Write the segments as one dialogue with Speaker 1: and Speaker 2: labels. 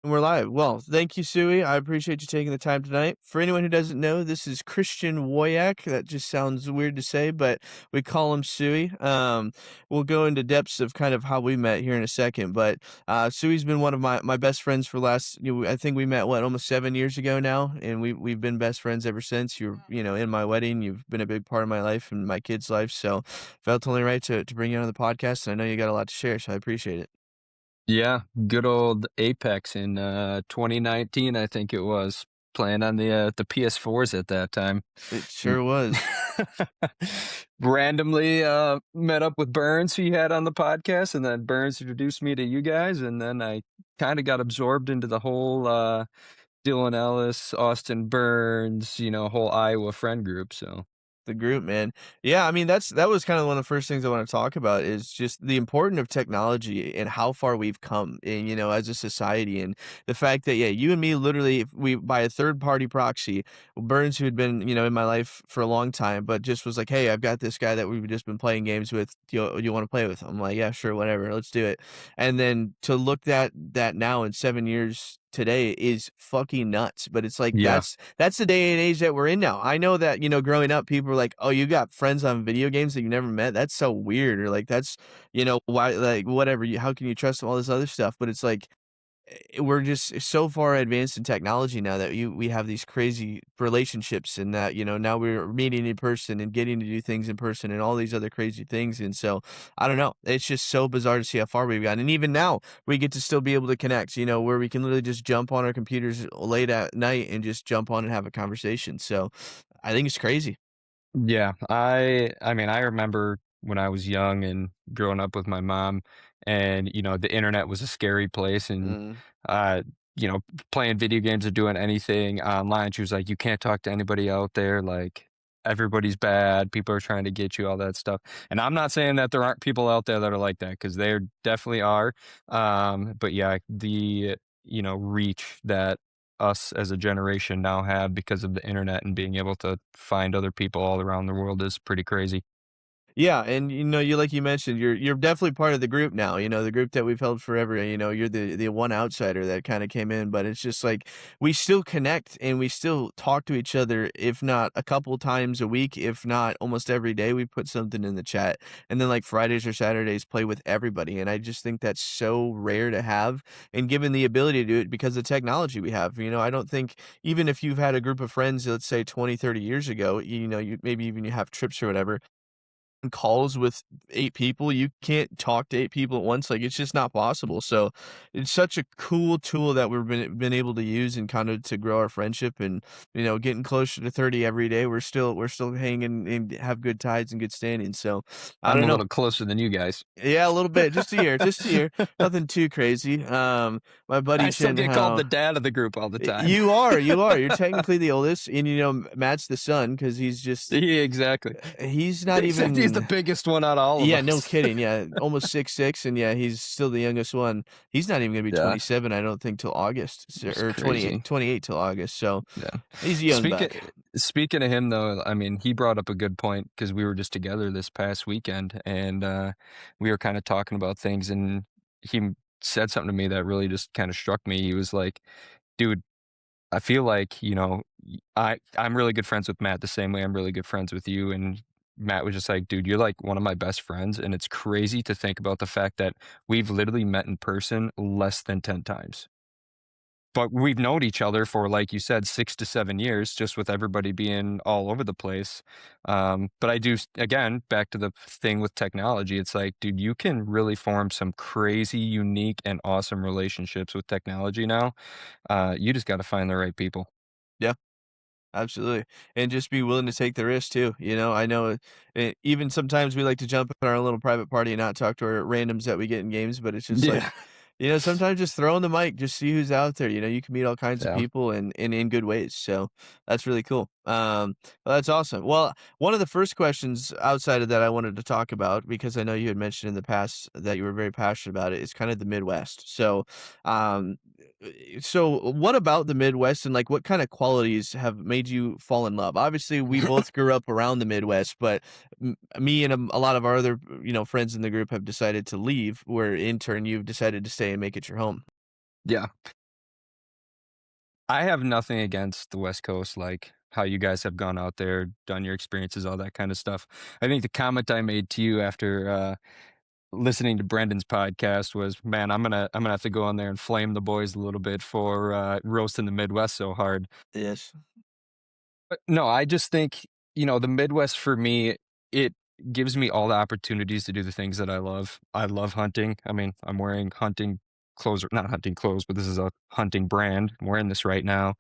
Speaker 1: And we're live. Well, thank you, Suey. I appreciate you taking the time tonight. For anyone who doesn't know, this is Christian Woyak. That just sounds weird to say, but we call him Suey. We'll go into depths of kind of how we met here in a second. But Suey's been one of my best friends for last. I think we met almost 7 years ago now, and we've been best friends ever since. You're in my wedding. You've been a big part of my life and my kids' life. So felt only right to bring you on the podcast. And I know you got a lot to share, so I appreciate it.
Speaker 2: Yeah, good old Apex in 2019, I think it was, playing on the PS4s at that time.
Speaker 1: It
Speaker 2: M
Speaker 1: sure was.
Speaker 2: Randomly, met up with Burns, who you had on the podcast, and then Burns introduced me to you guys, and then I kinda got absorbed into the whole, Dylan Ellis, Austin Burns, whole Iowa friend group, so
Speaker 1: The group, man. Yeah, I mean, that was kind of one of the first things I want to talk about is just the importance of technology and how far we've come in, as a society. And the fact that, yeah, you and me literally, if we by a third party proxy, Burns, who had been, in my life for a long time, but just was like, hey, I've got this guy that we've just been playing games with. Do you want to play with? I'm like, yeah, sure, whatever, let's do it. And then to look at that now in 7 years today is fucking nuts. But it's like
Speaker 2: yeah.
Speaker 1: that's the day and age that we're in now. I know that, growing up, people were like, "Oh, you got friends on video games that you never met? That's so weird." Or like, "That's, why, like, whatever, how can you trust them?" All this other stuff. But it's like, we're just so far advanced in technology now that we have these crazy relationships and that, now we're meeting in person and getting to do things in person and all these other crazy things. And so I don't know. It's just so bizarre to see how far we've gotten. And even now we get to still be able to connect, where we can literally just jump on our computers late at night and just jump on and have a conversation. So I think it's crazy.
Speaker 2: Yeah, I mean, I remember when I was young and growing up with my mom and, the internet was a scary place and,
Speaker 1: Mm.
Speaker 2: uh, playing video games or doing anything online, she was like, "You can't talk to anybody out there, like, everybody's bad, people are trying to get you," all that stuff, and I'm not saying that there aren't people out there that are like that, because there definitely are, but yeah, the, reach that us as a generation now have because of the internet and being able to find other people all around the world is pretty crazy.
Speaker 1: Yeah, and you like you mentioned, you're definitely part of the group now, the group that we've held forever, you're the one outsider that kinda came in, but it's just like, we still connect and we still talk to each other, if not a couple times a week, if not almost every day, we put something in the chat, and then, like, Fridays or Saturdays, play with everybody, and I just think that's so rare to have, and given the ability to do it because of technology we have, I don't think even if you've had a group of friends, let's say 20, 30 years ago, you maybe even you have trips or whatever, calls with 8 people, you can't talk to 8 people at once, like, it's just not possible, so, it's such a cool tool that we've been able to use and kind of to grow our friendship and, getting closer to 30 every day, we're still hanging and have good tides and good standing, so, I
Speaker 2: I'm
Speaker 1: don't
Speaker 2: a
Speaker 1: know.
Speaker 2: little closer than you guys.
Speaker 1: Yeah, a little bit, just a year, nothing too crazy, my buddy
Speaker 2: I still
Speaker 1: Chin
Speaker 2: get called the
Speaker 1: Hao.
Speaker 2: dad of the group all the time.
Speaker 1: You're technically the oldest, and, Matt's the son because
Speaker 2: Yeah, exactly.
Speaker 1: he's not
Speaker 2: Except he's the
Speaker 1: even.
Speaker 2: biggest one out of all of
Speaker 1: Yeah, no
Speaker 2: us.
Speaker 1: kidding, yeah, almost 6'6", and yeah, he's still the youngest one. He's not even gonna be
Speaker 2: Yeah,
Speaker 1: 27, I don't think, till August,
Speaker 2: it's
Speaker 1: or 28,
Speaker 2: crazy.
Speaker 1: 28 till August, so
Speaker 2: Yeah.
Speaker 1: he's a young
Speaker 2: Speaking
Speaker 1: buck.
Speaker 2: speaking of him though, I mean, he brought up a good point because we were just together this past weekend and we were kind of talking about things and said something to me that really just kind of struck me. He was like, "Dude, I feel like, I'm really good friends with Matt the same way I'm really good friends with you." And Matt was just like, "Dude, you're like one of my best friends." And it's crazy to think about the fact that we've literally met in person less than 10 times. But we've known each other for, like you said, 6 to 7 years, just with everybody being all over the place. But I do again, back to the thing with technology, it's like, dude, you can really form some crazy, unique, and awesome relationships with technology now. You just gotta find the right people.
Speaker 1: Yeah, absolutely, and just be willing to take the risk too, I know, even sometimes we like to jump in our little private party and not talk to our randoms that we get in games, but it's just like,
Speaker 2: Yeah.
Speaker 1: sometimes just throw in the mic, just see who's out there, you can meet all kinds of
Speaker 2: Yeah.
Speaker 1: people and in good ways, so that's really cool. Well, that's awesome. Well, one of the first questions outside of that I wanted to talk about, because I know you had mentioned in the past that you were very passionate about it, is kind of the Midwest. Um, so what about the Midwest and like what kind of qualities have made you fall in love? Obviously, we both grew up around the Midwest, but me and a lot of our other, friends in the group have decided to leave, where in turn you've decided to stay and make it your home.
Speaker 2: Yeah. I have nothing against the West Coast, like how you guys have gone out there, done your experiences, all that kind of stuff. I think the comment I made to you after listening to Brendan's podcast was, man, I'm gonna have to go on there and flame the boys a little bit for roasting the Midwest so hard.
Speaker 1: Yes.
Speaker 2: But no, I just think, the Midwest for me, it gives me all the opportunities to do the things that I love. I love hunting. I mean, I'm wearing hunting clothes, or not hunting clothes, but this is a hunting brand. I'm wearing this right now.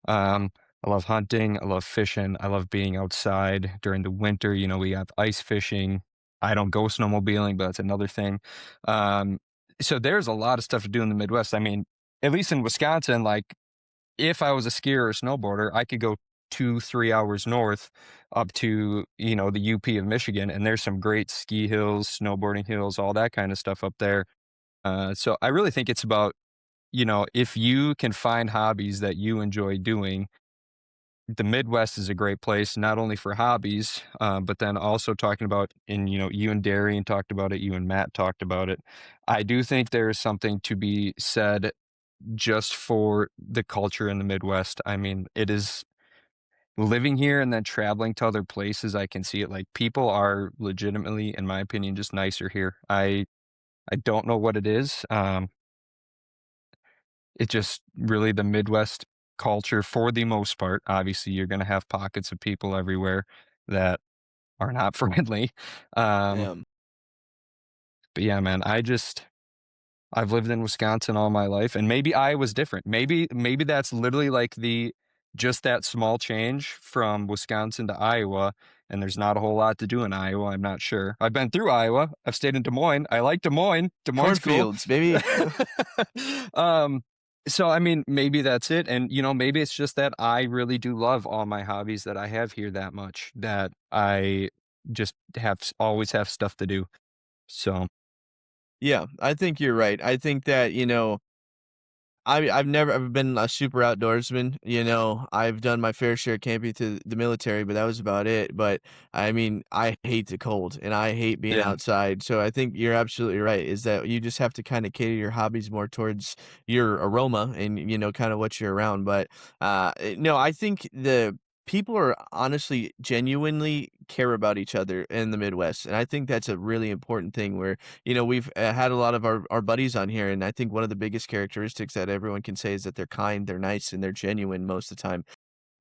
Speaker 2: I love hunting. I love fishing. I love being outside during the winter. We have ice fishing. I don't go snowmobiling, but that's another thing. Um, so there's a lot of stuff to do in the Midwest. I mean, at least in Wisconsin, like if I was a skier or a snowboarder, I could go 2, 3 hours north up to, the UP of Michigan, and there's some great ski hills, snowboarding hills, all that kind of stuff up there. So I really think it's about, if you can find hobbies that you enjoy doing, the Midwest is a great place, not only for hobbies, but then also talking about, and you and Darian talked about it, you and Matt talked about it. I do think there is something to be said just for the culture in the Midwest. I mean, it is living here and then traveling to other places, I can see it. Like, people are legitimately, in my opinion, just nicer here. I don't know what it is. It just really the Midwest culture for the most part. Obviously, you're gonna have pockets of people everywhere that are not friendly. Um,
Speaker 1: Yeah.
Speaker 2: but yeah, man, I've lived in Wisconsin all my life, and maybe Iowa's different. Maybe that's literally like the just that small change from Wisconsin to Iowa, and there's not a whole lot to do in Iowa, I'm not sure. I've been through Iowa. I've stayed in Des Moines. I like Des Moines. Des Moines' cool.
Speaker 1: Cornfields, baby.
Speaker 2: Um, so I mean, maybe that's it, and, maybe it's just that I really do love all my hobbies that I have here that much, that I just always have stuff to do. So,
Speaker 1: Yeah, I think you're right. I think that, I've never ever been a super outdoorsman, I've done my fair share camping to the military, but that was about it, but, I mean, I hate the cold, and I hate being
Speaker 2: yeah.
Speaker 1: outside, so I think you're absolutely right, is that you just have to kinda cater your hobbies more towards your aroma and, kinda what you're around, but, no, I think the people are honestly genuinely care about each other in the Midwest, and I think that's a really important thing where we've had a lot of our buddies on here, and I think one of the biggest characteristics that everyone can say is that they're kind, they're nice, and they're genuine most of the time.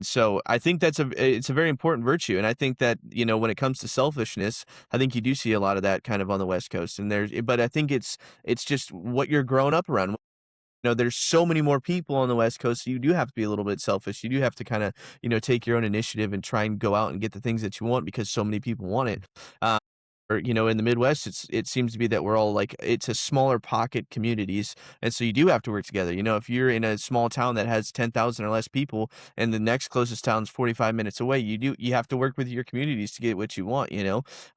Speaker 1: So I think it's a very important virtue, and I think that when it comes to selfishness, I think you do see a lot of that kind of on the West Coast, and but I think it's just what you're growing up around. There's so many more people on the West Coast, so you do have to be a little bit selfish. You do have to kind of take your own initiative and try and go out and get the things that you want because so many people want it. Uh, or in the Midwest, it seems to be that we're all like it's a smaller pocket communities, and so you do have to work together. If you're in a small town that has 10,000 or less people, and the next closest town's 45 minutes away, you have to work with your communities to get what you want.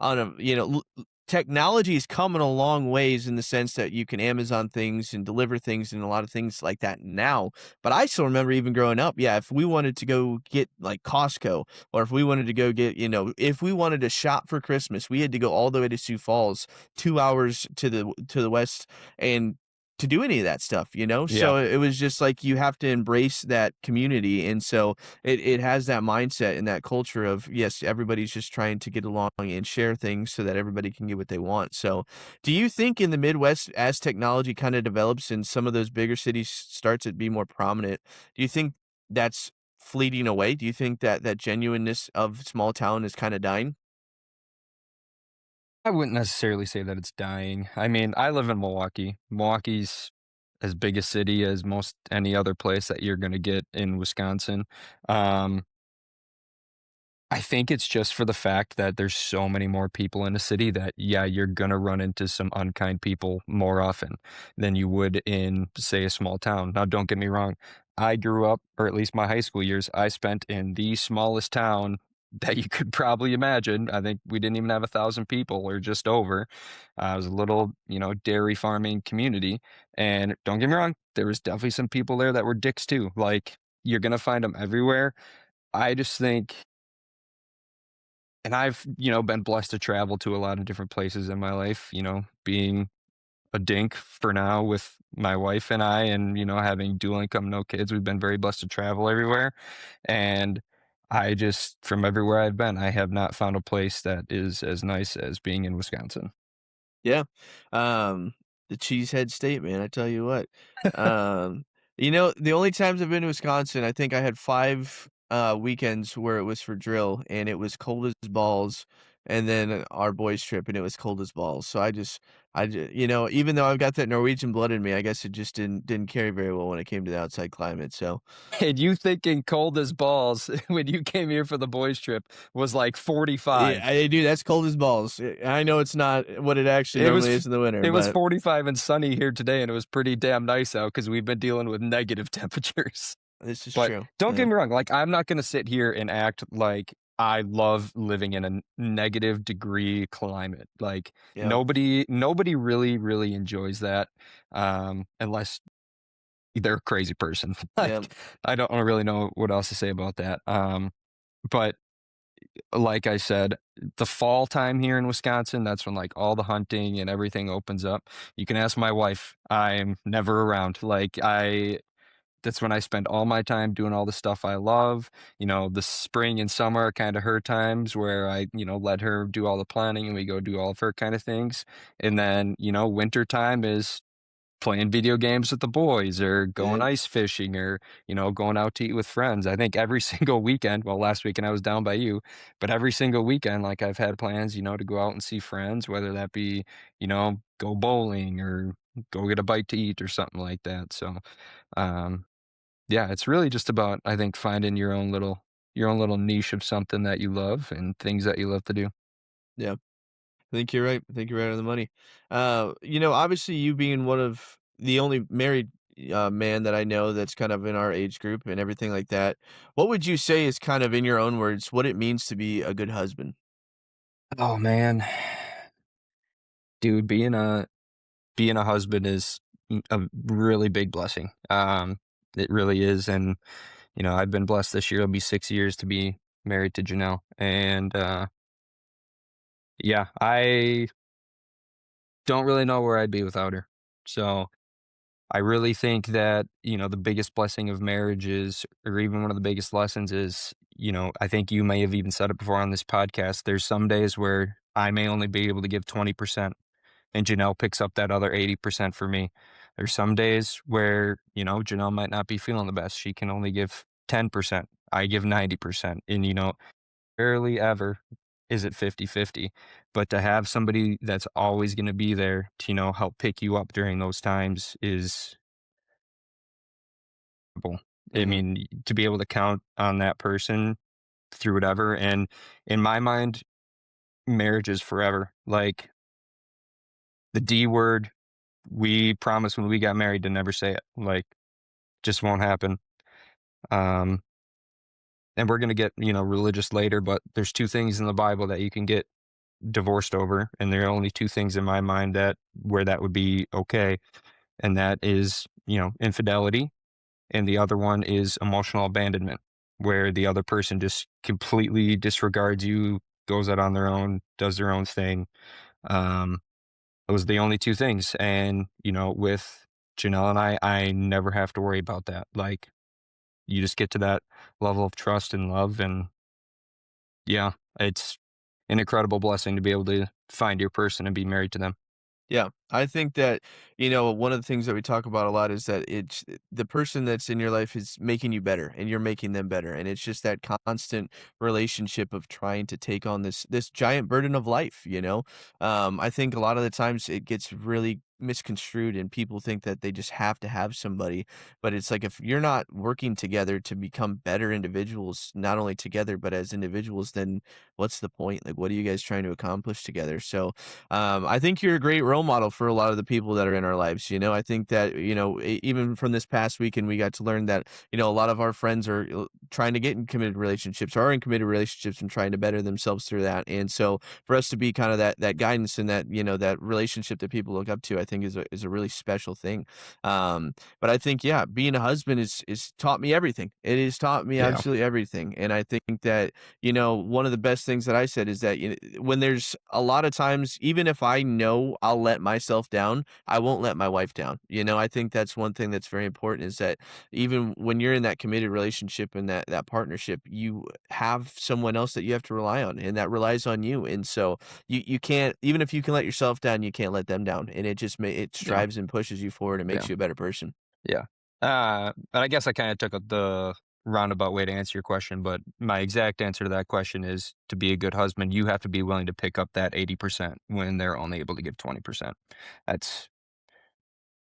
Speaker 1: On a technology is coming a long ways in the sense that you can Amazon things and deliver things and a lot of things like that now. But I still remember even growing up, yeah, if we wanted to go get like Costco or if we wanted to go get, if we wanted to shop for Christmas, we had to go all the way to Sioux Falls, 2 hours to the west and to do any of that stuff,
Speaker 2: Yeah.
Speaker 1: So it was just like you have to embrace that community. And so it has that mindset and that culture of, yes, everybody's just trying to get along and share things so that everybody can get what they want. So do you think in the Midwest, as technology kind of develops and some of those bigger cities starts to be more prominent, do you think that's fleeting away? Do you think that that genuineness of small town is kind of dying?
Speaker 2: I wouldn't necessarily say that it's dying. I mean, I live in Milwaukee. Milwaukee's as big a city as most any other place that you're gonna get in Wisconsin. Um, I think it's just for the fact that there's so many more people in a city that, yeah, you're gonna run into some unkind people more often than you would in, say, a small town. Now, don't get me wrong. I grew up, or at least my high school years, I spent in the smallest town that you could probably imagine. I think we didn't even have 1,000 people or just over. It was a little, dairy farming community. And don't get me wrong, there was definitely some people there that were dicks too. Like, you're gonna find them everywhere. I just think, and I've, been blessed to travel to a lot of different places in my life, being a dink for now with my wife and I, and, having dual income, no kids, we've been very blessed to travel everywhere, and I just from everywhere I've been, I have not found a place that is as nice as being in Wisconsin.
Speaker 1: Yeah. Um, the Cheesehead State, man, I tell you what. Um, the only times I've been to Wisconsin, I think I had 5, weekends where it was for drill, and it was cold as balls, and then our boys' trip, and it was cold as balls. So even though I've got that Norwegian blood in me, I guess it just didn't carry very well when it came to the outside climate, so
Speaker 2: And you thinking cold as balls when you came here for the boys' trip was like
Speaker 1: yeah,
Speaker 2: 45.
Speaker 1: I do, that's cold as balls. I know it's not what it actually
Speaker 2: It was
Speaker 1: normally
Speaker 2: f
Speaker 1: is in the winter,
Speaker 2: it was
Speaker 1: but
Speaker 2: 45 and sunny here today, and it was pretty damn nice out because 'cause we've been dealing with negative temperatures.
Speaker 1: this is
Speaker 2: But
Speaker 1: true.
Speaker 2: don't get
Speaker 1: Yeah.
Speaker 2: me wrong, like, I'm not gonna sit here and act like I love living in a negative degree climate. Like,
Speaker 1: Yep.
Speaker 2: nobody really, really enjoys that, unless they're a crazy person.
Speaker 1: Yep.
Speaker 2: Like, I don't really know what else to say about that. But like I said, the fall time here in Wisconsin, that's when like all the hunting and everything opens up. You can ask my wife. I'm never around. That's when I spend all my time doing all the stuff I love. The spring and summer are kind of her times where I, let her do all the planning and we go do all of her kind of things. And then, winter time is playing video games with the boys or going
Speaker 1: Yep.
Speaker 2: ice fishing or, going out to eat with friends. I think every single weekend, well, last weekend I was down by you, but every single weekend, like I've had plans, to go out and see friends, whether that be, go bowling or go get a bite to eat or something like that. So, um, yeah, it's really just about, I think, finding your own little niche of something that you love and things that you love to do.
Speaker 1: Yeah. I think you're right. I think you're right on the money. Obviously, you being one of the only married man that I know that's kind of in our age group and everything like that. What would you say is kind of in your own words what it means to be a good husband?
Speaker 2: Oh man, dude, being a husband is a really big blessing. It really is, and I've been blessed this year. It'll be 6 years to be married to Janelle, and yeah, I don't really know where I'd be without her. So I really think that the biggest blessing of marriage is, or even one of the biggest lessons is, I think you may have even said it before on this podcast. There's some days where I may only be able to give 20% and Janelle picks up that other 80% for me. There's some days where, Janelle might not be feeling the best. She can only give 10%. I give 90%. And, rarely ever is it 50-50. But to have somebody that's always going to be there to, help pick you up during those times is cool. I
Speaker 1: Hmm.
Speaker 2: mean, to be able to count on that person through whatever. And in my mind, marriage is forever. Like the D word, we promised when we got married to never say it. Like, just won't happen. Um, and we're gonna get, religious later, but there's two things in the Bible that you can get divorced over, and there are only two things in my mind that where that would be okay, and that is, infidelity, and the other one is emotional abandonment, where the other person just completely disregards you, goes out on their own, does their own thing. Um, those are the only two things, and with Janelle and I never have to worry about that. Like, you just get to that level of trust and love, and yeah, it's an incredible blessing to be able to find your person and be married to them.
Speaker 1: Yeah, I think that, one of the things that we talk about a lot is that it's the person that's in your life is making you better and you're making them better. And it's just that constant relationship of trying to take on this giant burden of life. I think a lot of the times it gets really misconstrued and people think that they just have to have somebody. But it's like if you're not working together to become better individuals, not only together, but as individuals, then what's the point? Like what are you guys trying to accomplish together? So I think you're a great role model for a lot of the people that are in our lives. I think that, even from this past weekend, we got to learn that, a lot of our friends are trying to get in committed relationships or are in committed relationships and trying to better themselves through that. And so for us to be kind of that guidance and that, that relationship that people look up to, I I think is a really special thing. But I think, yeah, being a husband is taught me everything. It has taught me
Speaker 2: Yeah,
Speaker 1: absolutely everything, and I think that, one of the best things that I said is that, when there's a lot of times, even if I know I'll let myself down, I won't let my wife down. I think that's one thing that's very important is that even when you're in that committed relationship and that partnership, you have someone else that you have to rely on and that relies on you. And so you can't, even if you can let yourself down, you can't let them down. And it
Speaker 2: yeah,
Speaker 1: strives and pushes you forward and
Speaker 2: yeah,
Speaker 1: makes you a better person.
Speaker 2: yeah. And I guess I kinda took the roundabout way to answer your question, but my exact answer to that question is to be a good husband, you have to be willing to pick up that 80% when they're only able to give 20%. That's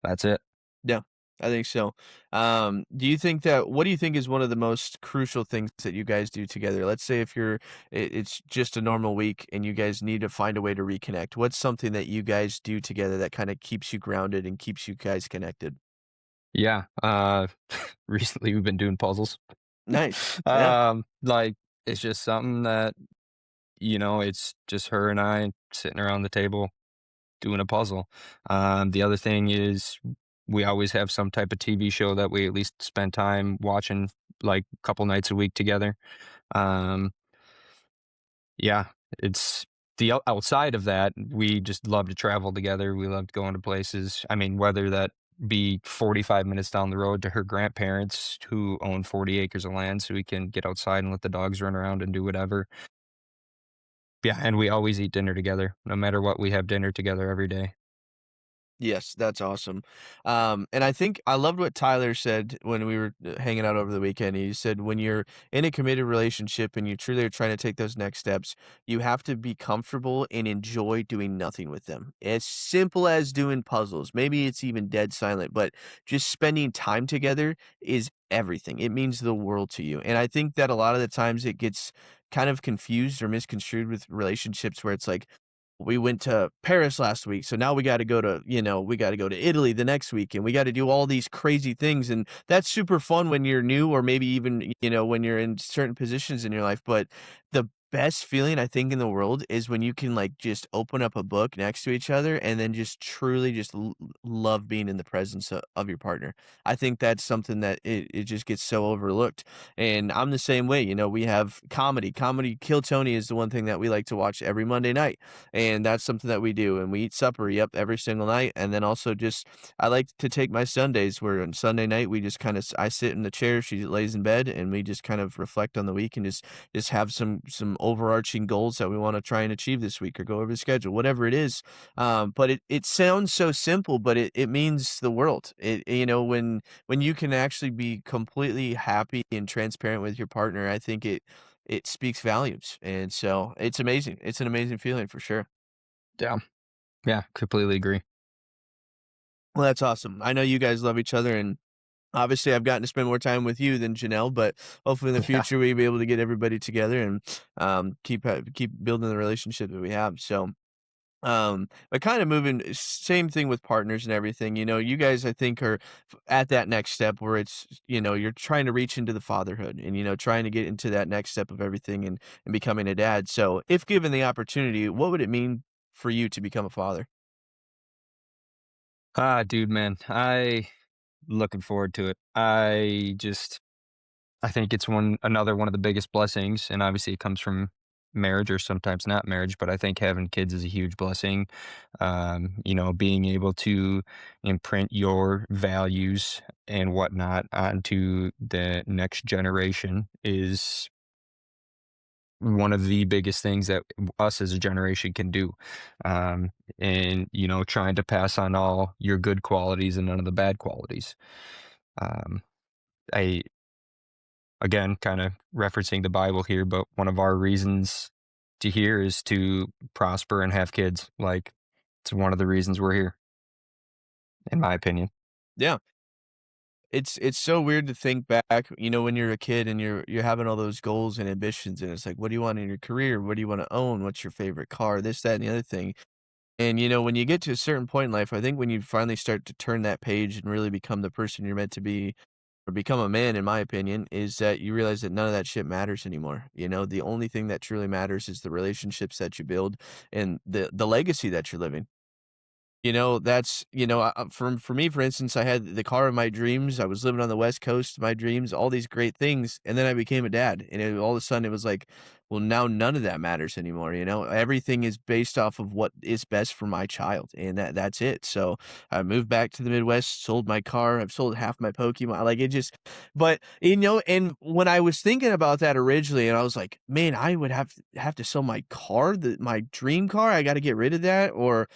Speaker 2: that's it.
Speaker 1: Yeah, I think so. Do you think that what do you think is one of the most crucial things that you guys do together? Let's say if it's just a normal week and you guys need to find a way to reconnect. What's something that you guys do together that kind of keeps you grounded and keeps you guys connected?
Speaker 2: Yeah, recently we've been doing puzzles.
Speaker 1: Nice. Yeah.
Speaker 2: Like, it's just something that, it's just her and I sitting around the table doing a puzzle. The other thing is we always have some type of TV show that we at least spend time watching, like, a couple nights a week together. Um, yeah, it's outside of that, we just love to travel together. We love going to places. I mean, whether that be 45 minutes down the road to her grandparents who own 40 acres of land so we can get outside and let the dogs run around and do whatever. Yeah, and we always eat dinner together. No matter what, we have dinner together every day.
Speaker 1: Yes, that's awesome. And I think I loved what Tyler said when we were hanging out over the weekend. He said, when you're in a committed relationship and you truly are trying to take those next steps, you have to be comfortable and enjoy doing nothing with them. As simple as doing puzzles. Maybe it's even dead silent, but just spending time together is everything. It means the world to you. And I think that a lot of the times it gets kind of confused or misconstrued with relationships where it's like, we went to Paris last week, so now we gotta go to Italy the next week, and we gotta do all these crazy things, and that's super fun when you're new or maybe even, when you're in certain positions in your life, but the best feeling I think in the world is when you can, like, just open up a book next to each other and then just truly just l love being in the presence of your partner. I think that's something that it just gets so overlooked, and I'm the same way. We have comedy. Comedy Kill Tony is the one thing that we like to watch every Monday night, and that's something that we do, and we eat supper, yep, every single night, and then also just I like to take my Sundays where on Sunday night we just kinda I sit in the chair, she lays in bed, and we just kind of reflect on the week and just have some overarching goals that we wanna try and achieve this week or go over the schedule, whatever it is, but it sounds so simple, but it means the world. When you can actually be completely happy and transparent with your partner, I think it speaks volumes, and so it's amazing. It's an amazing feeling for sure.
Speaker 2: Yeah. Yeah, completely agree.
Speaker 1: Well, that's awesome. I know you guys love each other, and obviously, I've gotten to spend more time with you than Janelle, but hopefully in the
Speaker 2: Yeah.
Speaker 1: future we'll be able to get everybody together and keep building the relationship that we have. So, but kind of moving, same thing with partners and everything. You guys, I think, are at that next step where it's you're trying to reach into the fatherhood and trying to get into that next step of everything and becoming a dad. So, if given the opportunity, what would it mean for you to become a father?
Speaker 2: Dude, man, I looking forward to it. I think it's another one of the biggest blessings, and obviously it comes from marriage or sometimes not marriage, but I think having kids is a huge blessing. Being able to imprint your values and whatnot onto the next generation is one of the biggest things that us as a generation can do. Um, and, trying to pass on all your good qualities and none of the bad qualities. Um, I Again, kind of referencing the Bible here, but one of our reasons to here is to prosper and have kids. Like, it's one of the reasons we're here, in my opinion.
Speaker 1: Yeah. It's so weird to think back, when you're a kid and you're having all those goals and ambitions, and it's like, what do you want in your career? What do you wanna own? What's your favorite car? This, that, and the other thing. And, when you get to a certain point in life, I think when you finally start to turn that page and really become the person you're meant to be, or become a man, in my opinion, is that you realize that none of that shit matters anymore. The only thing that truly matters is the relationships that you build and the legacy that you're living. That's for me, for instance, I had the car of my dreams. I was living on the West Coast, my dreams, all these great things, and then I became a dad, and all of a sudden it was like, well, now none of that matters anymore. Everything is based off of what is best for my child, and that's it. So I moved back to the Midwest, sold my car, I've sold half my Pokemon, like it just, but and when I was thinking about that originally, and I was like, man, I would have to sell my car, my dream car. I got to get rid of that, or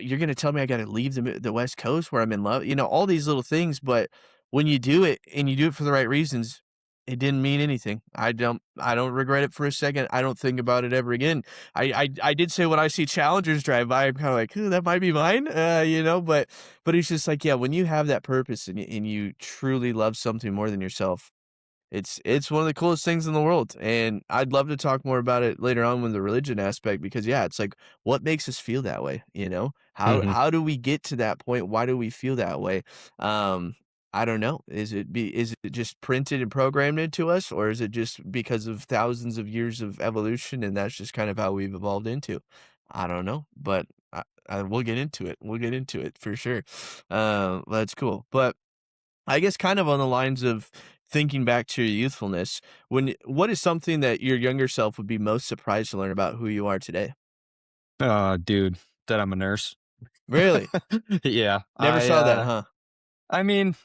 Speaker 1: you're gonna tell me I gotta leave the West Coast where I'm in love, all these little things, but when you do it and you do it for the right reasons, it didn't mean anything. I don't regret it for a second. I don't think about it ever again. I did say when I see Challengers drive by, I'm kinda like, "Ooh, that might be mine," but it's just like, yeah, when you have that purpose and you truly love something more than yourself, it's one of the coolest things in the world, and I'd love to talk more about it later on with the religion aspect because, yeah, it's like, what makes us feel that way, you know? How
Speaker 2: Mhm.
Speaker 1: how do we get to that point? Why do we feel that way? Um, I don't know. Is it just printed and programmed into us, or is it just because of thousands of years of evolution, and that's just kind of how we've evolved into? I don't know, but we'll get into it. We'll get into it for sure. That's cool, but I guess kind of on the lines of thinking back to your youthfulness, what is something that your younger self would be most surprised to learn about who you are today?
Speaker 2: Dude, that I'm a nurse.
Speaker 1: Really?
Speaker 2: Yeah,
Speaker 1: Never saw that, huh?
Speaker 2: I mean,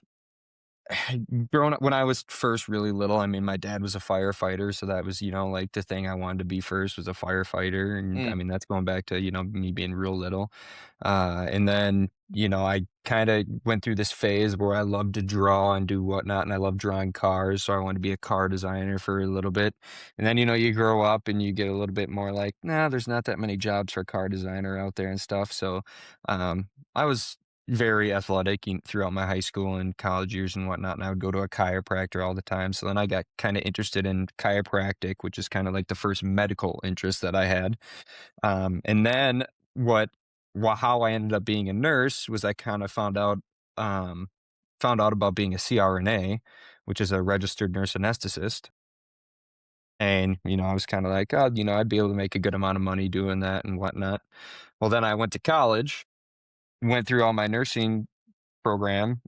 Speaker 2: growing up when I was first really little, I mean, my dad was a firefighter, so that was, like the thing I wanted to be first was a firefighter. And I
Speaker 1: Mm,
Speaker 2: mean, that's going back to, me being real little. And then, I kind of went through this phase where I loved to draw and do whatnot, and I love drawing cars. So I wanted to be a car designer for a little bit. And then, you grow up and you get a little bit more like, nah, there's not that many jobs for a car designer out there and stuff. So I was very athletic throughout my high school and college years and whatnot, and I would go to a chiropractor all the time. So then I got kind of interested in chiropractic, which is kind of like the first medical interest that I had. And then what, how I ended up being a nurse was I kind of um, found out about being a CRNA, which is a registered nurse anesthetist. And, I was kind of like, oh, I'd be able to make a good amount of money doing that and whatnot. Well, then I went to college, went through all my nursing program,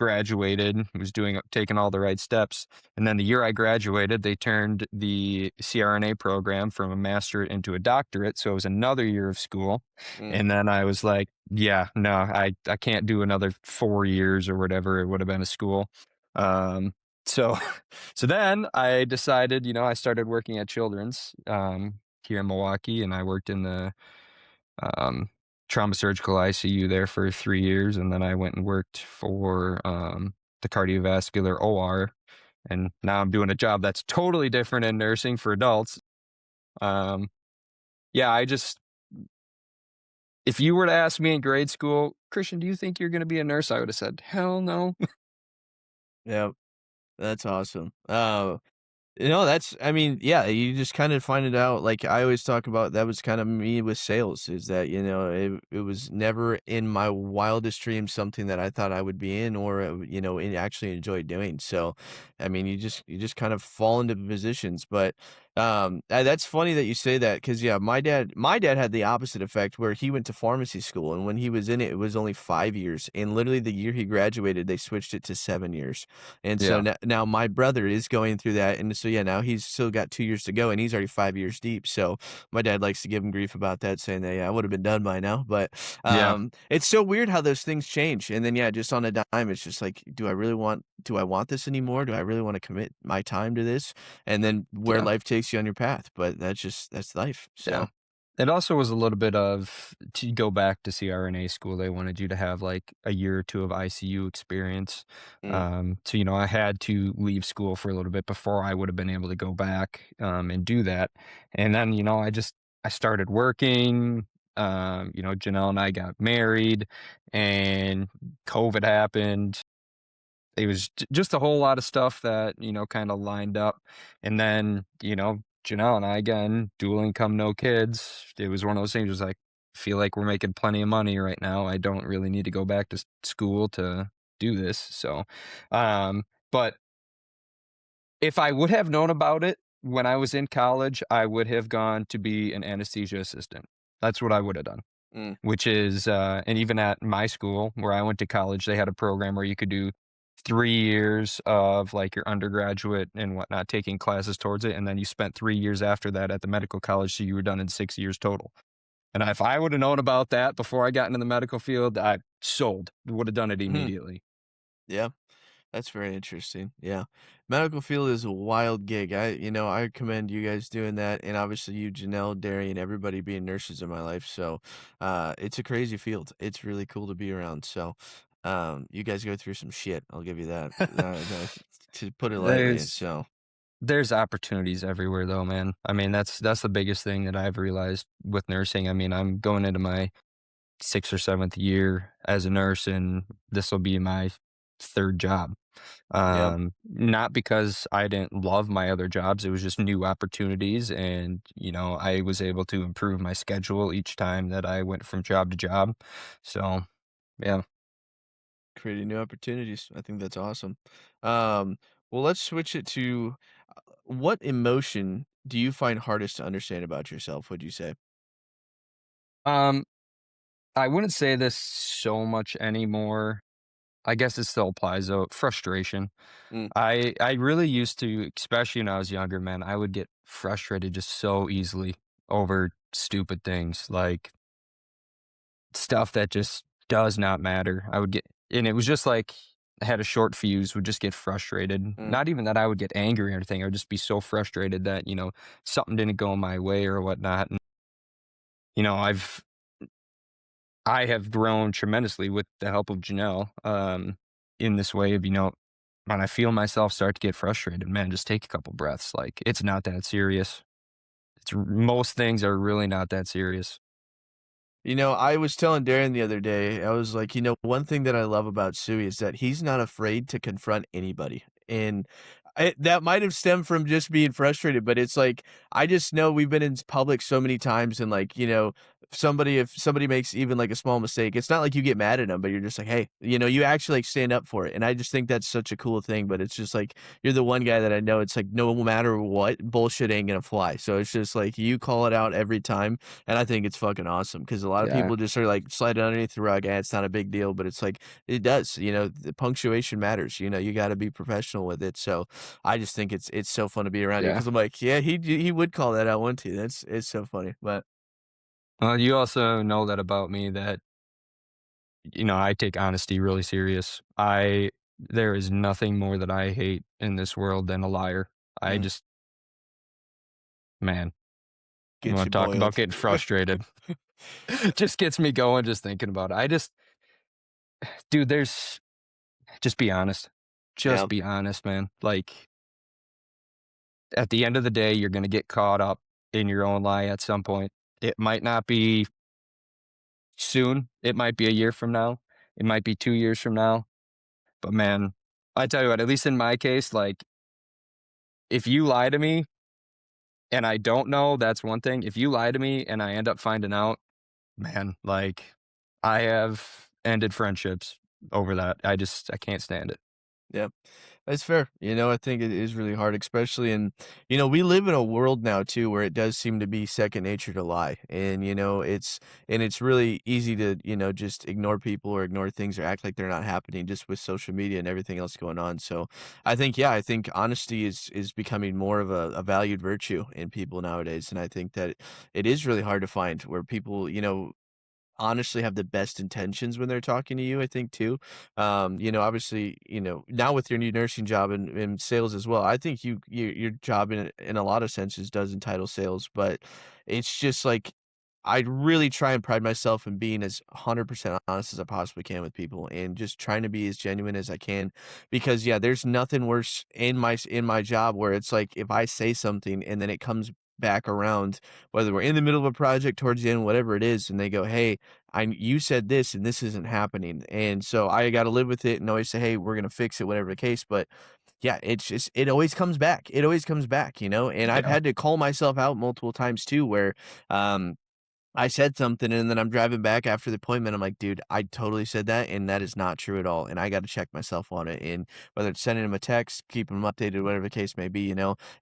Speaker 2: graduated, was taking all the right steps, and then the year I graduated, they turned the CRNA program from a masterate into a doctorate, so it was another year of school,
Speaker 1: mm.
Speaker 2: and then I was like, "Yeah, no, I can't do another 4 years," or whatever it would have been of school, um, so so then I decided, I started working at Children's, here in Milwaukee, and I worked in the um, trauma surgical ICU there for 3 years, and then I went and worked for, the cardiovascular OR, and now I'm doing a job that's totally different in nursing for adults. Um, yeah, I just if you were to ask me in grade school, "Christian, do you think you're gonna be a nurse?" I would have said, "Hell no."
Speaker 1: Yep, that's awesome. That's I mean, yeah, you just kind of find it out. Like I always talk about, that was kind of me with sales, is that, it was never in my wildest dreams something that I thought I would be in, or, actually enjoy doing. So, I mean, you just kind of fall into positions. But that's funny that you say that because, yeah, my dad had the opposite effect where he went to pharmacy school, and when he was in it, it was only 5 years, and literally the year he graduated, they switched it to 7 years. And so
Speaker 2: Yeah,
Speaker 1: now my brother is going through that, and so, yeah, now he's still got 2 years to go, and he's already 5 years deep, so my dad likes to give him grief about that, saying that, "Yeah, I would've been done by now," but,
Speaker 2: yeah,
Speaker 1: it's so weird how those things change, and then, yeah, just on a dime, it's just like, do I want this anymore? Do I really wanna commit my time to this? And then where
Speaker 2: yeah.
Speaker 1: life takes you on your path, but that's life,
Speaker 2: Yeah.
Speaker 1: so.
Speaker 2: It also was a little bit of to go back to CRNA school, they wanted you to have like a year or 2 of ICU experience.
Speaker 1: Mm.
Speaker 2: So, I had to leave school for a little bit before I would have been able to go back and do that. And then, I started working. Janelle and I got married and COVID happened. It was just a whole lot of stuff that, kinda lined up, and then, Janelle and I, again, dual income, no kids. It was one of those things, it was like, "Feel like we're making plenty of money right now, I don't really need to go back to school to do this," so, but if I would have known about it when I was in college, I would have gone to be an anesthesia assistant. That's what I would have done.
Speaker 1: Mm,
Speaker 2: which is, and even at my school where I went to college, they had a program where you could do 3 years of, like, your undergraduate and whatnot, taking classes towards it, and then you spent 3 years after that at the medical college, so you were done in 6 years total. And if I woulda known about that before I got into the medical field, I sold. Woulda done it
Speaker 1: mhm,
Speaker 2: immediately.
Speaker 1: yeah. That's very interesting. Yeah. Medical field is a wild gig. I commend you guys doing that, and obviously you, Janelle, Darian, everybody being nurses in my life. So, it's a crazy field. It's really cool to be around. So, you guys go through some shit. I'll give you that. To put it lightly.
Speaker 2: There's
Speaker 1: So,
Speaker 2: there's opportunities everywhere though, man. I mean, that's the biggest thing that I've realized with nursing. I mean, I'm going into my 6th or 7th year as a nurse, and this will be my 3rd job.
Speaker 1: yeah.
Speaker 2: Not because I didn't love my other jobs, it was just new opportunities, and, I was able to improve my schedule each time that I went from job to job. So, yeah.
Speaker 1: Creating new opportunities. I think that's awesome. Um, well, let's switch it to what emotion do you find hardest to understand about yourself, would you say?
Speaker 2: Um, I wouldn't say this so much anymore. I guess it still applies though. Frustration.
Speaker 1: Mm,
Speaker 2: I really used to, especially when I was younger, man, I would get frustrated just so easily over stupid things, like stuff that just does not matter. I would get, and it was just like I had a short fuse, would just get frustrated.
Speaker 1: mm.
Speaker 2: Not even that I would get angry or anything. I would just be so frustrated that, something didn't go my way or whatnot. And, you know, I've, I have grown tremendously with the help of Janelle, in this way of, when I feel myself start to get frustrated, man, just take a couple breaths. Like it's not that serious. Most things are really not that serious.
Speaker 1: I was telling Darren the other day, I was like, one thing that I love about Suey is that he's not afraid to confront anybody. And that might have stemmed from just being frustrated, but it's like, I just know we've been in public so many times and like, if somebody makes even like a small mistake, it's not like you get mad at them, but you're just like, hey, you actually like stand up for it. And I just think that's such a cool thing, but it's just like, you're the one guy that I know it's like, no matter what, bullshit ain't gonna fly. So it's just like, you call it out every time. And I think it's fucking awesome because a lot of
Speaker 2: Yeah.
Speaker 1: people just are like slide it underneath the rug. It's not a big deal, but it's like it does. The punctuation matters. You got to be professional with it. So I just think it's so fun to be around you
Speaker 2: Yeah.
Speaker 1: because I'm like, yeah, he would call that out one too. It's so funny. But
Speaker 2: Well, you also know that about me that, I take honesty really serious. There is nothing more that I hate in this world than a liar. I
Speaker 1: mm,
Speaker 2: just, man, you
Speaker 1: gets you
Speaker 2: want to talk about
Speaker 1: boiled.
Speaker 2: getting frustrated? Just gets me going just thinking about it. Dude, just be honest.
Speaker 1: Yeah,
Speaker 2: Just be honest, man. Like, at the end of the day, you're going to get caught up in your own lie at some point. It might not be soon. It might be a year from now. It might be 2 years from now. But man, I tell you what, at least in my case, like, if you lie to me and I don't know, that's one thing. If you lie to me and I end up finding out, man, like, I have ended friendships over that. I can't stand it.
Speaker 1: yeah. That's fair. I think it is really hard, especially we live in a world now too where it does seem to be second nature to lie. And it's really easy to, just ignore people or ignore things or act like they're not happening just with social media and everything else going on. So I think honesty is becoming more of a valued virtue in people nowadays. And I think that it is really hard to find where people, honestly have the best intentions when they're talking to you, I think too. Obviously, now with your new nursing job and sales as well, I think your job in a lot of senses does entitle sales, but it's just like I really try and pride myself in being as 100% honest as I possibly can with people and just trying to be as genuine as I can because yeah, there's nothing worse in my job where it's like if I say something and then it comes back around whether we're in the middle of a project towards the end whatever it is and they go, "Hey, I you said this and this isn't happening." And so I got to live with it and always say, "Hey, we're going to fix it whatever the case." But yeah, it's just it always comes back. It always comes back. And I've
Speaker 2: Yeah.
Speaker 1: had to call myself out multiple times too where um I said something and then I'm driving back after the appointment. I'm like, dude, I totally said that and that is not true at all. And I got to check myself on it. And whether it's sending him a text, keeping him updated, whatever the case may be,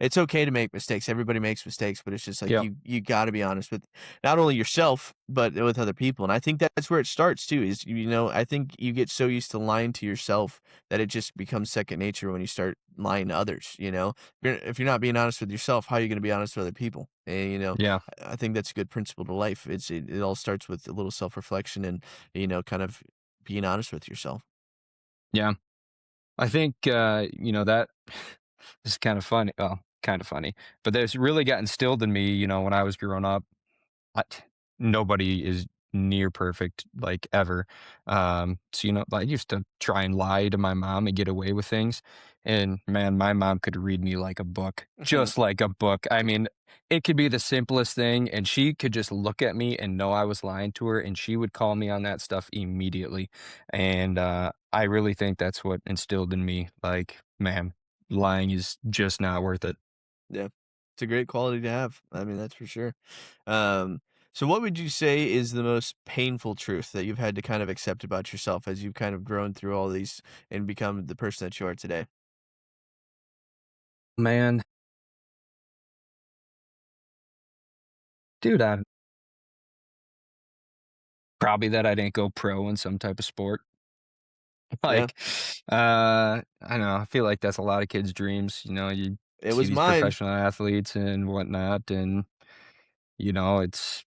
Speaker 1: it's okay to make mistakes. Everybody makes mistakes, but it's just like
Speaker 2: Yep.
Speaker 1: you got to be honest with not only yourself, but with other people, and I think that's where it starts too, is, I think you get so used to lying to yourself that it just becomes second nature when you start lying to others, you know? If you're not being honest with yourself, how are you gonna be honest with other people? And,
Speaker 2: Yeah,
Speaker 1: I think that's a good principle to life. It all starts with a little self-reflection and, kind of being honest with yourself.
Speaker 2: yeah. I think, that is kind of funny. Well, kind of funny, but that's really got instilled in me, when I was growing up. I Nobody is near perfect, like, ever. So, I used to try and lie to my mom and get away with things, and, man, my mom could read me like a book,
Speaker 1: Mhm.
Speaker 2: just like a book. I mean, it could be the simplest thing, and she could just look at me and know I was lying to her, and she would call me on that stuff immediately, and, I really think that's what instilled in me, like, man, lying is just not worth it.
Speaker 1: Yeah. It's a great quality to have. I mean, that's for sure. Um, so what would you say is the most painful truth that you've had to kind of accept about yourself as you've kind of grown through all these and become the person that you are today?
Speaker 2: Man, dude, I probably that I didn't go pro in some type of sport.
Speaker 1: Yeah.
Speaker 2: Like, I don't know, I feel like that's a lot of kids' dreams, you
Speaker 1: It
Speaker 2: see
Speaker 1: was
Speaker 2: these
Speaker 1: mine.
Speaker 2: professional athletes and whatnot, and, it's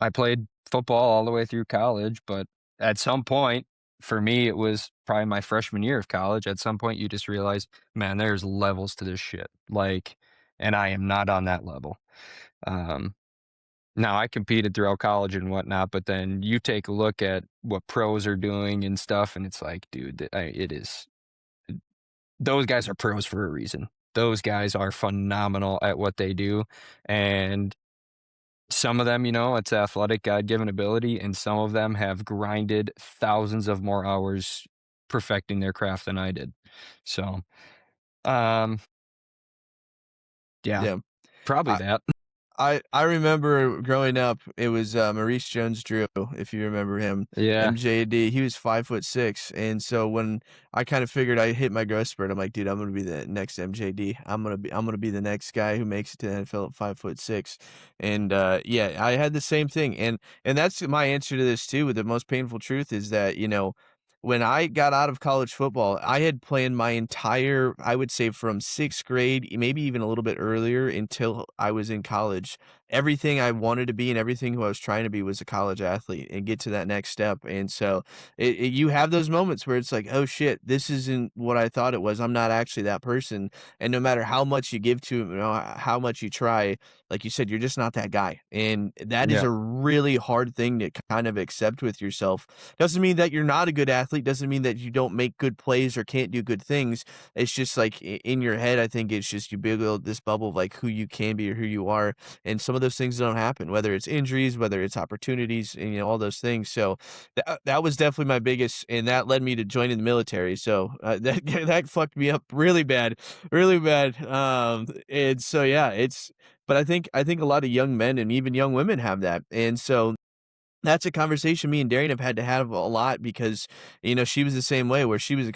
Speaker 2: I played football all the way through college, but at some point, for me, it was probably my freshman year of college, at some point, you just realize, "Man, there's levels to this shit," like, and I am not on that level. Um Now, I competed throughout college and whatnot, but then you take a look at what pros are doing and stuff, and it's like, dude, it is those guys are pros for a reason. Those guys are phenomenal at what they do, and some of them, it's athletic, God-given ability, and some of them have grinded thousands of more hours perfecting their craft than I did. So, um, yeah,
Speaker 1: Yeah.
Speaker 2: probably
Speaker 1: I
Speaker 2: that.
Speaker 1: I remember growing up, it was, Maurice Jones-Drew, if you remember him,
Speaker 2: Yeah,
Speaker 1: MJD. He was 5'6", and so when I kind of figured I hit my growth spurt, I'm like, "Dude, I'm gonna be the next MJD. I'm gonna be the next guy who makes it to the NFL at 5'6". And, yeah, I had the same thing, and that's my answer to this too. The most painful truth is that, when I got out of college football, I had planned my entire, I would say, from 6th grade, maybe even a little bit earlier until I was in college. Everything I wanted to be and everything who I was trying to be was a college athlete and get to that next step. And so you have those moments where it's like, oh shit, this isn't what I thought it was. I'm not actually that person. And no matter how much you give to it, how much you try, like you said, you're just not that guy. And that is
Speaker 2: yeah,
Speaker 1: a really hard thing to kind of accept with yourself. Doesn't mean that you're not a good athlete, doesn't mean that you don't make good plays or can't do good things. It's just like in your head, I think it's just you build this bubble of like who you can be or who you are. And some of those things don't happen, whether it's injuries, whether it's opportunities, and all those things. So that was definitely my biggest, and that led me to joining the military. So that fucked me up really bad, really bad. And so yeah, but I think a lot of young men and even young women have that. And so that's a conversation me and Darian have had to have a lot because, she was the same way where she was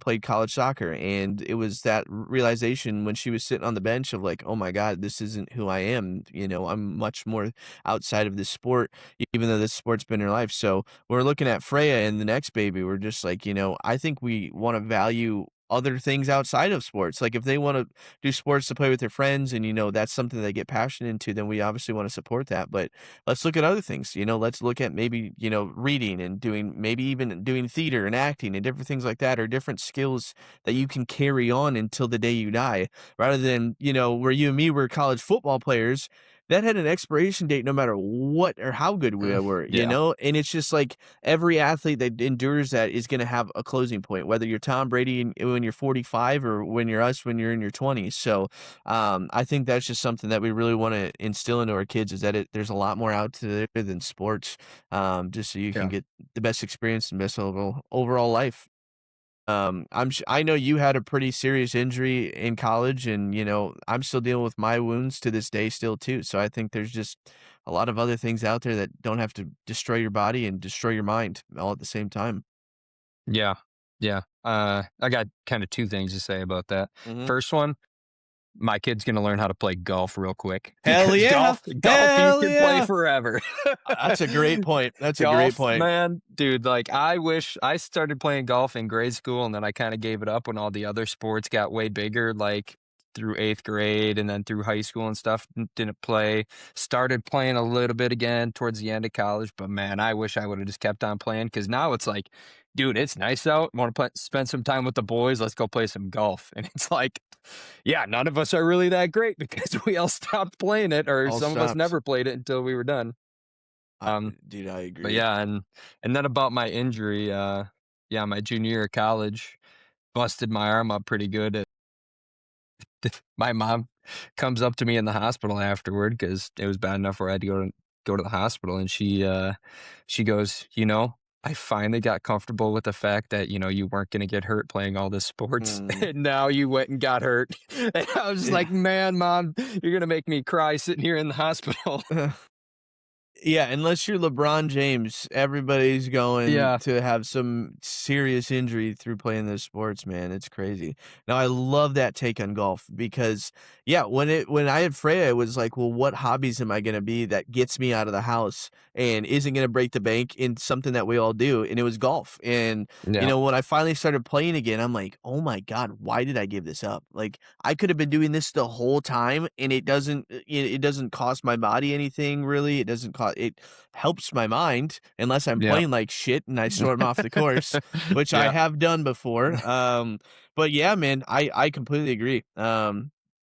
Speaker 1: played college soccer, and it was that realization when she was sitting on the bench of like, "Oh my god, this isn't who I am." I'm much more outside of this sport, even though this sport's been her life. So we're looking at Freya and the next baby. We're just like, I think we want to value other things outside of sports. Like if they want to do sports to play with their friends and that's something they get passionate into, then we obviously want to support that. But let's look at other things. Let's look at maybe, reading and doing, maybe even doing theater and acting and different things like that, or different skills that you can carry on until the day you die, rather than, where you and me were college football players that had an expiration date no matter what or how good we
Speaker 2: mm,
Speaker 1: were,
Speaker 2: yeah,
Speaker 1: and it's just like every athlete that endures that is going to have a closing point, whether you're Tom Brady when you're 45 or when you're us when you're in your 20s. So I think that's just something that we really want to instill into our kids is that there's a lot more out there than sports, just so you can
Speaker 2: yeah,
Speaker 1: get the best experience and best overall life. I know you had a pretty serious injury in college, and I'm still dealing with my wounds to this day still too. So I think there's just a lot of other things out there that don't have to destroy your body and destroy your mind all at the same time.
Speaker 2: yeah, yeah. I got kinda 2 things to say about that.
Speaker 1: Hmm.
Speaker 2: First one, my kid's gonna learn how to play golf real quick
Speaker 1: Hell
Speaker 2: because
Speaker 1: yeah!
Speaker 2: golf you
Speaker 1: Hell
Speaker 2: can play
Speaker 1: yeah!
Speaker 2: forever.
Speaker 1: That's a great point. That's a great
Speaker 2: Golf,
Speaker 1: point.
Speaker 2: man, dude, like, I wish I started playing golf in grade school, and then I kinda gave it up when all the other sports got way bigger, like, through 8th grade and then through high school and stuff, didn't play. Started playing a little bit again towards the end of college, but, man, I wish I would've just kept on playing because now it's like, "Dude, it's nice out, wanna spend some time with the boys, let's go play some golf," and it's like, yeah, none of us are really that great because we all stopped playing it, or
Speaker 1: All
Speaker 2: some of us
Speaker 1: stopped.
Speaker 2: never played it until we were done.
Speaker 1: I
Speaker 2: Um
Speaker 1: dude, I
Speaker 2: but
Speaker 1: agree.
Speaker 2: yeah, and then about my injury, yeah, my junior year of college, busted my arm up pretty good. My mom comes up to me in the hospital afterward because it was bad enough where I had to go to the hospital, and she goes, "You know, I finally got comfortable with the fact that, you know, you weren't gonna get hurt playing all this sports,
Speaker 1: Mm.
Speaker 2: and now you went and got hurt." And I was just
Speaker 1: Yeah.
Speaker 2: like, "Man, mom, you're gonna make me cry sitting here in the hospital."
Speaker 1: Yeah, unless you're LeBron James, everybody's going
Speaker 2: Yeah,
Speaker 1: to have some serious injury through playing those sports, man. It's crazy. Now I love that take on golf because yeah, when I had Freya, it was like, well, what hobbies am I gonna be that gets me out of the house and isn't gonna break the bank in something that we all do? And it was golf. And
Speaker 2: yeah,
Speaker 1: when I finally started playing again, I'm like, oh my God, why did I give this up? Like I could have been doing this the whole time and it doesn't cost my body anything really. It doesn't cost it helps my mind unless I'm
Speaker 2: yeah.
Speaker 1: playing like shit and I storm off the course, which I
Speaker 2: Yeah,
Speaker 1: have done before. But yeah, man, I completely agree.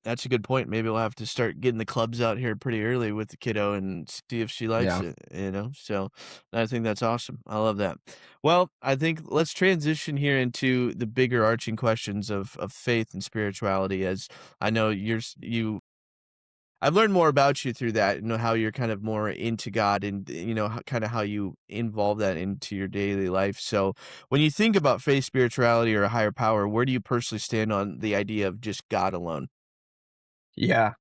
Speaker 1: That's a good point. Maybe we'll have to start getting the clubs out here pretty early with the kiddo and see if she likes
Speaker 2: yeah.
Speaker 1: it. So I think that's awesome. I love that. Well, I think let's transition here into the bigger arching questions of faith and spirituality as I know I've learned more about you through that, how you're kind of more into God and, kind of how you involve that into your daily life. So, when you think about faith, spirituality, or a higher power, where do you personally stand on the idea of just God alone?
Speaker 2: Yeah,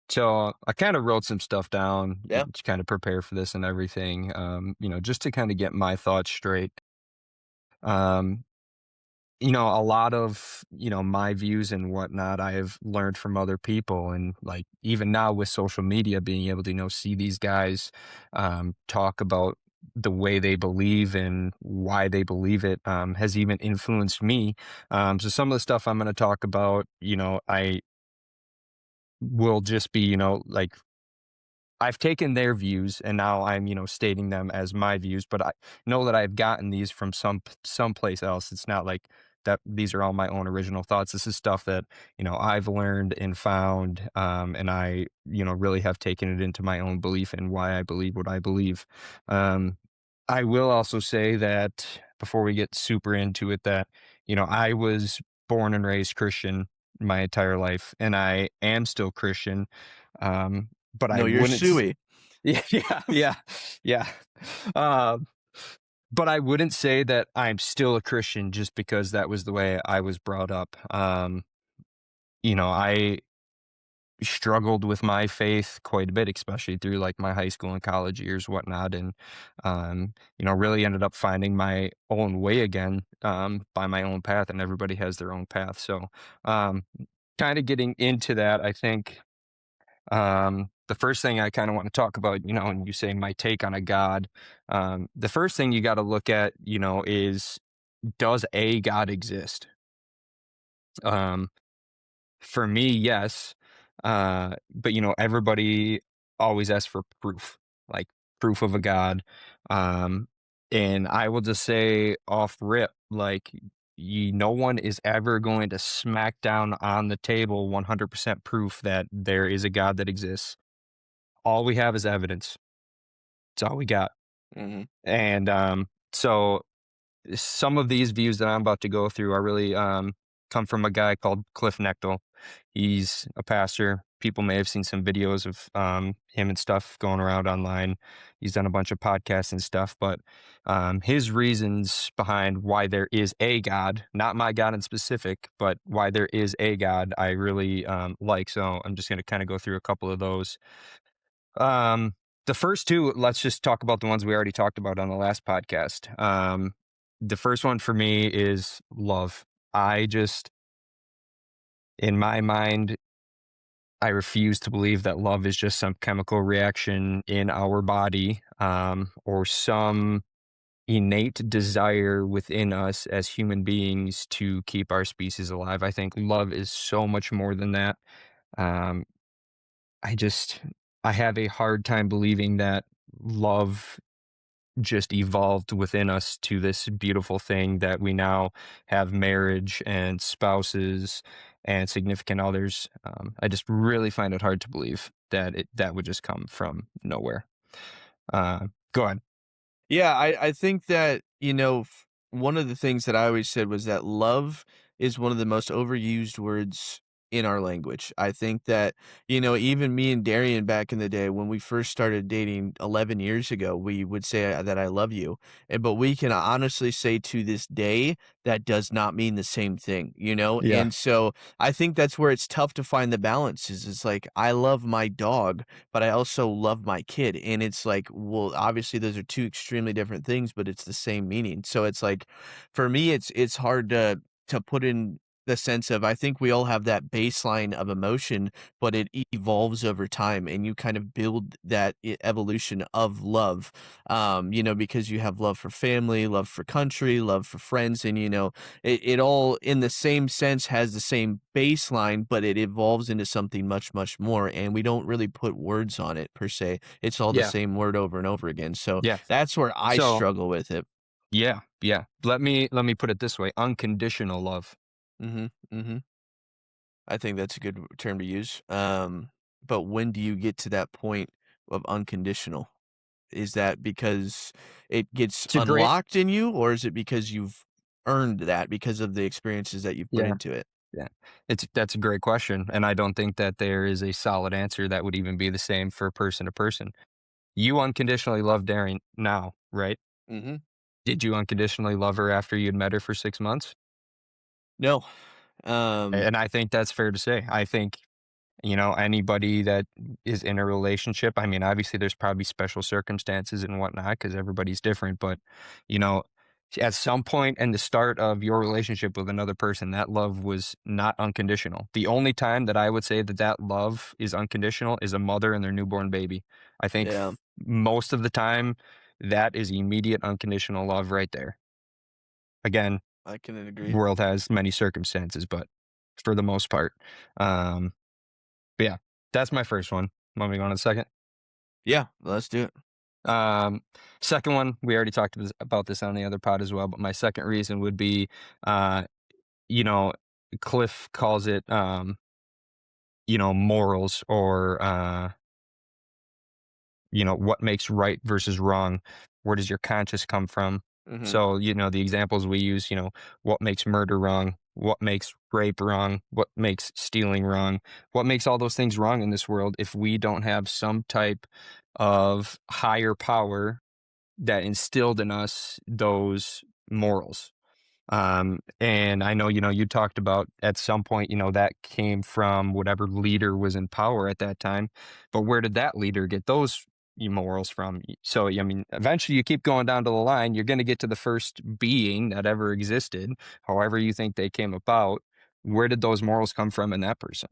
Speaker 2: so I kinda wrote some stuff down,
Speaker 1: Yeah.
Speaker 2: to kinda prepare for this and everything, just to kinda get my thoughts straight. Um, a lot of, my views and whatnot, I have learned from other people, and, like, even now with social media, being able to, see these guys, talk about the way they believe and why they believe it, has even influenced me. So some of the stuff I'm gonna talk about, I will just be, like, I've taken their views and now I'm, stating them as my views, but I know that I've gotten these from someplace else. It's not like that these are all my own original thoughts. This is stuff that, I've learned and found, and I, really have taken it into my own belief and why I believe what I believe. Um, I will also say that before we get super into it, that, I was born and raised Christian my entire life, and I am still Christian. But I
Speaker 1: No, you're
Speaker 2: wouldn't
Speaker 1: suey.
Speaker 2: yeah, yeah, yeah. Um, but I wouldn't say that I'm still a Christian just because that was the way I was brought up. I struggled with my faith quite a bit, especially through like my high school and college years, whatnot, and really ended up finding my own way again, by my own path, and everybody has their own path. So, um, kind of getting into that, I think the first thing I kind of want to talk about, when you say my take on a God, the first thing you got to look at, is does a God exist? Um, for me, yes. But everybody always asks for proof, like proof of a God. Um, and I will just say off rip, like no one is ever going to smack down on the table 100% proof that there is a God that exists. All we have is evidence. It's all we got.
Speaker 1: Mhm.
Speaker 2: And so some of these views that I'm about to go through are really come from a guy called Cliff Nechtel. He's a pastor. People may have seen some videos of him and stuff going around online. He's done a bunch of podcasts and stuff, but his reasons behind why there is a God, not my God in specific, but why there is a God, I really like. So I'm just going to kind of go through a couple of those. Um, the first 2, let's just talk about the ones we already talked about on the last podcast. The first one for me is love. I just in my mind, I refuse to believe that love is just some chemical reaction in our body, or some innate desire within us as human beings to keep our species alive. I think love is so much more than that. Um, I just I have a hard time believing that love just evolved within us to this beautiful thing that we now have marriage and spouses and significant others. I just really find it hard to believe that that would just come from nowhere. Go ahead.
Speaker 1: Yeah, I think that, one of the things that I always said was that love is one of the most overused words in our language. I think that, even me and Darian back in the day when we first started dating 11 years ago, we would say that I love you. But we can honestly say to this day that does not mean the same thing, you know?
Speaker 2: Yeah.
Speaker 1: And so I think that's where it's tough to find the balance is it's like I love my dog, but I also love my kid. And it's like, well, obviously those are two extremely different things, but it's the same meaning. So it's like, for me, it's hard to put in the sense of I think we all have that baseline of emotion, but it evolves over time, and you kind of build that evolution of love. Because you have love for family, love for country, love for friends, and it all in the same sense has the same baseline, but it evolves into something much, much more. And we don't really put words on it per se. It's all the
Speaker 2: Yeah.
Speaker 1: same word over and over again. So
Speaker 2: Yeah.
Speaker 1: that's where I
Speaker 2: So,
Speaker 1: struggle with it.
Speaker 2: yeah, yeah. Let me put it this way, unconditional love.
Speaker 1: Hmm. Hmm. I think that's a good term to use. But when do you get to that point of unconditional? Is that because it gets
Speaker 2: It's a great
Speaker 1: unlocked in you, or is it because you've earned that because of the experiences that you've put
Speaker 2: Yeah,
Speaker 1: into it?
Speaker 2: yeah. That's a great question, and I don't think that there is a solid answer that would even be the same for person to person. You unconditionally love Darren now, right?
Speaker 1: Hmm.
Speaker 2: Did you unconditionally love her after you'd met her for 6 months?
Speaker 1: No. Um,
Speaker 2: And I think that's fair to say. I think, anybody that is in a relationship, I mean, obviously there's probably special circumstances and whatnot because everybody's different, but, you know, at some point in the start of your relationship with another person, that love was not unconditional. The only time that I would say that that love is unconditional is a mother and their newborn baby. I think
Speaker 1: yeah,
Speaker 2: most of the time that is immediate unconditional love right there. Again,
Speaker 1: I can agree.
Speaker 2: world has many circumstances, but for the most part, um, but yeah, that's my first one. Want me to go on to the second?
Speaker 1: Yeah, let's do it.
Speaker 2: Um, Second one, we already talked about this on the other pod as well, but my second reason would be, uh, you know, Cliff calls it, morals or, what makes right versus wrong? Where does your conscience come from?
Speaker 1: Hmm.
Speaker 2: So, the examples we use, what makes murder wrong? What makes rape wrong? What makes stealing wrong? What makes all those things wrong in this world if we don't have some type of higher power that instilled in us those morals? And I know, you talked about at some point, that came from whatever leader was in power at that time. But where did that leader get those morals from? So, I mean, eventually you keep going down to the line, you're going to get to the first being that ever existed, however you think they came about. Where did those morals come from in that person?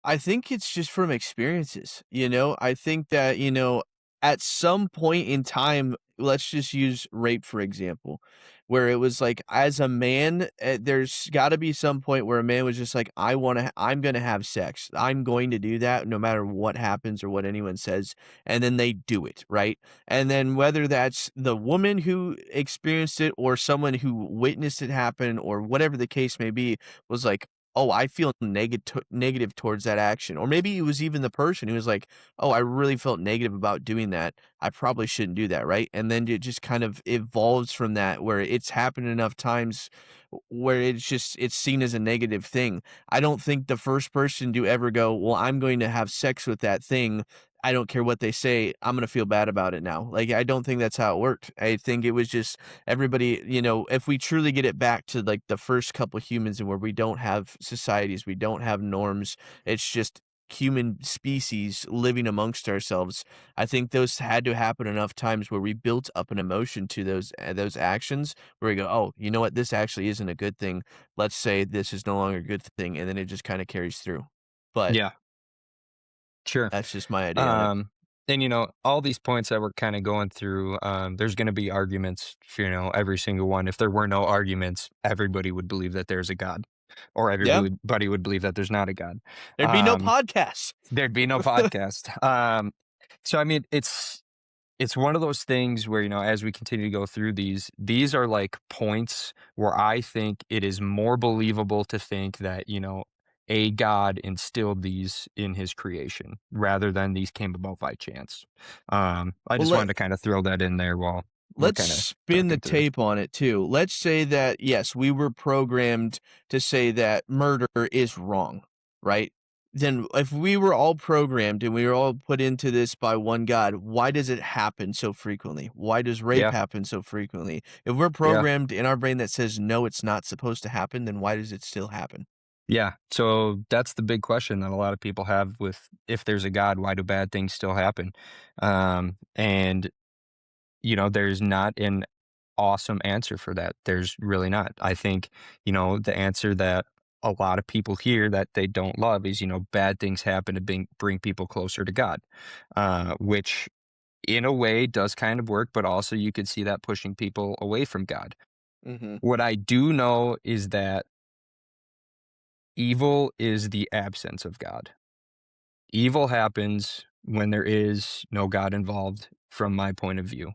Speaker 1: I think it's just from experiences, I think that, at some point in time, let's just use rape, for example, where it was like, as a man, there's gotta be some point where a man was just like, I'm gonna have sex. I'm going to do that no matter what happens or what anyone says, and then they do it, right? And then whether that's the woman who experienced it or someone who witnessed it happen or whatever the case may be, was like, "Oh, I feel negative towards that action." Or maybe it was even the person who was like, "Oh, I really felt negative about doing that. I probably shouldn't do that," right? And then it just kind of evolves from that where it's happened enough times where it's seen as a negative thing. I don't think the first person to ever go, "Well, I'm going to have sex with that thing. I don't care what they say. I'm gonna feel bad about it now." Like, I don't think that's how it worked. I think it was just everybody, if we truly get it back to like the first couple humans and where we don't have societies, we don't have norms, it's just human species living amongst ourselves, I think those had to happen enough times where we built up an emotion to those actions where we go, "Oh, you know what? This actually isn't a good thing. Let's say this is no longer a good thing," and then it just kinda carries through. But
Speaker 2: Yeah, sure.
Speaker 1: that's just my idea on it.
Speaker 2: Um, and all these points that we're kind of going through, there's going to be arguments for, every single one. If there were no arguments, everybody would believe that there's a God, or
Speaker 1: Yeah,
Speaker 2: everybody would believe that there's not a God.
Speaker 1: there'd be no
Speaker 2: Um,
Speaker 1: podcasts.
Speaker 2: there'd be no podcast. So I mean, it's one of those things where, as we continue to go through these are like points where I think it is more believable to think that, a God instilled these in his creation rather than these came about by chance. I
Speaker 1: Well,
Speaker 2: just wanted to kind of throw that in there while we're
Speaker 1: let's
Speaker 2: kind of
Speaker 1: spin the
Speaker 2: talking through.
Speaker 1: tape on it too. Let's say that, yes, we were programmed to say that murder is wrong, right? Then if we were all programmed and we were all put into this by one God, why does it happen so frequently? Why does rape
Speaker 2: Yeah.
Speaker 1: happen so frequently? If we're
Speaker 2: Yeah.
Speaker 1: programmed in our brain that says, no, it's not supposed to happen, then why does it still happen?
Speaker 2: Yeah. So that's the big question that a lot of people have with, if there's a God, why do bad things still happen? And there's not an awesome answer for that. There's really not. I think, the answer that a lot of people hear that they don't love is, bad things happen to bring people closer to God, which in a way does kind of work, but also you could see that pushing people away from God.
Speaker 1: Mhm.
Speaker 2: What I do know is that evil is the absence of God. Evil happens when there is no God involved, from my point of view.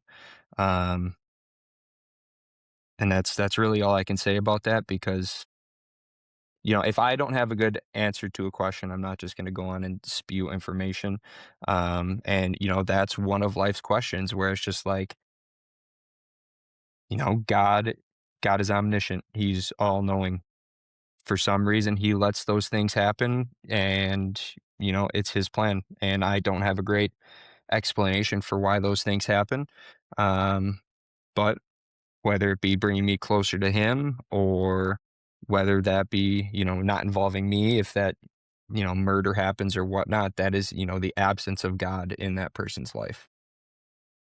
Speaker 2: Um, And that's really all I can say about that because, if I don't have a good answer to a question, I'm not just gonna go on and spew information. And, that's one of life's questions where it's just like, God is omniscient. He's all knowing. For some reason, he lets those things happen and, it's his plan. And I don't have a great explanation for why those things happen. Um, but whether it be bringing me closer to him or whether that be, not involving me if that, murder happens or whatnot, that is, the absence of God in that person's life.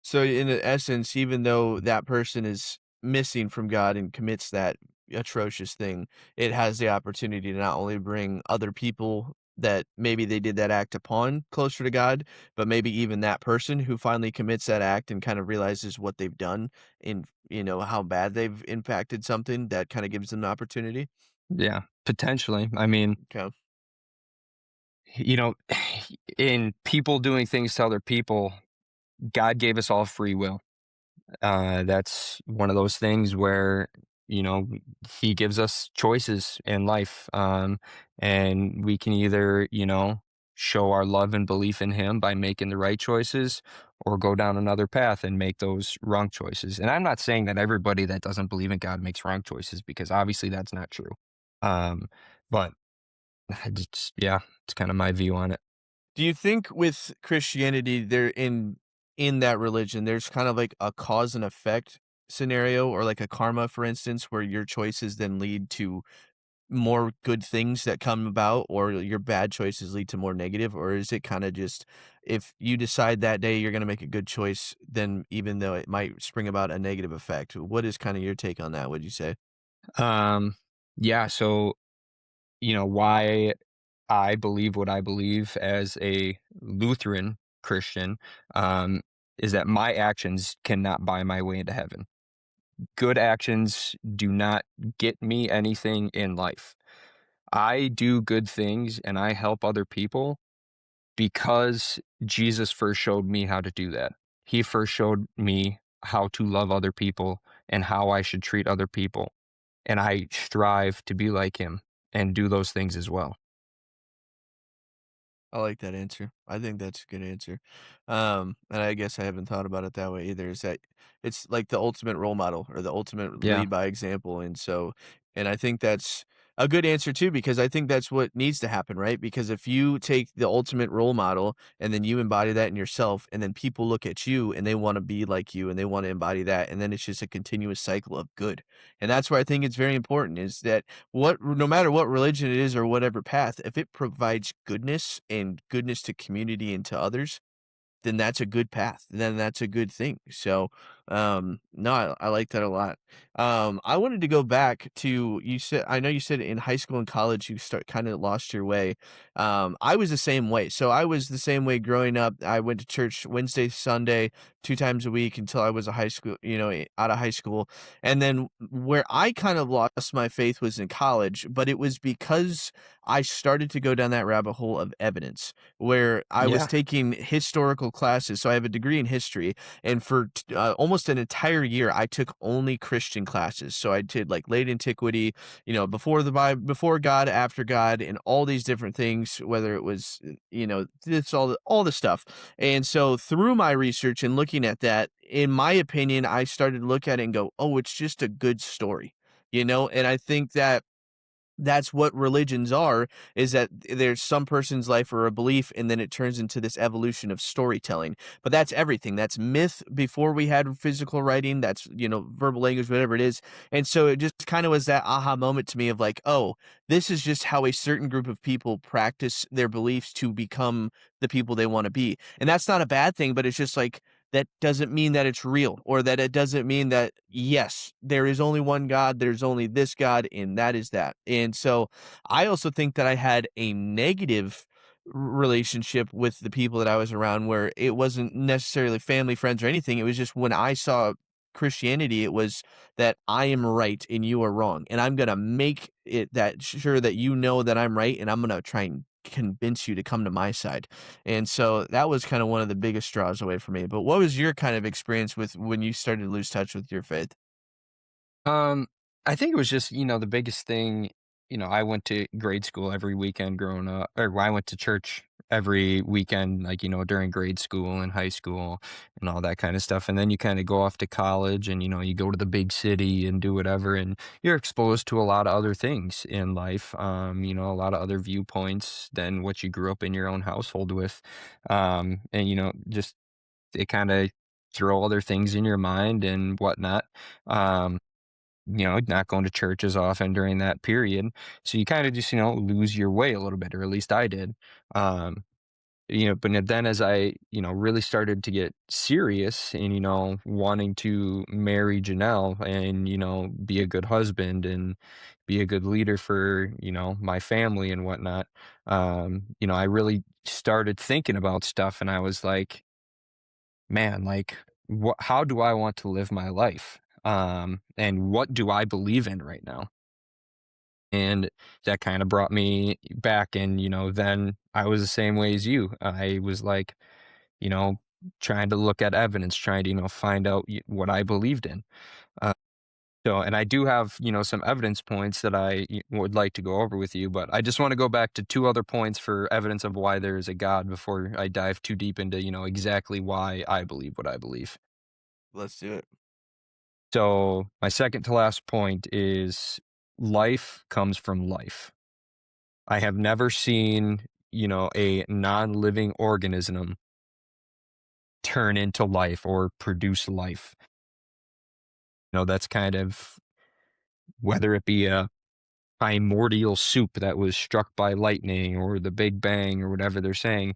Speaker 1: So in essence, even though that person is missing from God and commits that atrocious thing, it has the opportunity to not only bring other people that maybe they did that act upon closer to God, but maybe even that person who finally commits that act and kind of realizes what they've done and how bad they've impacted something that kind of gives them an opportunity.
Speaker 2: Yeah, potentially. I mean,
Speaker 1: Okay.
Speaker 2: you know, in people doing things to other people, God gave us all free will. That's one of those things where, you know, he gives us choices in life. And we can either, show our love and belief in him by making the right choices or go down another path and make those wrong choices. And I'm not saying that everybody that doesn't believe in God makes wrong choices because obviously that's not true. Um, but yeah, it's kind of my view on it.
Speaker 1: Do you think with Christianity, there in that religion, there's kind of like a cause and effect scenario or like a karma, for instance, where your choices then lead to more good things that come about, or your bad choices lead to more negative? Or is it kind of just if you decide that day you're going to make a good choice, then even though it might spring about a negative effect? What is kind of your take on that, would you say?
Speaker 2: Um, yeah, so why I believe what I believe as a Lutheran Christian, um, is that my actions cannot buy my way into heaven. Good actions do not get me anything in life. I do good things and I help other people because Jesus first showed me how to do that. He first showed me how to love other people and how I should treat other people. And I strive to be like him and do those things as well.
Speaker 1: I like that answer. I think that's a good answer. And I guess I haven't thought about it that way either. Is that it's like the ultimate role model or the ultimate
Speaker 2: Yeah.
Speaker 1: lead by example. And so, and I think that's a good answer too, because I think that's what needs to happen, right? Because if you take the ultimate role model and then you embody that in yourself, and then people look at you and they want to be like you and they want to embody that, and then it's just a continuous cycle of good. And that's why I think it's very important is that no matter what religion it is or whatever path, if it provides goodness and goodness to community and to others, then that's a good path. Then that's a good thing. So, no, I like that a lot. I wanted to go back to you said I know you said in high school and college you start kind of lost your way. I was the same way. So I was the same way growing up. I went to church Wednesday, Sunday, 2 times a week until I was a high school, out of high school. And then where I kind of lost my faith was in college, but it was because I started to go down that rabbit hole of evidence where I was
Speaker 2: Yeah.
Speaker 1: taking historical classes. So I have a degree in history, and for almost an entire year, I took only Christian classes. So I did like late antiquity, before the Bible, before God, after God, and all these different things. Whether it was, this all the stuff. And so through my research and looking at that, in my opinion, I started to look at it and go, "Oh, it's just a good story." And I think that that's what religions are, is that there's some person's life or a belief and then it turns into this evolution of storytelling. But that's everything. That's myth before we had physical writing. That's, verbal language, whatever it is. And so it just kind of was that aha moment to me of like, oh, this is just how a certain group of people practice their beliefs to become the people they want to be. And that's not a bad thing, but it's just like that doesn't mean that it's real, or that it doesn't mean that, yes, there is only one God, there's only this God, and that is that. And so I also think that I had a negative relationship with the people that I was around where it wasn't necessarily family, friends, or anything. It was just when I saw Christianity, it was that I am right and you are wrong. And I'm going to make it that sure that you know that I'm right. And I'm going to try and convince you to come to my side. And so that was kind of one of the biggest straws away for me. But what was your kind of experience with when you started to lose touch with your faith?
Speaker 2: Um, I think it was just, the biggest thing, I went to grade school every weekend growing up, or well, I went to church every weekend, like, during grade school and high school and all that kind of stuff. And then you kind of go off to college and, you go to the big city and do whatever. And you're exposed to a lot of other things in life, a lot of other viewpoints than what you grew up in your own household with. And, just it kind of throw other things in your mind and whatnot. Um, not going to church as often during that period. So you kind of just, lose your way a little bit, or at least I did. Um, but then as I, really started to get serious and, wanting to marry Janelle and, be a good husband and be a good leader for, my family and whatnot, I really started thinking about stuff and I was like, man, like, how do I want to live my life? And what do I believe in right now? And that kind of brought me back. And, then I was the same way as you. I was like, you know, trying to look at evidence, trying to, find out what I believed in. Uh, and I do have, some evidence points that would like to go over with you, but I just want to go back to two other points for evidence of why there is a God before I dive too deep into, exactly why I believe what I believe.
Speaker 1: Let's do it.
Speaker 2: So, my second to last point is life comes from life. I have never seen, a non-living organism turn into life or produce life. That's kind of whether it be a primordial soup that was struck by lightning or the Big Bang or whatever they're saying.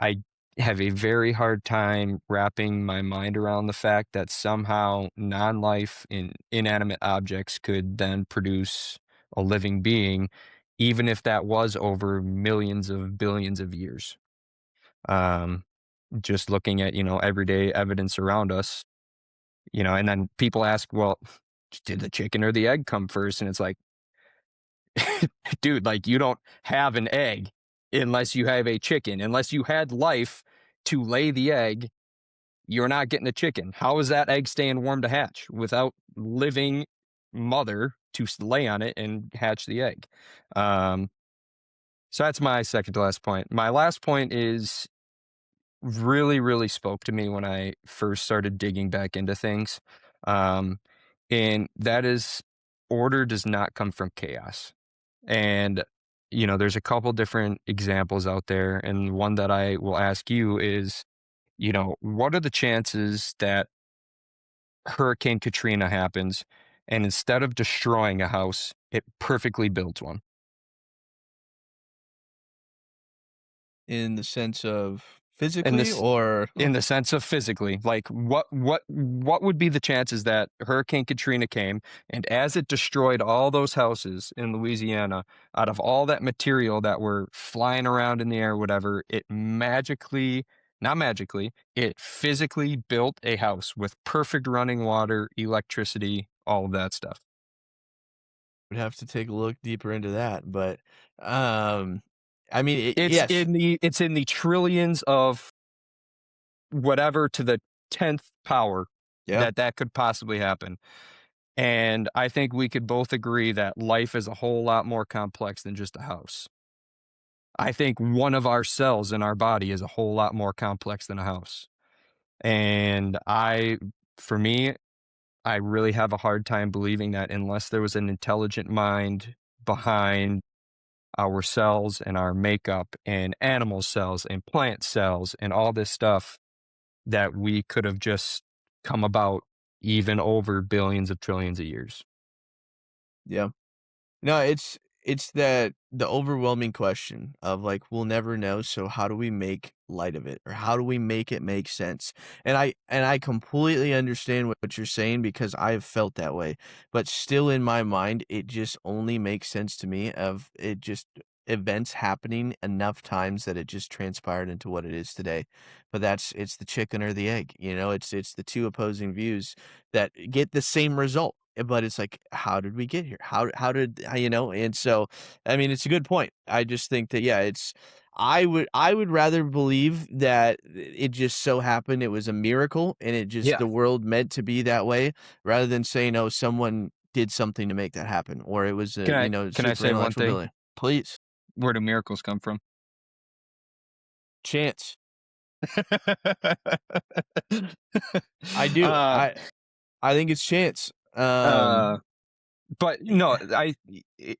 Speaker 2: I have a very hard time wrapping my mind around the fact that somehow non-life in inanimate objects could then produce a living being, even if that was over millions of billions of years. Um, just looking at, everyday evidence around us, and then people ask, well, did the chicken or the egg come first? And it's like, dude, like you don't have an egg unless you have a chicken. Unless you had life to lay the egg, you're not getting a chicken. How is that egg staying warm to hatch without living mother to lay on it and hatch the egg? Um, so that's my second to last point. My last point is really, really spoke to me when I first started digging back into things. Um, and that is order does not come from chaos. And, you know, there's a couple different examples out there. And one that I will ask you is, you know, what are the chances that Hurricane Katrina happens and instead of destroying a house, it perfectly builds one?
Speaker 1: In the sense of
Speaker 2: In
Speaker 1: physically
Speaker 2: this
Speaker 1: or
Speaker 2: In the sense of physically, like what would be the chances that Hurricane Katrina came and as it destroyed all those houses in Louisiana, out of all that material that were flying around in the air, whatever, it magically, not magically, it physically built a house with perfect running water, electricity, all of that stuff.
Speaker 1: would have to take a look deeper into that, but, um, I mean, yes.
Speaker 2: It's in the trillions of whatever to the 10th power
Speaker 1: Yeah,
Speaker 2: that that could possibly happen. And I think we could both agree that life is a whole lot more complex than just a house. I think one of our cells in our body is a whole lot more complex than a house. And for me, I really have a hard time believing that unless there was an intelligent mind behind our cells and our makeup and animal cells and plant cells and all this stuff, that we could have just come about even over billions of trillions of years.
Speaker 1: yeah. No, it's that the overwhelming question of, like, we'll never know, so how do we make light of it? Or how do we make it make sense? And I completely understand what you're saying because I have felt that way, but still in my mind, it just only makes sense to me of it just events happening enough times that it just transpired into what it is today. But it's the chicken or the egg, you know? It's the 2 opposing views that get the same result. But it's like, how did we get here? How did you know? And so, I mean, it's a good point. I just think that, yeah, I would rather believe that it just so happened it was a miracle and it just
Speaker 2: Yeah.
Speaker 1: the world meant to be that way rather than saying, "Oh, someone did something to make that happen," or it was a,
Speaker 2: Can I
Speaker 1: super
Speaker 2: say one
Speaker 1: intellectual
Speaker 2: thing?
Speaker 1: ability. Please.
Speaker 2: Where do miracles come from?
Speaker 1: Chance. I do.
Speaker 2: uh,
Speaker 1: I think it's chance.
Speaker 2: uh, but no,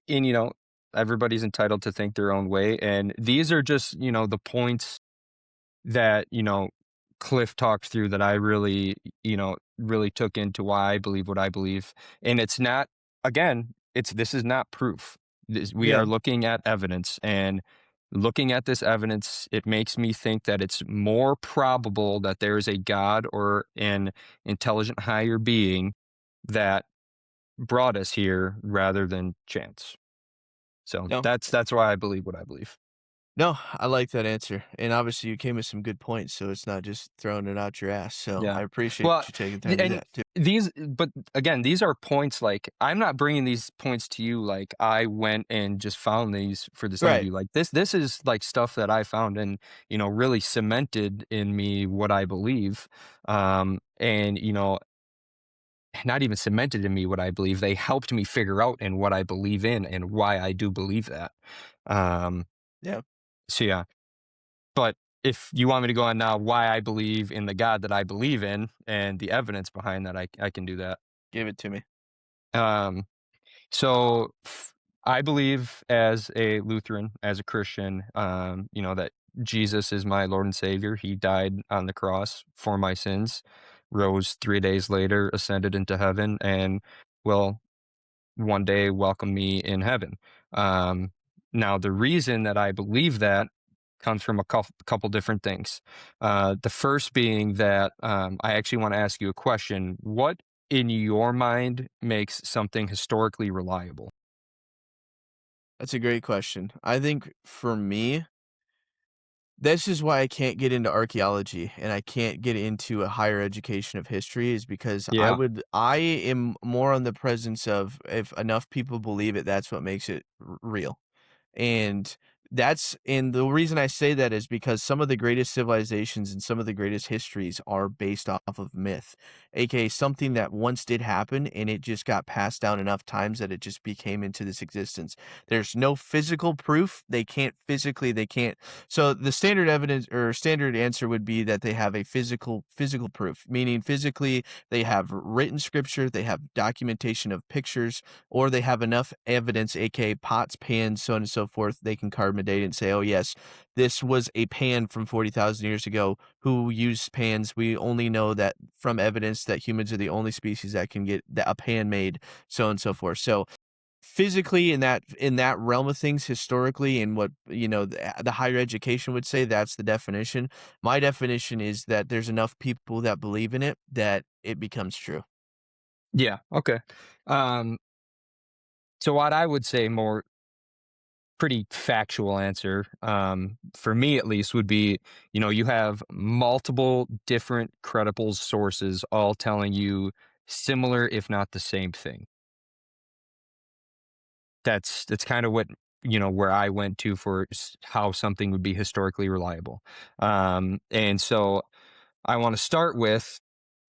Speaker 2: and you know, everybody's entitled to think their own way, and these are just you know the points that, you know, Cliff talked through that I really, you know, really took into why I believe what I believe. And it's not, again, this is not proof. We
Speaker 1: Yeah.
Speaker 2: are looking at evidence, and looking at this evidence, it makes me think that it's more probable that there is a God or an intelligent higher being that brought us here rather than chance. So
Speaker 1: No.
Speaker 2: that's why I believe what I believe.
Speaker 1: No, I like that answer, and obviously you came with some good points, so it's not just throwing it out your ass, so I
Speaker 2: Yeah.
Speaker 1: appreciate
Speaker 2: Well,
Speaker 1: you taking the time to do
Speaker 2: and
Speaker 1: that too.
Speaker 2: but again, these are points like I'm not bringing these points to you like I went and just found these for this
Speaker 1: Right.
Speaker 2: interview. Like this is like stuff that I found and you know really cemented in me what I believe. And you know, not even cemented in me what I believe. They helped me figure out in what I believe in and why I do believe that. Um,
Speaker 1: Yeah,
Speaker 2: so yeah. But if you want me to go on now why I believe in the God that I believe in and the evidence behind that, I can do that.
Speaker 1: give it to me.
Speaker 2: Um, so I believe as a Lutheran, as a Christian, you know, that Jesus is my Lord and Savior. He died on the cross for my sins, rose 3 days later, ascended into heaven, and will one day welcome me in heaven. Um, Now, the reason that I believe that comes from a couple different things. The first being that I actually want to ask you a question. What in your mind makes something historically reliable?
Speaker 1: That's a great question. I think for me, this is why I can't get into archaeology and I can't get into a higher education of history is because
Speaker 2: Yeah.
Speaker 1: I am more on the presence of if enough people believe it, that's what makes it real. And That's and the reason I say that is because some of the greatest civilizations and some of the greatest histories are based off of myth, aka something that once did happen and it just got passed down enough times that it just became into this existence. There's no physical proof. They can't so the standard evidence or standard answer would be that they have a physical proof, meaning physically they have written scripture, they have documentation of pictures, or they have enough evidence, aka pots, pans, so on and so forth, they can carve a date and say, "Oh, yes, this was a pan from 40,000 years ago who used pans. We only know that from evidence that humans are the only species that can get a pan made," so on and so forth. So, physically in that realm of things, historically, and what, the higher education would say, that's the definition. My definition is that there's enough people that believe in it that it becomes true.
Speaker 2: Yeah, okay. Um, so what I would say more pretty factual answer, for me at least, would be, you have multiple different credible sources all telling you similar, if not the same thing. That's kind of what, where I went to for how something would be historically reliable. And so I want to start with,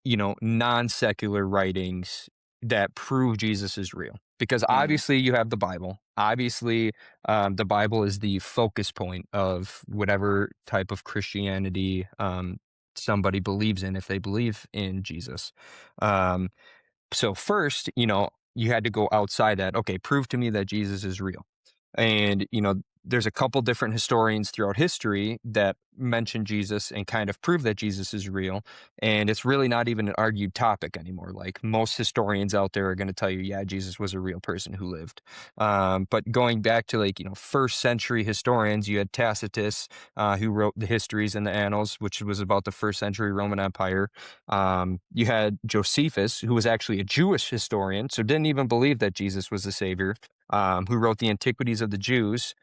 Speaker 2: non-secular writings that prove Jesus is real. Because
Speaker 1: Mhm,
Speaker 2: obviously you have the Bible. Obviously, the Bible is the focus point of whatever type of Christianity somebody believes in, if they believe in Jesus. Um, so first, you had to go outside that. Okay, prove to me that Jesus is real. And, there's a couple different historians throughout history that mention Jesus and kind of prove that Jesus is real. And it's really not even an argued topic anymore. Like most historians out there are going to tell you, yeah, Jesus was a real person who lived. But going back to like, first century historians, you had Tacitus, who wrote the histories and the annals, which was about the first century Roman Empire. You had Josephus, who was actually a Jewish historian, so didn't even believe that Jesus was the savior, who wrote the Antiquities of the Jews.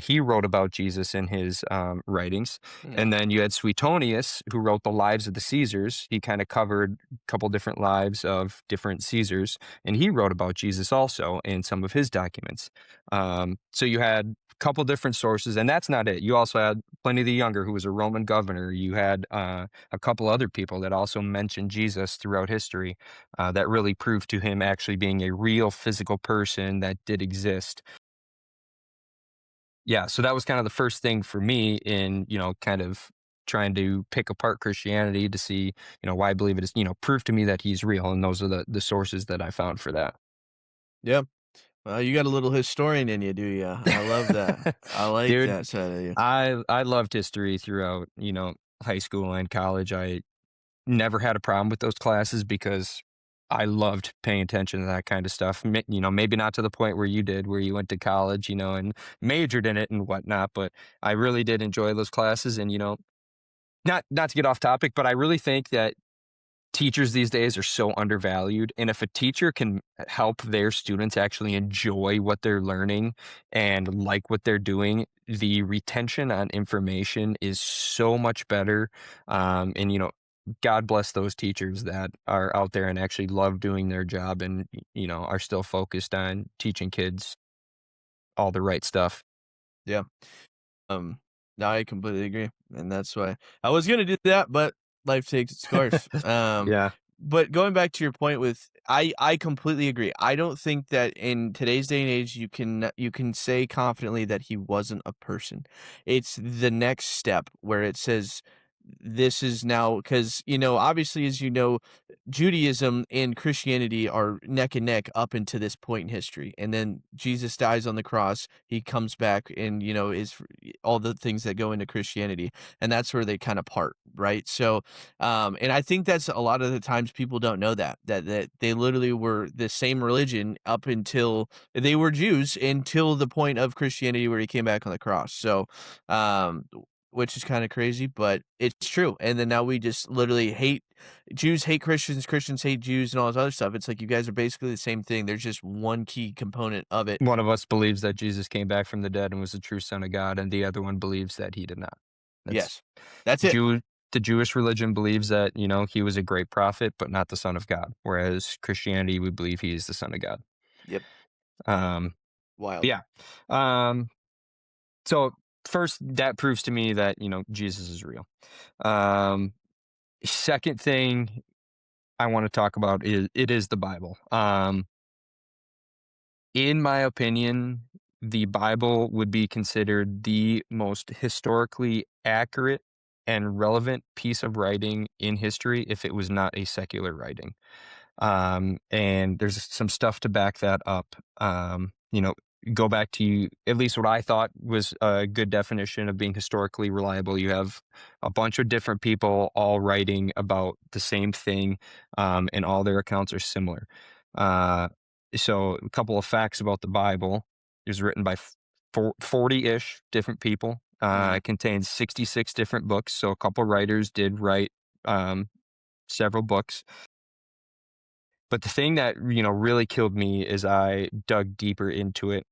Speaker 2: He wrote about Jesus in his writings.
Speaker 1: mm,
Speaker 2: And then you had Suetonius, who wrote the lives of the Caesars. He kind of covered a couple different lives of different Caesars, and he wrote about Jesus also in some of his documents. So you had a couple different sources, and that's not it. You also had Pliny the Younger, who was a Roman governor. You had a couple other people that also mentioned Jesus throughout history, that really proved to him actually being a real physical person that did exist. Yeah, so that was kind of the first thing for me in, kind of trying to pick apart Christianity to see, why I believe it is, prove to me that he's real. And those are the sources that I found for that.
Speaker 1: yeah. Well, you got a little historian in you, do you? I love that. I like
Speaker 2: Dude,
Speaker 1: that side of you.
Speaker 2: I loved history throughout, high school and college. I never had a problem with those classes because I loved paying attention to that kind of stuff. Maybe not to the point where you did, where you went to college, and majored in it and whatnot, but I really did enjoy those classes. And, not to get off topic, but I really think that teachers these days are so undervalued. And if a teacher can help their students actually enjoy what they're learning and like what they're doing, the retention on information is so much better. And, God bless those teachers that are out there and actually love doing their job and, are still focused on teaching kids all the right stuff.
Speaker 1: Yeah. Um, no, I completely agree, and that's why I was gonna do that, but life takes its course.
Speaker 2: Yeah.
Speaker 1: But going back to your point with I completely agree. I don't think that in today's day and age you can say confidently that he wasn't a person. It's the next step where it says this is now because obviously, as you know, Judaism and Christianity are neck and neck up into this point in history. And then Jesus dies on the cross. He comes back and, is all the things that go into Christianity. And that's where they kind of part, right? So, and I think that's a lot of the times people don't know that they literally were the same religion up until they were Jews until the point of Christianity where he came back on the cross. So, um, which is kind of crazy, but it's true. And then now we just literally hate Jews hate Christians, Christians hate Jews, and all this other stuff. It's like you guys are basically the same thing. There's just one key component of it.
Speaker 2: One of us believes that Jesus came back from the dead and was the true Son of God, and the other one believes that he did not. That's
Speaker 1: Yes. That's it.
Speaker 2: Jew the Jewish religion believes that, he was a great prophet, but not the Son of God, whereas Christianity, we believe he is the Son of God.
Speaker 1: Yep.
Speaker 2: Um,
Speaker 1: Wild.
Speaker 2: yeah. Um, So first, that proves to me that Jesus is real. Um, Second thing I want to talk about is it is the Bible. In my opinion, the Bible would be considered the most historically accurate and relevant piece of writing in history if it was not a secular writing. And there's some stuff to back that up. Go back to at least what I thought was a good definition of being historically reliable. You have a bunch of different people all writing about the same thing, and all their accounts are similar. Uh, so, a couple of facts about the Bible: it was written by 40-ish different people.
Speaker 1: Mhm,
Speaker 2: It contains 66 different books. So, a couple writers did write um, several books. But the thing that, really killed me as I dug deeper into it,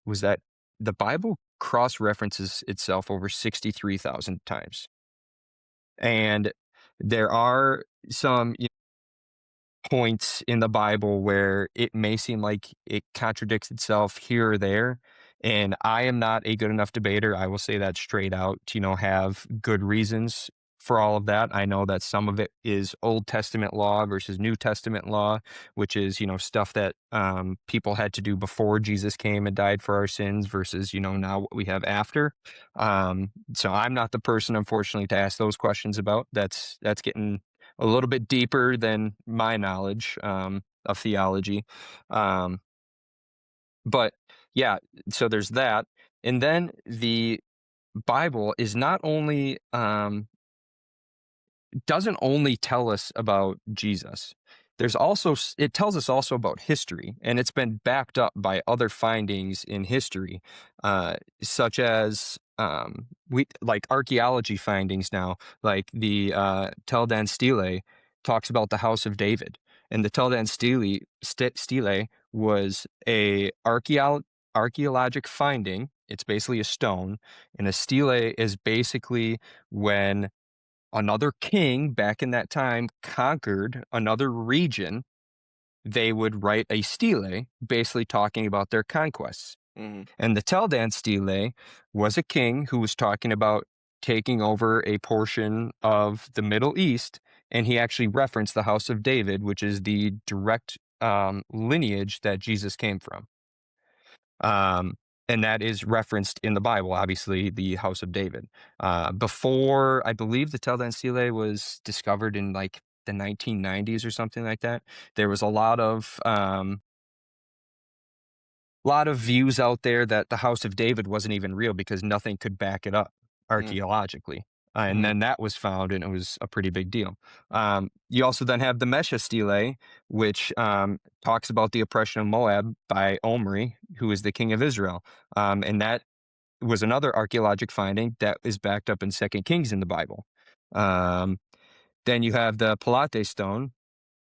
Speaker 2: was that the Bible cross-references itself over 63,000 times. And there are some points in the Bible where it may seem like it contradicts itself here or there. And I am not a good enough debater. I will say that straight out to, have good reasons for all of that. I know that some of it is Old Testament law versus New Testament law, which is, stuff that people had to do before Jesus came and died for our sins versus, now what we have after. So I'm not the person, unfortunately, to ask those questions about. That's getting a little bit deeper than my knowledge of theology. Um, but yeah, so there's that. And then the Bible is not only doesn't only tell us about Jesus. There's also it tells us also about history, and it's been backed up by other findings in history, such as we like archaeology findings now, like the Tel Dan Stele talks about the House of David, and the Tel Dan Stele was a archaeologic finding. It's basically a stone, and a stele is basically when another king back in that time conquered another region, they would write a stele basically talking about their conquests.
Speaker 1: mhm.
Speaker 2: And the Teldan stele was a king who was talking about taking over a portion of the Middle East. And he actually referenced the House of David, which is the direct lineage that Jesus came from. Um, and that is referenced in the Bible, obviously, the House of David. Before, I believe the Tel Dan Stele was discovered in like the 1990s or something like that. There was a lot of views out there that the House of David wasn't even real because nothing could back it up
Speaker 1: Mm,
Speaker 2: archaeologically. And
Speaker 1: mhm,
Speaker 2: then that was found, and it was a pretty big deal. You also then have the Mesha Stele, which talks about the oppression of Moab by Omri, who is the king of Israel. And that was another archaeologic finding that is backed up in Second Kings in the Bible. Um, then you have the Pilate stone.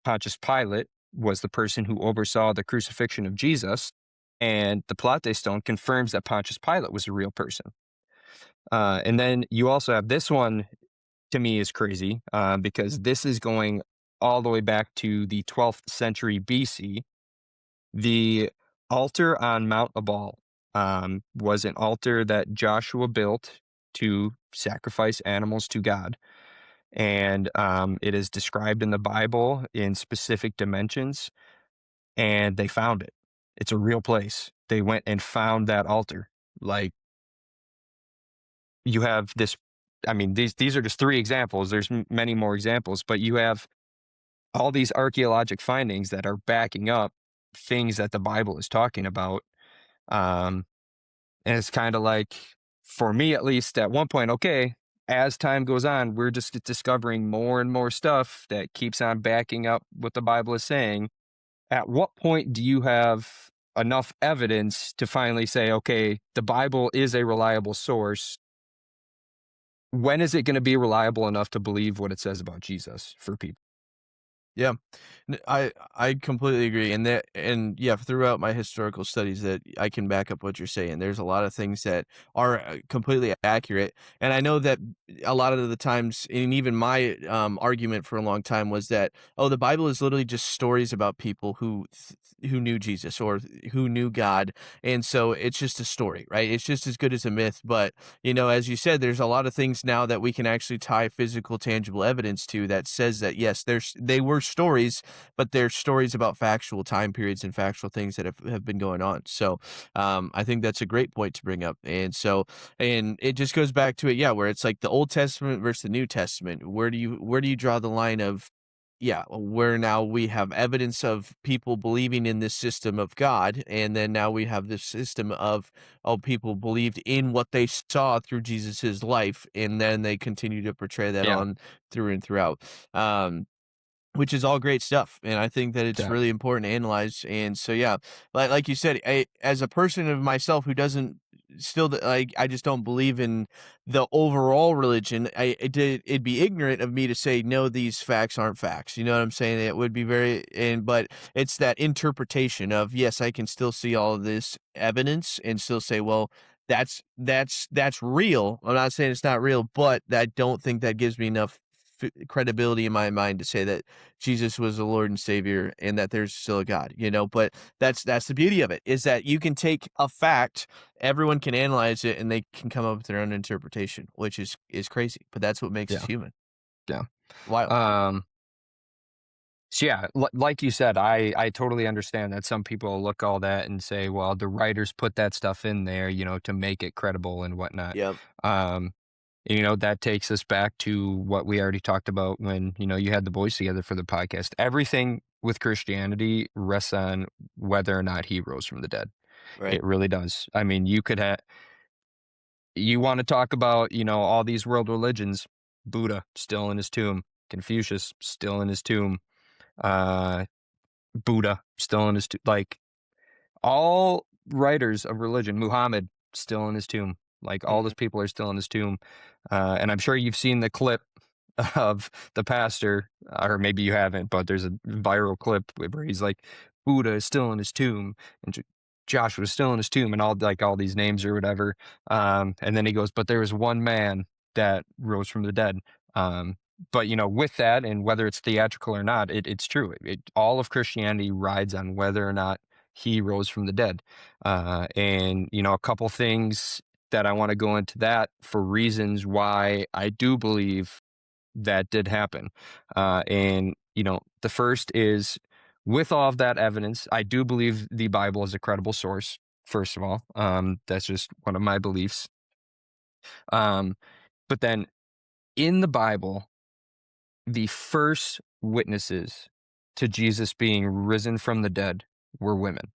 Speaker 2: Pontius Pilate was the person who oversaw the crucifixion of Jesus, and the Pilate stone confirms that Pontius Pilate was a real person. And then you also have this one, to me, is crazy because this is going all the way back to the 12th century BC. The altar on Mount Ebal was an altar that Joshua built to sacrifice animals to God. And it is described in the Bible in specific dimensions, and they found it. It's a real place. They went and found that altar. Like, you have this, I mean, these are just three examples. There's many more examples, but you have all these archaeologic findings that are backing up things that the Bible is talking about. Um, and it's kind of like, for me at least, at one point, okay, as time goes on, we're just discovering more and more stuff that keeps on backing up what the Bible is saying. At what point do you have enough evidence to finally say, okay, the Bible is a reliable source? When is it going to be reliable enough to believe what it says about Jesus for people?
Speaker 1: Yeah. I completely agree, and that and yeah, throughout my historical studies that I can back up what you're saying. There's a lot of things that are completely accurate, and I know that a lot of the times, and even my argument for a long time was that oh, the Bible is literally just stories about people who knew Jesus or who knew God, and so it's just a story, right? It's just as good as a myth, but as you said, there's a lot of things now that we can actually tie physical, tangible evidence to that says that yes, they were stories, but they're stories about factual time periods and factual things that have been going on. So I think that's a great point to bring up. And it just goes back to it, yeah, where it's like the Old Testament versus the New Testament. Where do you draw the line of yeah, where now we have evidence of people believing in this system of God, and then now we have this system of people believed in what they saw through Jesus's life, and then they continue to portray that
Speaker 2: Yeah,
Speaker 1: on through and throughout. Um, which is all great stuff, and I think that it's
Speaker 2: yeah,
Speaker 1: really important to analyze, and so, yeah, like you said, as a person of myself who doesn't still like, I just don't believe in the overall religion, it'd be ignorant of me to say, "No, these facts aren't facts," you know what I'm saying? It would be but it's that interpretation of, yes, I can still see all of this evidence and still say, "Well, that's real." I'm not saying it's not real, but I don't think that gives me enough credibility in my mind to say that Jesus was the Lord and Savior and that there's still a God, but that's the beauty of it is that you can take a fact, everyone can analyze it and they can come up with their own interpretation, which is crazy, but that's what makes us
Speaker 2: yeah,
Speaker 1: human.
Speaker 2: yeah.
Speaker 1: Wild.
Speaker 2: Um, so yeah, like you said, I totally understand that some people look all that and say, well, the writers put that stuff in there, to make it credible and whatnot.
Speaker 1: Yep.
Speaker 2: Um, that takes us back to what we already talked about when, you had the boys together for the podcast. Everything with Christianity rests on whether or not he rose from the dead.
Speaker 1: Right.
Speaker 2: It really does. I mean, you want to talk about, all these world religions, Buddha still in his tomb, Confucius still in his tomb, uh, Buddha still in his tomb, like all writers of religion, Muhammad still in his tomb. Like all
Speaker 1: Mhm.
Speaker 2: those people are still in his tomb. And I'm sure you've seen the clip of the pastor, or maybe you haven't, but there's a viral clip where he's like, Buddha is still in his tomb, and Joshua is still in his tomb, and all these names or whatever. And then he goes, but there was one man that rose from the dead. Um, but with that, and whether it's theatrical or not, it's true. All of Christianity rides on whether or not he rose from the dead. And a couple things that I want to go into that for reasons why I do believe that did happen. And the first is with all of that evidence, I do believe the Bible is a credible source. First of all, that's just one of my beliefs. Um, but then in the Bible, the first witnesses to Jesus being risen from the dead were women.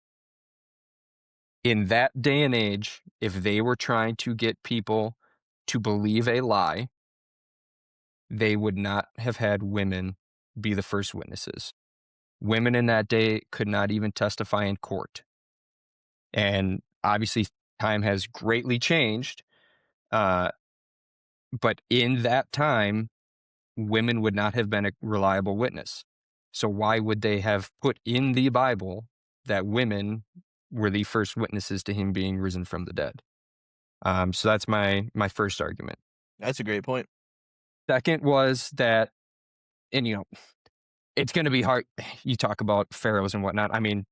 Speaker 2: In that day and age, if they were trying to get people to believe a lie, they would not have had women be the first witnesses. Women in that day could not even testify in court. And obviously, time has greatly changed. Uh, but in that time, women would not have been a reliable witness. So, why would they have put in the Bible that women were the first witnesses to him being risen from the dead? So that's my first argument.
Speaker 1: That's a great point.
Speaker 2: Second was that, and it's going to be hard. You talk about pharaohs and whatnot. I mean,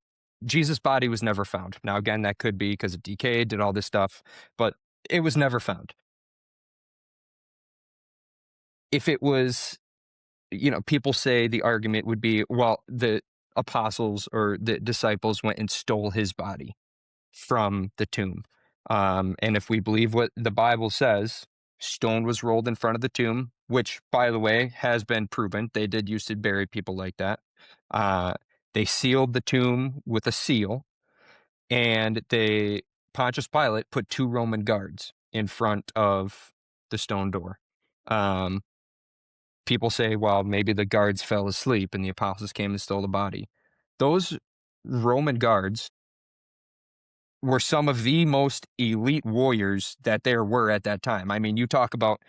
Speaker 2: Jesus' body was never found. Now, again, that could be because it decayed, did all this stuff, but it was never found. If it was, people say the argument would be, well, the apostles or the disciples went and stole his body from the tomb. And if we believe what the Bible says, stone was rolled in front of the tomb, which, by the way, has been proven. They did used to bury people like that. Uh, they sealed the tomb with a seal, and Pontius Pilate put two Roman guards in front of the stone door. Um, People say, well, maybe the guards fell asleep and the apostles came and stole the body. Those Roman guards were some of the most elite warriors that there were at that time. I mean, you talk about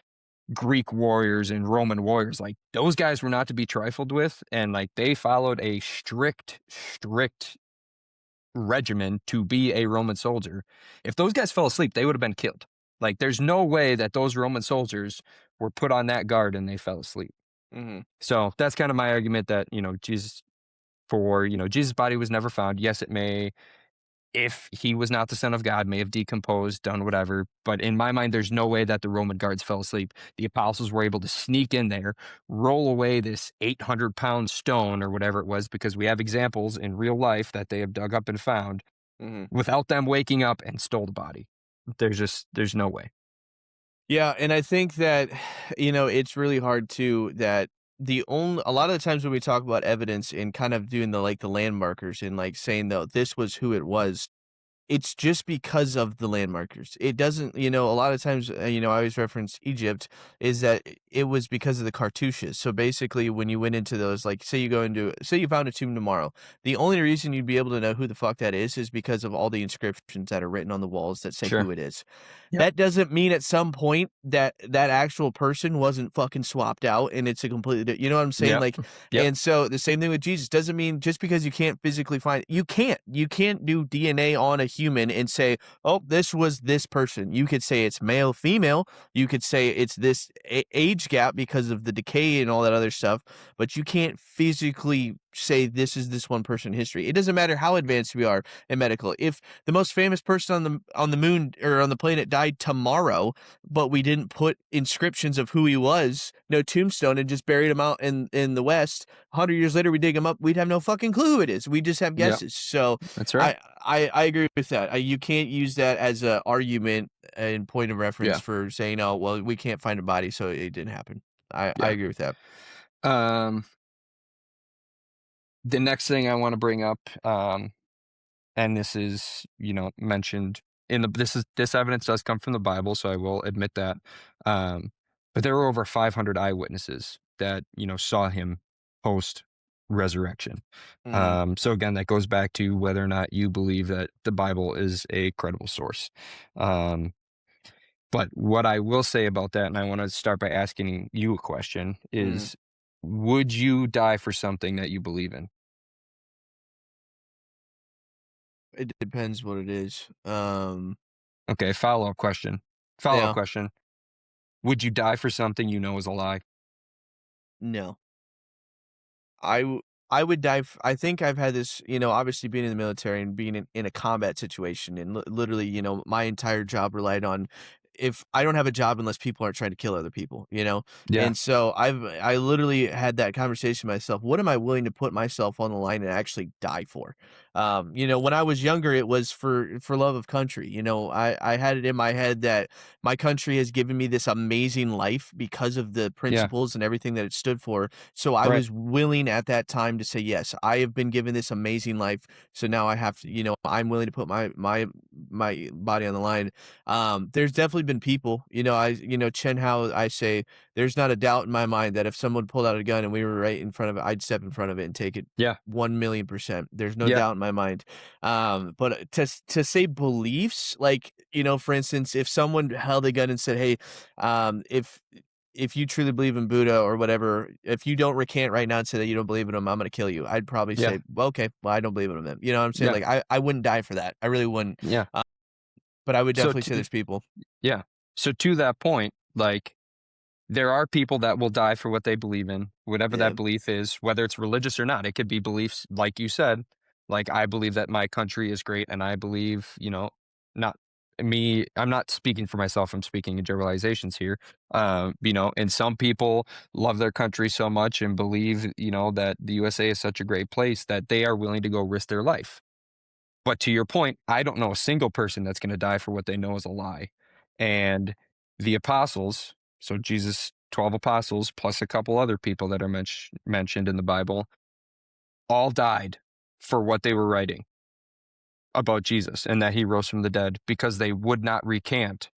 Speaker 2: Greek warriors and Roman warriors, like, those guys were not to be trifled with, and, like, they followed a strict regimen to be a Roman soldier. If those guys fell asleep, they would have been killed. Like, there's no way that those Roman soldiers were put on that guard and they fell asleep.
Speaker 1: Mhm.
Speaker 2: So that's kind of my argument that, Jesus' body was never found. Yes, it may, if he was not the son of God, may have decomposed, done whatever. But in my mind, there's no way that the Roman guards fell asleep. The apostles were able to sneak in there, roll away this 800-pound stone or whatever it was, because we have examples in real life that they have dug up and found
Speaker 1: Mhm.
Speaker 2: without them waking up and stole the body. There's no way.
Speaker 1: Yeah, and I think that, it's really hard too that a lot of the times when we talk about evidence and kind of doing the landmarkers and like saying though this was who it was, it's just because of the landmarkers. It doesn't, a lot of times, I always reference Egypt, is that it was because of the cartouches. So basically, when you went into those, like, say you found a tomb tomorrow, the only reason you'd be able to know who the fuck that is because of all the inscriptions that are written on the walls that say
Speaker 2: Sure.
Speaker 1: who it is.
Speaker 2: Yep.
Speaker 1: That doesn't mean at some point that that actual person wasn't fucking swapped out and it's a completely, you know what I'm saying?
Speaker 2: Yep.
Speaker 1: Like,
Speaker 2: Yep.
Speaker 1: and so the same thing with Jesus doesn't mean just because you can't physically find you can't do DNA on a human and say, "Oh, this was this person." You could say it's male, female. You could say it's this age gap because of the decay and all that other stuff, but you can't physically say this is this one person in history. It doesn't matter how advanced we are in medical. If the most famous person on the moon or on the planet died tomorrow, but we didn't put inscriptions of who he was, no tombstone, and just buried him out in the West. 100 years later, we dig him up. We'd have no fucking clue who it is. We just have
Speaker 2: Yep.
Speaker 1: guesses. So
Speaker 2: That's right.
Speaker 1: I agree with that. You can't use that as a argument and point of reference
Speaker 2: Yeah.
Speaker 1: for saying, "Oh, well, we can't find a body, so it didn't happen." I
Speaker 2: Yeah.
Speaker 1: agree with that.
Speaker 2: Um, the next thing I want to bring up, and this is, mentioned in this evidence does come from the Bible, so I will admit that. Um, but there were over 500 eyewitnesses that, saw him post resurrection.
Speaker 1: Mhm.
Speaker 2: So again, that goes back to whether or not you believe that the Bible is a credible source. Um, but what I will say about that, and I want to start by asking you a question,
Speaker 1: Mhm.
Speaker 2: is would you die for something that you believe in?
Speaker 1: It depends what it is.
Speaker 2: Okay, follow-up question. Follow-up
Speaker 1: Yeah,
Speaker 2: question. Would you die for something you know is a lie?
Speaker 1: no. I would dive. I think I've had this, obviously being in the military and being in a combat situation and literally, my entire job relied on if I don't have a job unless people aren't trying to kill other people.
Speaker 2: Yeah,
Speaker 1: And so I literally had that conversation with myself. What am I willing to put myself on the line and actually die for? When I was younger, it was for love of country. I had it in my head that my country has given me this amazing life because of the
Speaker 2: yeah,
Speaker 1: principles and everything that it stood for, so I
Speaker 2: right.
Speaker 1: was willing at that time to say, "Yes, I have been given this amazing life, so now I have to, I'm willing to put my body on the line." There's definitely been people, Chen Hao, I say, there's not a doubt in my mind that if someone pulled out a gun and we were right in front of it, I'd step in front of it and take it
Speaker 2: Yeah,
Speaker 1: 1,000,000%. There's no
Speaker 2: yeah,
Speaker 1: doubt in my mind. But to say beliefs, like, for instance, if someone held a gun and said, "Hey, if you truly believe in Buddha or whatever, if you don't recant right now and say that you don't believe in him, I'm gonna kill you." I'd probably
Speaker 2: yeah,
Speaker 1: say, "Well, okay, well, I don't believe in him then." You know what I'm saying?
Speaker 2: yeah,
Speaker 1: Like, I wouldn't die for that. I really wouldn't.
Speaker 2: yeah.
Speaker 1: But I would
Speaker 2: So
Speaker 1: definitely say
Speaker 2: t
Speaker 1: there's people.
Speaker 2: Yeah. So to that point, like, there are people that will die for what they believe in, whatever
Speaker 1: Yeah.
Speaker 2: that belief is, whether it's religious or not. It could be beliefs, like you said, like, I believe that my country is great, and I believe, not me, I'm not speaking for myself, I'm speaking in generalizations here. And some people love their country so much and believe, that the USA is such a great place that they are willing to go risk their life. But to your point, I don't know a single person that's gonna die for what they know is a lie. And the apostles, so Jesus' 12 apostles plus a couple other people that are mentioned in the Bible, all died for what they were writing about Jesus and that he rose from the dead because they would not recant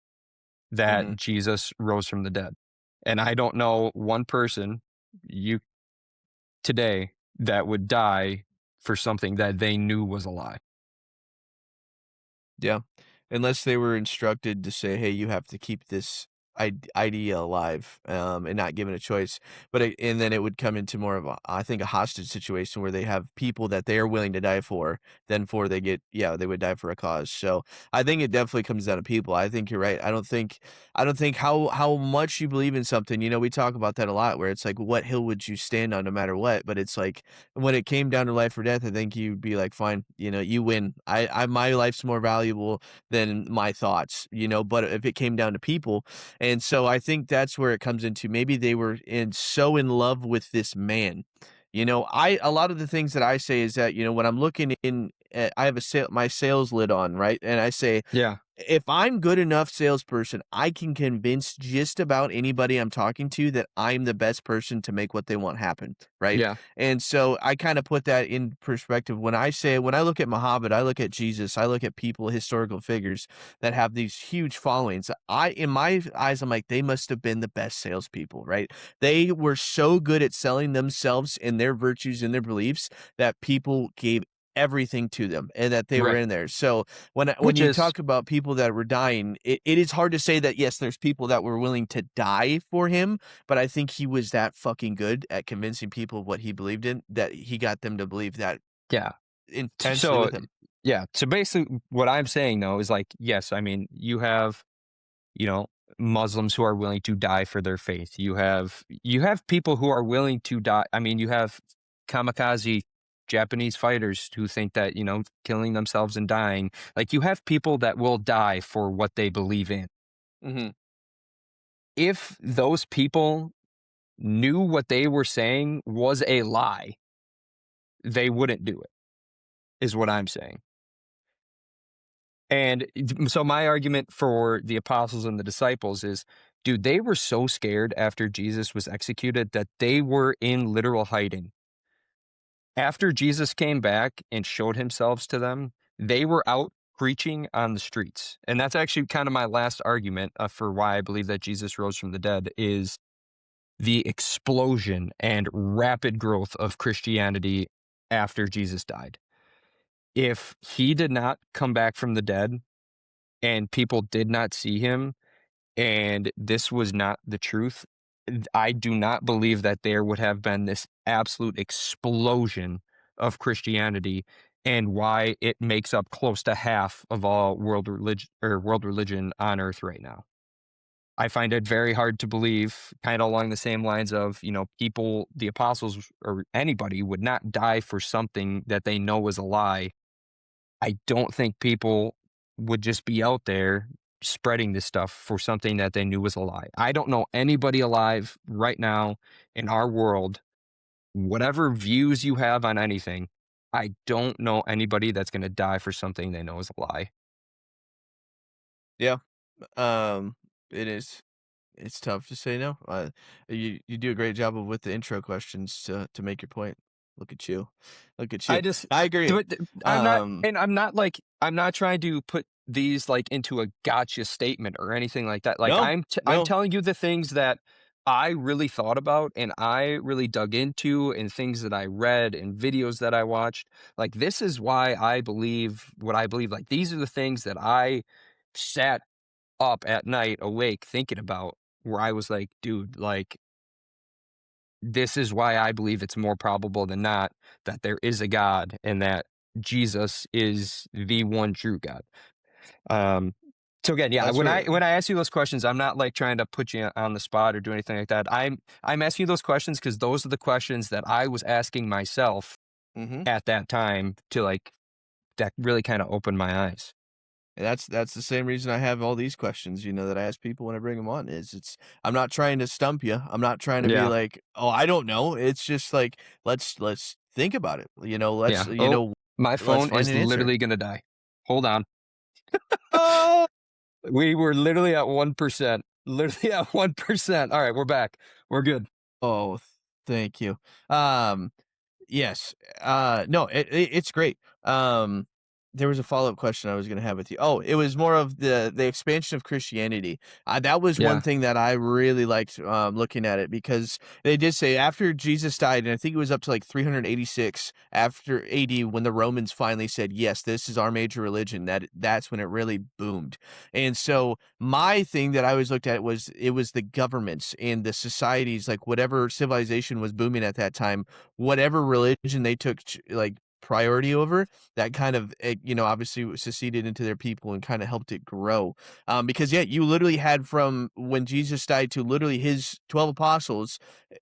Speaker 2: that
Speaker 1: Mhm.
Speaker 2: Jesus rose from the dead. And I don't know one person you today that would die for something that they knew was a lie.
Speaker 1: Yeah. Unless they were instructed to say, "Hey, you have to keep this idea alive, and not given a choice. And then it would come into more of a, I think, a hostage situation where they have people that they are willing to die for, then for they get, yeah, they would die for a cause. So I think it definitely comes down to people. I think you're right. I don't think how much you believe in something. We talk about that a lot, where it's like, what hill would you stand on no matter what? But it's like when it came down to life or death, I think you'd be like, fine, you win. My life's more valuable than my thoughts. But if it came down to people, and so I think that's where it comes into, maybe they were so in love with this man. A lot of the things that I say is that, when I'm looking in, I have my sales lid on, right? And I say,
Speaker 2: Yeah,
Speaker 1: if I'm good enough salesperson, I can convince just about anybody I'm talking to that I'm the best person to make what they want happen, right?
Speaker 2: yeah,
Speaker 1: And so I kind of put that in perspective. When I look at Muhammad, I look at Jesus, I look at people, historical figures that have these huge followings. In my eyes, I'm like, they must have been the best salespeople, right? They were so good at selling themselves and their virtues and their beliefs that people gave everything to them and that they were
Speaker 2: right.
Speaker 1: in there. So when
Speaker 2: Which
Speaker 1: you
Speaker 2: is
Speaker 1: talk about people that were dying, it is hard to say that, yes, there's people that were willing to die for him, but I think he was that fucking good at convincing people of what he believed in, that he got them to believe that
Speaker 2: yeah.
Speaker 1: intensely
Speaker 2: So
Speaker 1: with him.
Speaker 2: yeah. So basically, what I'm saying though is like, yes, I mean, you have you know Muslims who are willing to die for their faith. You have people who are willing to die. I mean, you have kamikaze Japanese fighters who think that killing themselves and dying. Like you have people that will die for what they believe in.
Speaker 1: Mhm.
Speaker 2: If those people knew what they were saying was a lie, they wouldn't do it, is what I'm saying. And so my argument for the apostles and the disciples is, dude, they were so scared after Jesus was executed that they were in literal hiding. After Jesus came back and showed himself to them, they were out preaching on the streets. And that's actually kind of my last argument for why I believe that Jesus rose from the dead is the explosion and rapid growth of Christianity after Jesus died. If he did not come back from the dead and people did not see him and this was not the truth, I do not believe that there would have been this absolute explosion of Christianity and why it makes up close to half of all world religion on earth right now. I find it very hard to believe, kind of along the same lines of, people, the apostles or anybody would not die for something that they know is a lie. I don't think people would just be out there spreading this stuff for something that they knew was a lie. I don't know anybody alive right now in our world, whatever views you have on anything, I don't know anybody that's going to die for something they know is a lie.
Speaker 1: Yeah. It is. It's tough to say no. You do a great job with the intro questions to make your point. Look at you. Look at
Speaker 2: I
Speaker 1: you.
Speaker 2: just
Speaker 1: I agree.
Speaker 2: do it. I'm not,
Speaker 1: Um,
Speaker 2: and I'm not like, I'm not trying to put these like into a gotcha statement or anything like that. Like
Speaker 1: no,
Speaker 2: I'm
Speaker 1: no.
Speaker 2: telling you the things that I really thought about and I really dug into and things that I read and videos that I watched. Like this is why I believe what I believe. Like these are the things that I sat up at night awake thinking about where I was like, dude, like this is why I believe it's more probable than not that there is a God and that Jesus is the one true God. Um, so again, yeah,
Speaker 1: That's where.
Speaker 2: when I ask you those questions, I'm not like trying to put you on the spot or do anything like that. I'm asking you those questions because those are the questions that I was asking myself
Speaker 1: Mhm.
Speaker 2: at that time to like that really kind of opened my eyes.
Speaker 1: And that's the same reason I have all these questions, that I ask people when I bring them on. Is it's I'm not trying to stump you. I'm not trying to be
Speaker 2: Yeah,
Speaker 1: like, oh, I don't know. It's just like, let's think about it.
Speaker 2: yeah. Oh, my
Speaker 1: Let's
Speaker 2: phone
Speaker 1: find
Speaker 2: is
Speaker 1: an answer.
Speaker 2: literally gonna die. Hold on.
Speaker 1: Oh,
Speaker 2: We were literally at 1%. Literally at 1%. All right, we're back. We're good.
Speaker 1: oh, thank you. Um, yes. No, it's great. There was a follow-up question I was gonna have with you. Oh, it was more of the expansion of Christianity. That was one
Speaker 2: Yeah.
Speaker 1: thing that I really liked, looking at it because they did say after Jesus died, and I think it was up to like 386 after AD when the Romans finally said, "Yes, this is our major religion," that's when it really boomed. And so my thing that I always looked at was it was the governments and the societies, like whatever civilization was booming at that time, whatever religion they took like priority over, that kind of, obviously seceded into their people and kind of helped it grow. Because yeah, you literally had from when Jesus died to literally his 12 apostles,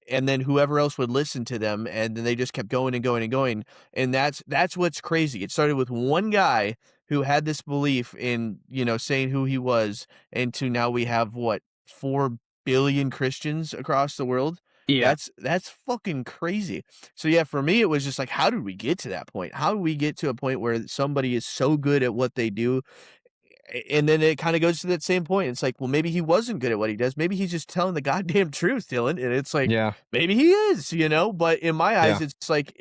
Speaker 1: and then whoever else would listen to them, and then they just kept going and going and going. And that's what's crazy. It started with one guy who had this belief in, saying who he was, and to now we have what, 4 billion Christians across the world.
Speaker 2: Yeah.
Speaker 1: That's fucking crazy. So yeah, for me, it was just like, how did we get to that point? How do we get to a point where somebody is so good at what they do and then it kinda goes to that same point. It's like, well, maybe he wasn't good at what he does. Maybe he's just telling the goddamn truth, Dylan, and it's like,
Speaker 2: Yeah.
Speaker 1: maybe he is, but in my eyes,
Speaker 2: Yeah.
Speaker 1: it's like,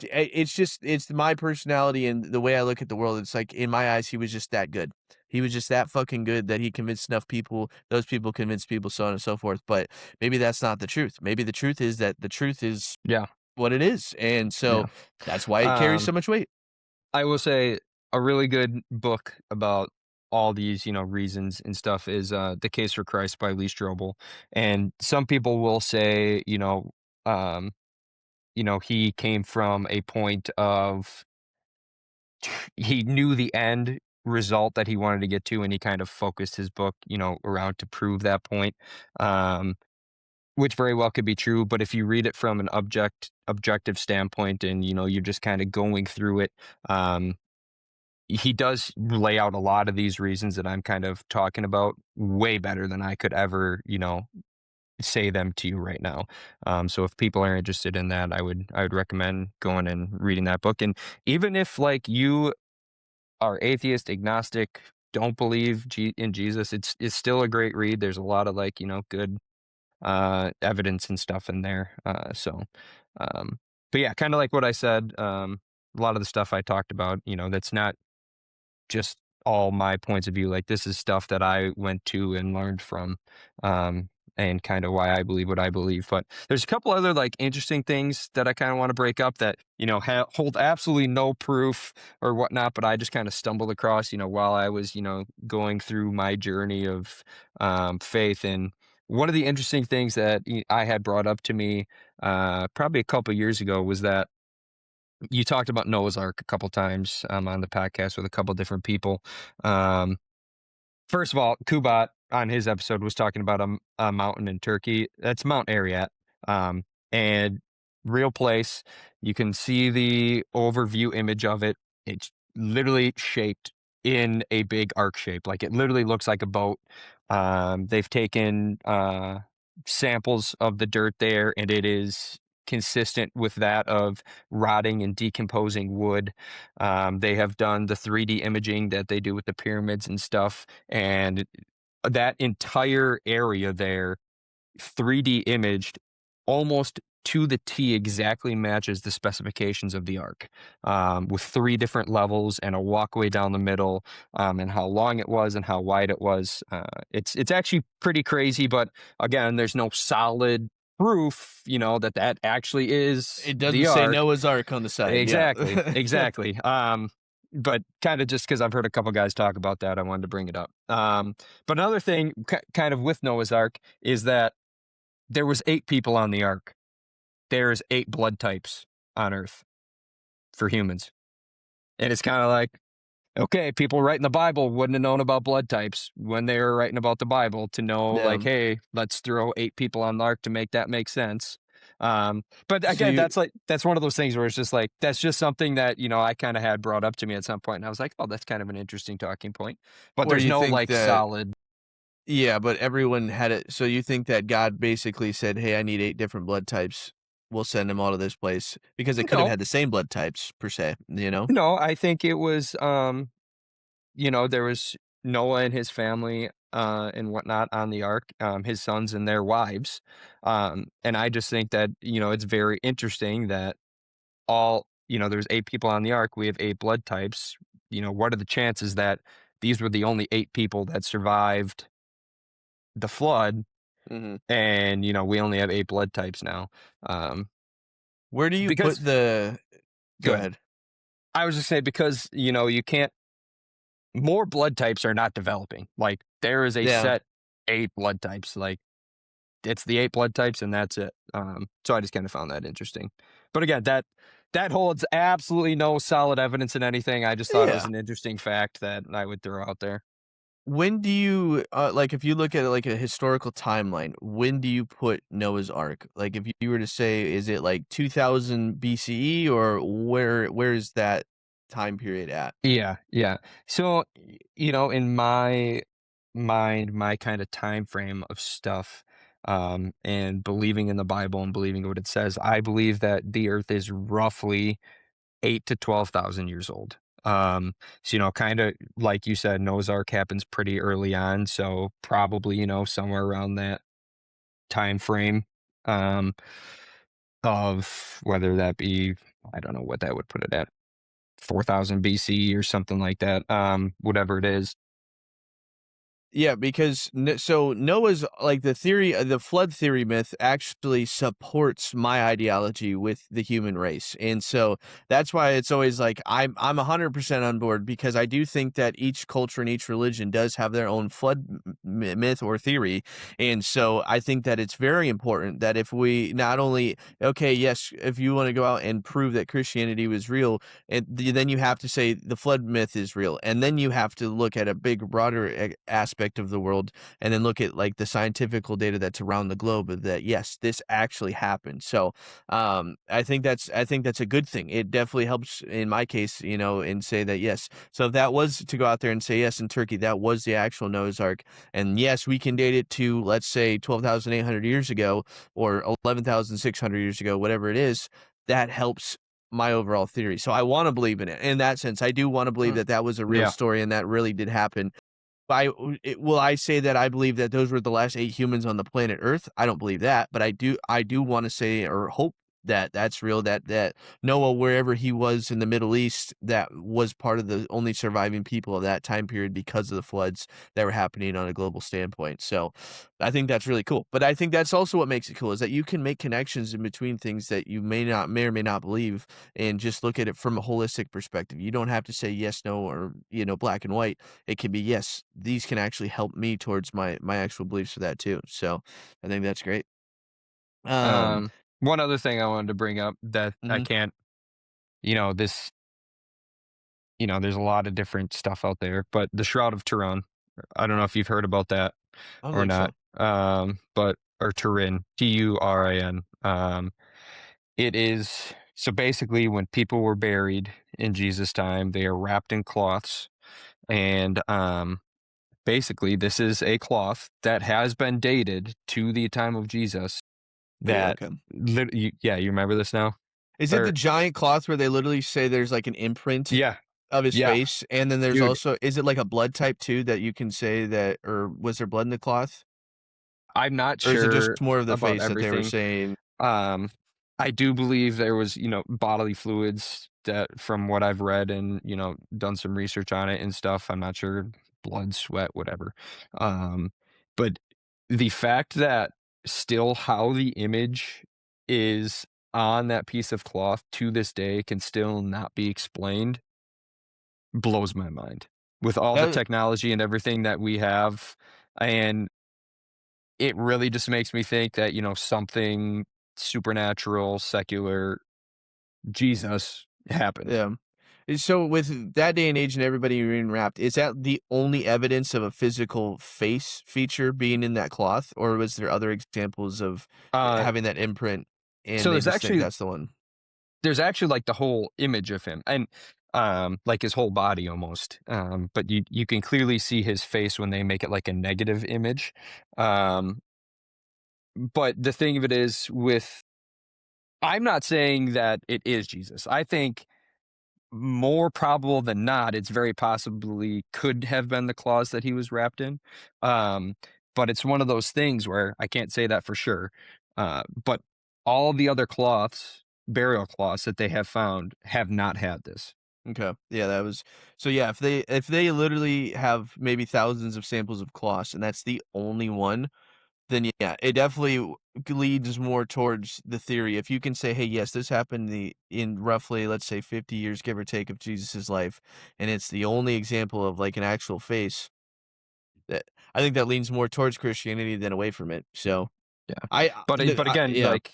Speaker 1: it's just it's my personality and the way I look at the world. It's like, in my eyes, he was just that good. He was just that fucking good that he convinced enough people, those people convinced people, so on and so forth, but maybe that's not the truth. Maybe the truth is that the truth is
Speaker 2: Yeah.
Speaker 1: what it is, and so
Speaker 2: Yeah.
Speaker 1: that's why it carries
Speaker 2: Um,
Speaker 1: so much weight.
Speaker 2: I will say a really good book about all these, reasons and stuff is The Case for Christ by Lee Strobel. And some people will say, um, he came from a point of he knew the end result that he wanted to get to, and he kind of focused his book, around to prove that point. Um, which very well could be true, but if you read it from an objective standpoint and, you're just kinda going through it, he does lay out a lot of these reasons that I'm kind of talking about way better than I could ever, say them to you right now. So if people are interested in that, I would recommend going and reading that book, and even if, like, you are atheist, agnostic, don't believe in Jesus, it's still a great read. There's a lot of, like, good evidence and stuff in there. Um, but yeah, kind of like what I said, a lot of the stuff I talked about, that's not just all my points of view. Like, this is stuff that I went to and learned from, um, and kind of why I believe what I believe. But there's a couple other like interesting things that I kind of want to break up that hold absolutely no proof or whatnot, but I just kind of stumbled across, while I was going through my journey of faith. And one of the interesting things that I had brought up to me probably a couple years ago was that you talked about Noah's Ark a couple times on the podcast with a couple different people. Um, First of all, Kubat on his episode was talking about a mountain in Turkey. That's Mount Ararat, and real place. You can see the overview image of it. It's literally shaped in a big arc shape. Like, it literally looks like a boat. They've taken samples of the dirt there, and it is consistent with that of rotting and decomposing wood. They have done the 3D imaging that they do with the pyramids and stuff, and that entire area there, 3D imaged, almost to the T exactly matches the specifications of the Ark, with 3 different levels and a walkway down the middle, and how long it was and how wide it was. It's actually pretty crazy, but again, there's no solid proof, that that actually is
Speaker 1: It doesn't
Speaker 2: the
Speaker 1: say
Speaker 2: Ark.
Speaker 1: Noah's Ark on the side, yeah.
Speaker 2: Exactly, exactly. But kinda just because 'cause I've heard a couple guys talk about that, I wanted to bring it up. But another thing kind of with Noah's Ark is that there was 8 people on the ark. There's 8 blood types on Earth for humans, and it's kinda like, okay, people writing the Bible wouldn't have known about blood types when they were writing about the Bible to know, like,
Speaker 1: Yeah.
Speaker 2: "Hey, let's throw 8 people on the ark to make that make sense." But
Speaker 1: So
Speaker 2: again,
Speaker 1: you
Speaker 2: that's one of those things where it's just like, that's just something that, I kinda had brought up to me at some point, and I was like, "Oh, that's kind of an interesting talking point." But
Speaker 1: where
Speaker 2: there's
Speaker 1: you
Speaker 2: no,
Speaker 1: think
Speaker 2: like,
Speaker 1: that
Speaker 2: solid.
Speaker 1: yeah, but everyone had it so you think that God basically said, "Hey, I need 8 different blood types. We'll send them all to this place," because it could have
Speaker 2: No,
Speaker 1: had the same blood types per se, you know?
Speaker 2: no, I think it was, there was Noah and his family, and whatnot on the ark, his sons and their wives. And I just think that, it's very interesting that there's 8 people on the ark. We have 8 blood types. what are the chances that these were the only 8 people that survived the flood,
Speaker 1: Mhm.
Speaker 2: and, we only have 8 blood types now? Um,
Speaker 1: Where do you put
Speaker 2: because
Speaker 1: the
Speaker 2: Go
Speaker 1: Go
Speaker 2: ahead.
Speaker 1: ahead.
Speaker 2: I was just saying because, you can't more blood types are not developing. Like, there is a
Speaker 1: Yeah.
Speaker 2: set 8 blood types, like, it's the 8 blood types and that's it. So I just kinda found that interesting. But again, that holds absolutely no solid evidence in anything. I just thought it was
Speaker 1: Yeah.
Speaker 2: an interesting fact that I would throw out there.
Speaker 1: When do you, like, if you look at, like, a historical timeline, when do you put Noah's Ark? Like, if you were to say, is it, like, 2000 BCE, or where is that time period at?
Speaker 2: Yeah, yeah. So, in my mind, my kinda time frame of stuff, and believing in the Bible and believing what it says, I believe that the Earth is roughly 8 to 12,000 years old. So, kinda like you said, Noah's Ark happens pretty early on, so probably, somewhere around that time frame, um, of whether that be, I don't know what that would put it at, 4,000 BC or something like that, whatever it is.
Speaker 1: Yeah, because so Noah's, like, the theory, the flood theory myth actually supports my ideology with the human race, and so that's why it's always like I'm 100% on board, because I do think that each culture and each religion does have their own flood myth or theory, and so I think that it's very important that if we not only, okay, yes, if you want to go out and prove that Christianity was real, and then you have to say the flood myth is real, and then you have to look at a big broader aspect of the world, and then look at, like, the scientifical data that's around the globe of that, yes, this actually happened. So I think that's a good thing. It definitely helps in my case, and say that, yes, so if that was to go out there and say, yes, in Turkey that was the actual Noah's Ark, and yes, we can date it to, let's say, 12,800 years ago, or 11,600 years ago, whatever it is, that helps my overall theory. So I wanna believe in it. In that sense, I do wanna believe
Speaker 2: Mm,
Speaker 1: that that was a real
Speaker 2: yeah.
Speaker 1: story and that really did happen. Will I say that I believe that those were the last 8 humans on the planet Earth? I don't believe that, but I do wanna say or hope that that's real, that Noah, wherever he was in the Middle East, that was part of the only surviving people of that time period because of the floods that were happening on a global standpoint. So, I think that's really cool. But I think that's also what makes it cool, is that you can make connections in between things that you may or may not believe, and just look at it from a holistic perspective. You don't have to say yes, no, or, black and white. It can be, yes, these can actually help me towards my actual beliefs for that too. So I think that's great. Um,
Speaker 2: Um, One other thing I wanted to bring up that I
Speaker 1: mhm.
Speaker 2: can't, this, there's a lot of different stuff out there, but the Shroud of Turin, I don't know if you've heard about that
Speaker 1: I don't
Speaker 2: or
Speaker 1: think
Speaker 2: not.
Speaker 1: so.
Speaker 2: But or Turin, Turin. It is so basically when people were buried in Jesus' time, they are wrapped in cloths, and basically this is a cloth that has been dated to the time of Jesus.
Speaker 1: Wait,
Speaker 2: That
Speaker 1: okay.
Speaker 2: yeah, you remember this now?
Speaker 1: Is it the
Speaker 2: Or
Speaker 1: giant cloth where they literally say there's, like, an imprint
Speaker 2: yeah,
Speaker 1: of his
Speaker 2: yeah,
Speaker 1: face, and then there's
Speaker 2: dude.
Speaker 1: also, is it like a blood type too that you can say that, or was there blood in the cloth?
Speaker 2: I'm not
Speaker 1: Or is it just
Speaker 2: sure
Speaker 1: more of the
Speaker 2: about
Speaker 1: face that they were
Speaker 2: everything.
Speaker 1: saying?
Speaker 2: Um, I do believe there was, bodily fluids that from what I've read and, done some research on it and stuff. I'm not sure, blood, sweat, whatever. Um, but the fact that still how the image is on that piece of cloth to this day can still not be explained blows my mind. With all the
Speaker 1: That
Speaker 2: technology and everything that we have, and it really just makes me think that, something supernatural, secular, Jesus happened.
Speaker 1: Yeah. So with that day and age and everybody being wrapped, is that the only evidence of a physical face feature being in that cloth, or was there other examples of
Speaker 2: Uh,
Speaker 1: having that imprint
Speaker 2: so
Speaker 1: and they just think that's the one?
Speaker 2: there's actually, like, the whole image of him and, like, his whole body almost, but you can clearly see his face when they make it like a negative image, um, but the thing of it is with I'm not saying that it is Jesus. I think more probable than not, it's very possibly could have been the clause that he was wrapped in. Um, but it's one of those things where I can't say that for sure. But all the other cloths, burial cloths that they have found have not had this.
Speaker 1: Okay. Yeah, that was so yeah, if they literally have maybe thousands of samples of cloths and that's the only one, then yeah, it definitely leads more towards the theory. If you can say, "Hey, yes, this happened in roughly, let's say, 50 years, give or take, of Jesus's life, and it's the only example of like an actual face," that I think that leans more towards Christianity than away from it. So
Speaker 2: Yeah.
Speaker 1: I,
Speaker 2: But again,
Speaker 1: yeah,
Speaker 2: like,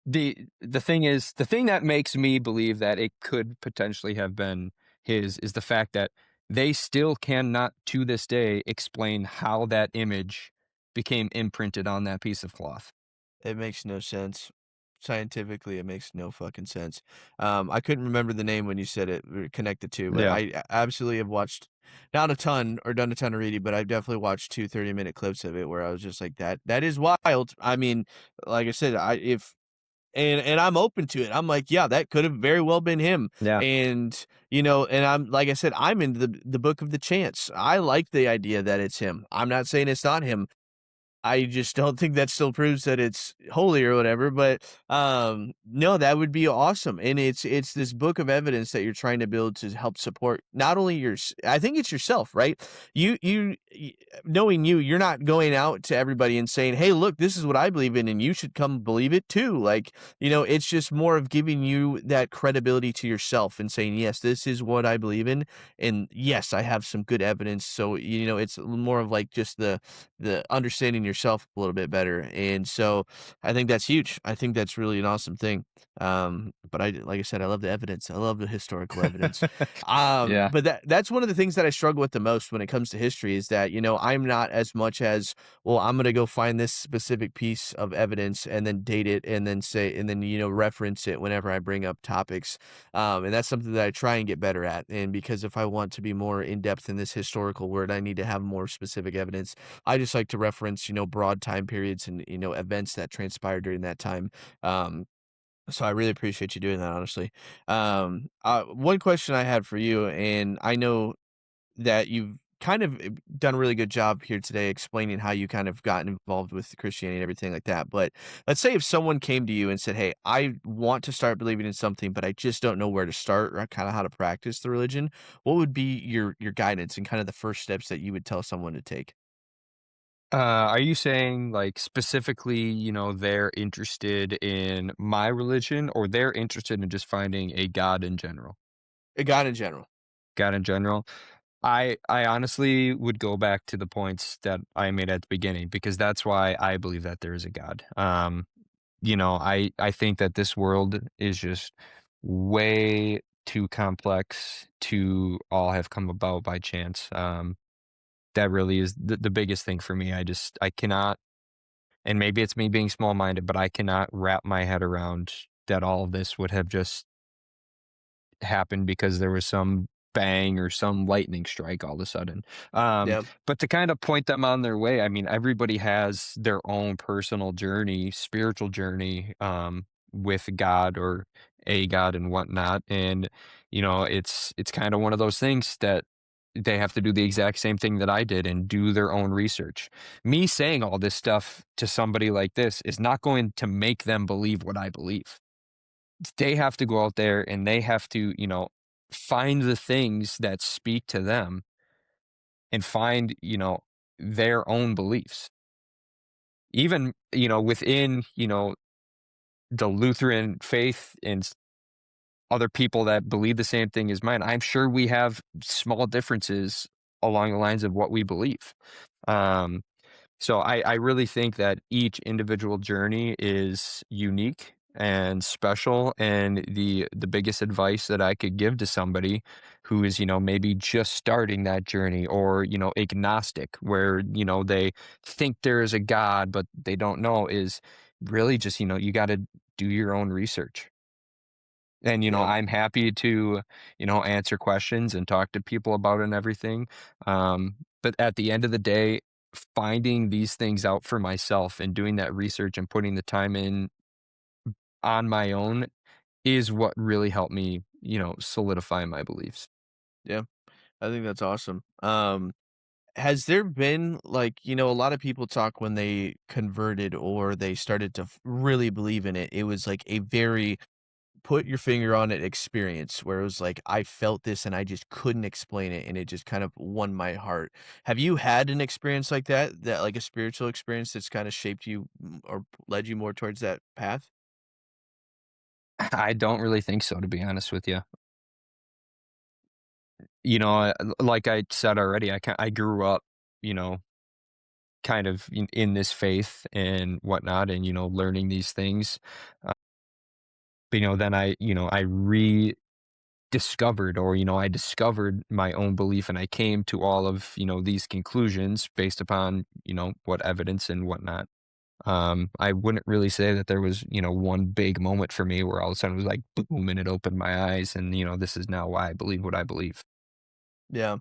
Speaker 2: the thing is the thing that makes me believe that it could potentially have been his is the fact that they still cannot, to this day, explain how that image became imprinted on that piece of cloth.
Speaker 1: it makes no sense. Scientifically, it makes no fucking sense. I couldn't remember the name when you said it connected to, but
Speaker 2: Yeah.
Speaker 1: absolutely have watched not a ton or done a ton of reading, but I've definitely watched 2 30-minute clips of it where I was just like, that is wild. I mean, like I said, I if and I'm open to it. I'm like, yeah, that could have very well been him.
Speaker 2: Yeah.
Speaker 1: And, and I'm like I said, I'm into the book of the chance. I like the idea that it's him. I'm not saying it's not him. I just don't think that still proves that it's holy or whatever, but, no, that would be awesome, and it's this book of evidence that you're trying to build to help support not only I think it's yourself, right? Knowing you, you're not going out to everybody and saying, "Hey, look, this is what I believe in, and you should come believe it too." Like, it's just more of giving you that credibility to yourself and saying, "Yes, this is what I believe in, and yes, I have some good evidence." So, it's more of like just the understanding yourself a little bit better. And so I think that's huge. I think that's really an awesome thing. But like I said, I love the evidence. I love the historical evidence.
Speaker 2: Yeah.
Speaker 1: But that's one of the things that I struggle with the most when it comes to history is that, I'm not as much as, well, I'm gonna go find this specific piece of evidence and then date it and then say and then, reference it whenever I bring up topics. And that's something that I try and get better at. And because if I want to be more in depth in this historical word, I need to have more specific evidence. I just like to reference, broad time periods and, events that transpired during that time. Um, so I really appreciate you doing that, honestly. One question I had for you, and I know that you've kind of done a really good job here today explaining how you kind of gotten involved with Christianity and everything like that. But let's say if someone came to you and said, "Hey, I want to start believing in something, but I just don't know where to start or kind of how to practice the religion," what would be your guidance and kind of the first steps that you would tell someone to take?
Speaker 2: Are you saying, like, specifically, they're interested in my religion, or they're interested in just finding a God in general?
Speaker 1: A God in general.
Speaker 2: God in general? I honestly would go back to the points that I made at the beginning because that's why I believe that there is a God. I think that this world is just way too complex to all have come about by chance. That really is the biggest thing for me. I cannot, and maybe it's me being small minded, but I cannot wrap my head around that all of this would have just happened because there was some bang or some lightning strike all of a sudden.
Speaker 1: Yeah.
Speaker 2: But to kind of point them on their way, I mean, everybody has their own personal journey, spiritual journey, with God or a God and whatnot. And, it's kind of one of those things that they have to do the exact same thing that I did and do their own research. Me saying all this stuff to somebody like this is not going to make them believe what I believe. They have to go out there and they have to, find the things that speak to them and find, their own beliefs. Even, within, the Lutheran faith and other people that believe the same thing as mine, I'm sure we have small differences along the lines of what we believe. Um, So I really think that each individual journey is unique and special. And the biggest advice that I could give to somebody who is, maybe just starting that journey or, agnostic, where, they think there is a God, but they don't know is really just, you got to do your own research. And,
Speaker 1: Yeah.
Speaker 2: I'm happy to, answer questions and talk to people about it and everything. But at the end of the day, finding these things out for myself and doing that research and putting the time in on my own is what really helped me, solidify my beliefs.
Speaker 1: Yeah. I think that's awesome. Has there been like, a lot of people talk when they converted or they started to really believe in it. It was like a very put your finger on it experience where it was like, I felt this and I just couldn't explain it and it just kind of won my heart. Have you had an experience like that, that like a spiritual experience that's kind of shaped you or led you more towards that path?
Speaker 2: I don't really think so, to be honest with you. You know, like I said already, I grew up, you know, kind of in this faith and whatnot, and learning these things. Uh, but then I rediscovered, or I discovered my own belief, and I came to all of these conclusions based upon what evidence and whatnot. I wouldn't really say that there was one big moment for me where all of a sudden it was like boom, and it opened my eyes, and this is now why I believe what I believe.
Speaker 1: Yeah.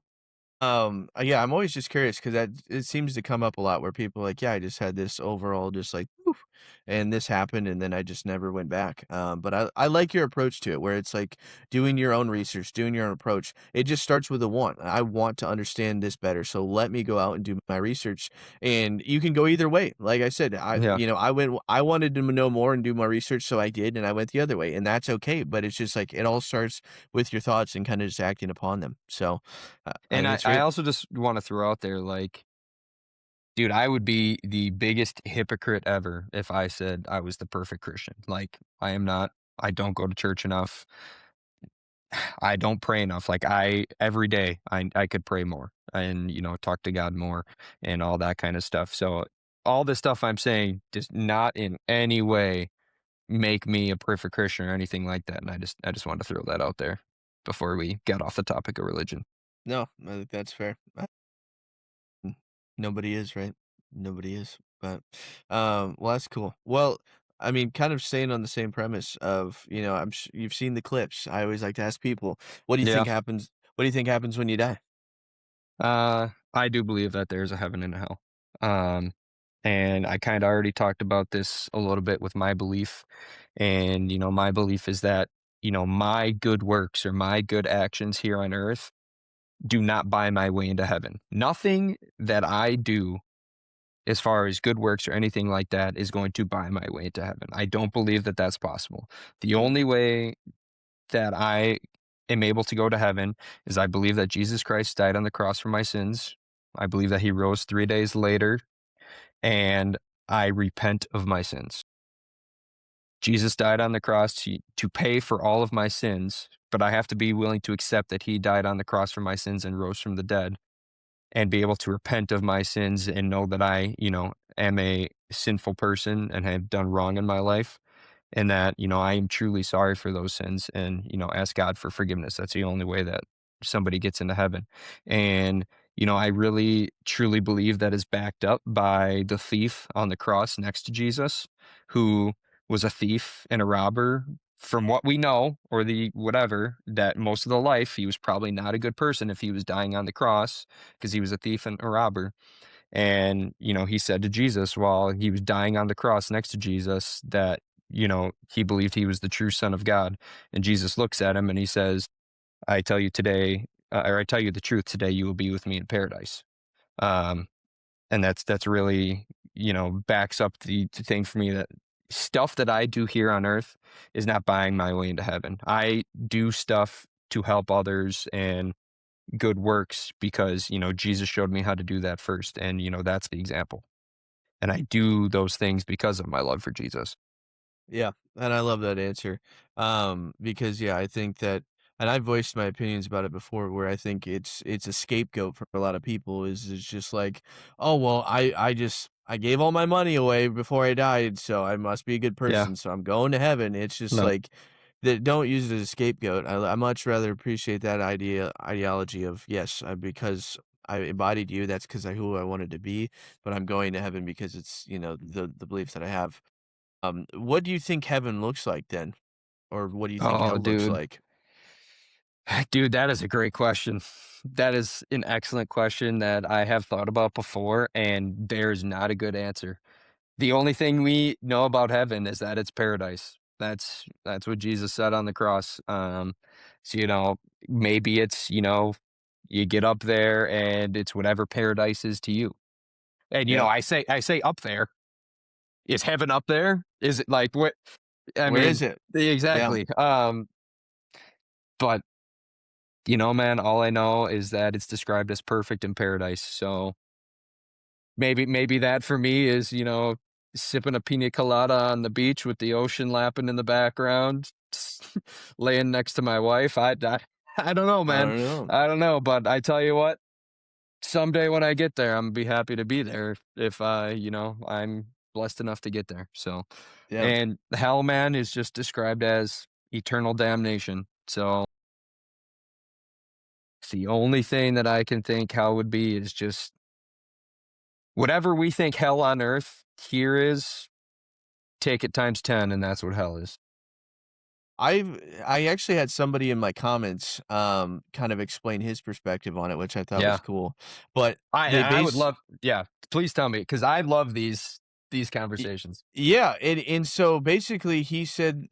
Speaker 1: Yeah, I'm always just curious because that it seems to come up a lot where people are like, yeah, I just had this overall just like, "Poof," and this happened, and then I just never went back. But I like your approach to it, where it's like doing your own research, doing your own approach. It just starts with a want. I want to understand this better, so let me go out and do my research. And you can go either way. Like I said,
Speaker 2: Yeah.
Speaker 1: I wanted to know more and do my research, so I did, and I went the other way, and that's okay. But it's just like it all starts with your thoughts and kind of just acting upon them. So I
Speaker 2: And
Speaker 1: think
Speaker 2: I,
Speaker 1: it's
Speaker 2: I
Speaker 1: great.
Speaker 2: also just want to throw out there, like, dude, I would be the biggest hypocrite ever if I said I was the perfect Christian. Like, I am not. I don't go to church enough. I don't pray enough. Like, every day I could pray more and talk to God more and all that kind of stuff. So all this stuff I'm saying does not in any way make me a perfect Christian or anything like that. And I just wanted to throw that out there before we get off the topic of religion.
Speaker 1: No, I think that's fair. Mm, nobody is, right? Nobody is, but, well, that's cool. Well, I mean, kind of staying on the same premise of, you've seen the clips. I always like to ask people,
Speaker 2: Yeah.
Speaker 1: what do you think happens when you die?
Speaker 2: I do believe that there's a heaven and a hell. Um, and I kind of already talked about this a little bit with my belief. And, my belief is that, my good works or my good actions here on earth do not buy my way into heaven. Nothing that I do as far as good works or anything like that is going to buy my way into heaven. I don't believe that that's possible. The
Speaker 1: Mm,
Speaker 2: only way that I am able to go to heaven is I believe that Jesus Christ died on the cross for my sins. I believe that he rose 3 days later, and I repent of my sins. Jesus died on the cross to pay for all of my sins, but I have to be willing to accept that he died on the cross for my sins and rose from the dead, and be able to repent of my sins and know that I, am a sinful person and have done wrong in my life, and that, I am truly sorry for those sins, and, ask God for forgiveness. That's the only way that somebody gets into heaven. And, I really truly believe that is backed up by the thief on the cross next to Jesus, who was a thief and a robber. From what we know, or the whatever, that most of the life he was probably not a good person if he was dying on the cross because he was a thief and a robber. And, he said to Jesus while he was dying on the cross next to Jesus that, he believed he was the true Son of God. And Jesus looks at him and he says, I tell you today, or I tell you the truth, today you will be with me in paradise. Um, and that's really, backs up the thing for me that stuff that I do here on earth is not buying my way into heaven. I do stuff to help others and good works because, Jesus showed me how to do that first. And, that's the example. And I do those things because of my love for Jesus.
Speaker 1: yeah, and I love that answer, because, yeah, I think that and I've voiced my opinions about it before where I think it's a scapegoat for a lot of people is just like, "Oh, well, I gave all my money away before I died, so I must be a good
Speaker 2: Yeah.
Speaker 1: person, so I'm going to heaven." It's just
Speaker 2: No.
Speaker 1: like, that don't use it as a scapegoat. I much rather appreciate that ideology of, "Yes, because I embodied you, that's 'cause I who I wanted to be, but I'm going to heaven because it's, the beliefs that I have." What do you think heaven looks like then? Or what do you think
Speaker 2: Oh,
Speaker 1: hell looks
Speaker 2: dude.
Speaker 1: like?
Speaker 2: Dude, that is a great question. That is an excellent question that I have thought about before, and there's not a good answer. The only thing we know about heaven is that it's paradise. That's what Jesus said on the cross. So, maybe it's, you get up there and it's whatever paradise is to you. And
Speaker 1: Yeah.
Speaker 2: I say up there. Is heaven up there? Is it like what? I
Speaker 1: Where is
Speaker 2: mean,
Speaker 1: it? Yeah,
Speaker 2: exactly. But man, all I know is that it's described as perfect in paradise. So maybe that for me is, sipping a pina colada on the beach with the ocean lapping in the background, laying next to my wife. I don't know,
Speaker 1: I
Speaker 2: man.
Speaker 1: don't know.
Speaker 2: I don't know, but I tell you what, someday when I get there, I'm gonna be happy to be there if I'm blessed enough to get there. So,
Speaker 1: Yeah.
Speaker 2: and hell, man, is just described as eternal damnation. So it's the only thing that I can think hell would be is just whatever we think hell on earth here is, take it times 10, and that's what hell is.
Speaker 1: I actually had somebody in my comments, kind of explain his perspective on it, which I thought was
Speaker 2: Yeah.
Speaker 1: cool, but they
Speaker 2: I would
Speaker 1: base
Speaker 2: love, yeah, please tell me, because I love these
Speaker 1: Y
Speaker 2: conversations.
Speaker 1: yeah, and so basically he said,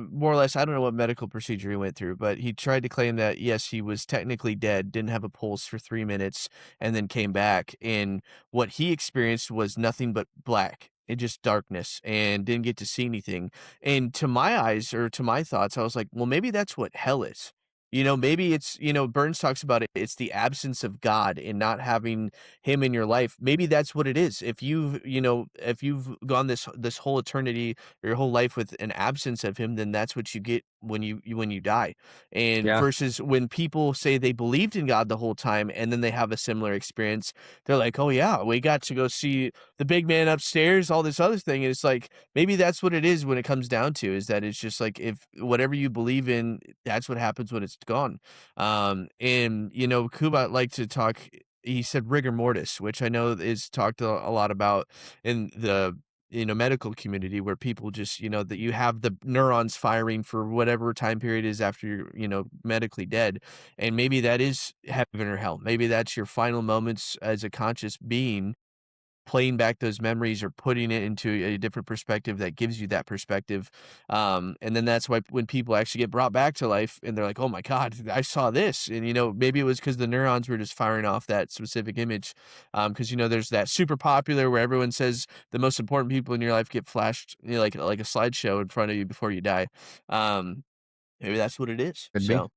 Speaker 1: more or less, I don't know what medical procedure he went through, but he tried to claim that, yes, he was technically dead, didn't have a pulse for 3 minutes, and then came back, and what he experienced was nothing but black, and just darkness, and didn't get to see anything, and to my eyes, or to my thoughts, I was like, "Well, maybe that's what hell is." Maybe it's Burns talks about it, it's the absence of God and not having him in your life. Maybe that's what it is. If you've gone this whole eternity or your whole life with an absence of him, then that's what you get when you die. And
Speaker 2: Yeah.
Speaker 1: versus when people say they believed in God the whole time and then they have a similar experience, they're like, "Oh yeah, we got to go see the big man upstairs, all this other thing." And it's like maybe that's what it is when it comes down to is that it's just like if whatever you believe in, that's what happens when it's gone. And Kuba liked to talk, he said rigor mortis, which I know is talked a lot about in the medical community where people just that you have the neurons firing for whatever time period is after you're medically dead, and maybe that is heaven or hell. Maybe that's your final moments as a conscious being playing back those memories or putting it into a different perspective that gives you that perspective. And then that's why when people actually get brought back to life and they're like, oh my God, I saw this. And, maybe it was because the neurons were just firing off that specific image. Because, there's that super popular where everyone says the most important people in your life get flashed, like a slideshow in front of you before you die. Um, Maybe that's what it is.
Speaker 2: Could be.
Speaker 1: So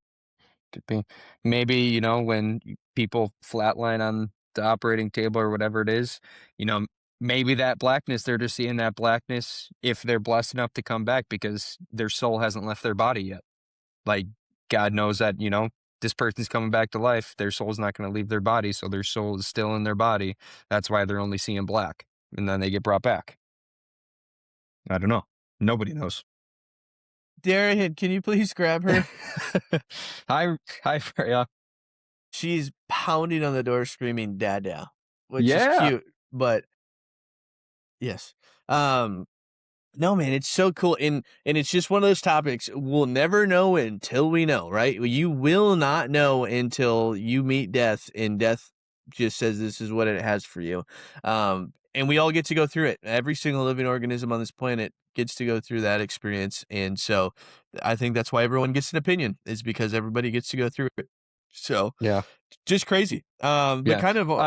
Speaker 2: Could be. Maybe, when people flatline on the operating table or whatever it is, you know, maybe that blackness, they're just seeing that blackness if they're blessed enough to come back because their soul hasn't left their body yet. Like, God knows that, this person's coming back to life. Their soul's not going to leave their body. So their soul is still in their body. That's why they're only seeing black. And then they get brought back. I don't know. Nobody knows.
Speaker 1: Darian, can you please grab her?
Speaker 2: Hi, hi, Freya.
Speaker 1: She's pounding on the door screaming "Dada," which is
Speaker 2: Yeah.
Speaker 1: cute, but yes. Um, no, man, it's so cool, and it's just one of those topics we'll never know until we know, right? You will not know until you meet death, and death just says this is what it has for you. And we all get to go through it. Every single living organism on this planet gets to go through that experience, and so I think that's why everyone gets an opinion is because everybody gets to go through it. So
Speaker 2: Yeah.
Speaker 1: just crazy. But
Speaker 2: Yeah.
Speaker 1: kind of, go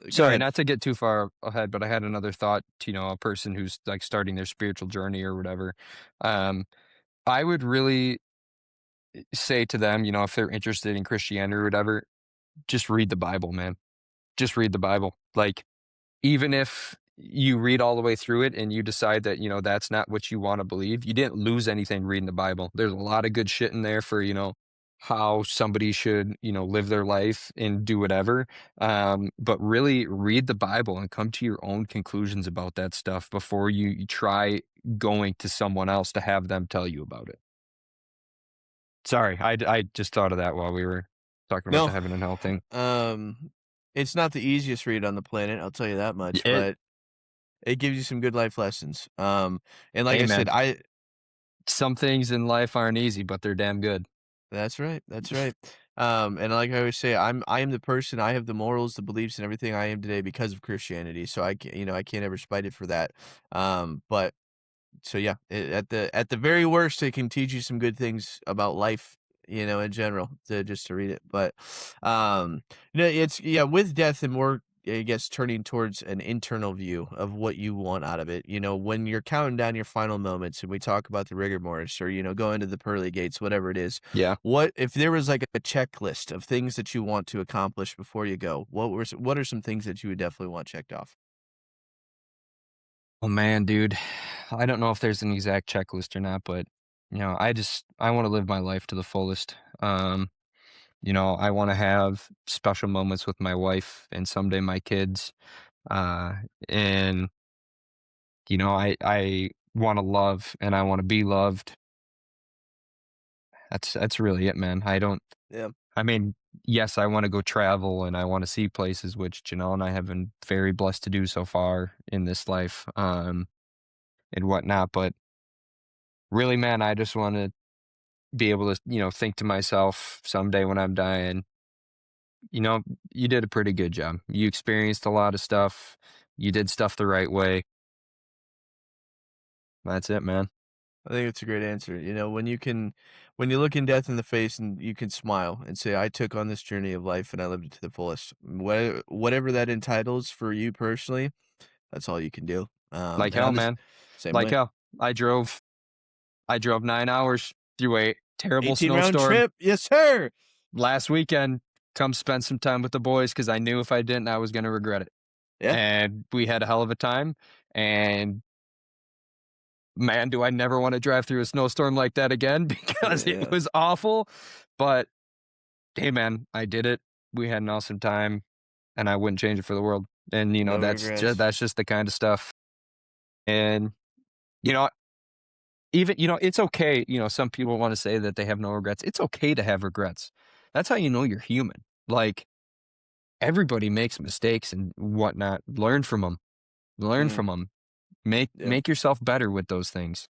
Speaker 2: Sorry,
Speaker 1: ahead.
Speaker 2: not to get too far ahead, but I had another thought to, a person who's like starting their spiritual journey or whatever. Um, I would really say to them, if they're interested in Christianity or whatever, just read the Bible, man. Just read the Bible. Like, even if you read all the way through it and you decide that, that's not what you want to believe, you didn't lose anything reading the Bible. There's a lot of good shit in there for, how somebody should, live their life and do whatever. But really read the Bible and come to your own conclusions about that stuff before you try going to someone else to have them tell you about it. Sorry, I just thought of that while we were talking about the
Speaker 1: No,
Speaker 2: heaven and hell thing.
Speaker 1: um, it's not the easiest read on the planet, I'll tell you that much,
Speaker 2: It,
Speaker 1: but it gives you some good life lessons. And like
Speaker 2: hey
Speaker 1: I
Speaker 2: man,
Speaker 1: said,
Speaker 2: some things in life aren't easy, but they're damn good.
Speaker 1: that's right, that's right. And like I always say, I am the person, I have the morals, the beliefs, and everything I am today because of Christianity. So I can't ever spite it for that. But so yeah, at the very worst, it can teach you some good things about life, in general, to read it. But it's yeah, with death and more I guess, turning towards an internal view of what you want out of it. You know, when you're counting down your final moments and we talk about the rigor mortis or, going to the pearly gates, whatever it is,
Speaker 2: Yeah.
Speaker 1: what if there was like a checklist of things that you want to accomplish before you go? What are some things that you would definitely want checked off?
Speaker 2: Oh, man, dude. I don't know if there's an exact checklist or not, but, I wanna live my life to the fullest. I wanna have special moments with my wife and someday my kids, uh, and, I wanna love and I wanna be loved. That's really it, man.
Speaker 1: Yeah.
Speaker 2: I mean, yes, I wanna go travel and I wanna see places, which Janelle and I have been very blessed to do so far in this life, and whatnot, but really, man, I just wanna be able to, think to myself someday when I'm dying, you know, you did a pretty good job. You experienced a lot of stuff. You did stuff the right way. That's it, man.
Speaker 1: I think it's a great answer. When you look in death in the face and you can smile and say, I took on this journey of life and I lived it to the fullest. Whatever that entitles for you personally, that's all you can do.
Speaker 2: Like
Speaker 1: And
Speaker 2: hell,
Speaker 1: I'm this
Speaker 2: man.
Speaker 1: same
Speaker 2: Like
Speaker 1: way.
Speaker 2: hell. I drove 9 hours through a terrible
Speaker 1: 18 round
Speaker 2: snowstorm
Speaker 1: trip. Yes, sir.
Speaker 2: last weekend. Come spend some time with the boys because I knew if I didn't, I was gonna regret it.
Speaker 1: Yeah.
Speaker 2: And we had a hell of a time. And man, do I never want to drive through a snowstorm like that again because it
Speaker 1: Yeah.
Speaker 2: was awful. But hey, man, I did it. We had an awesome time, and I wouldn't change it for the world. And
Speaker 1: No regrets.
Speaker 2: that's just the kind of stuff. And you know, even it's okay. Some people want to say that they have no regrets. It's okay to have regrets. That's how you know you're human. Like everybody makes mistakes and whatnot. Learn from them. Learn
Speaker 1: Mm,
Speaker 2: from them. Make
Speaker 1: yeah.
Speaker 2: make yourself better with those things.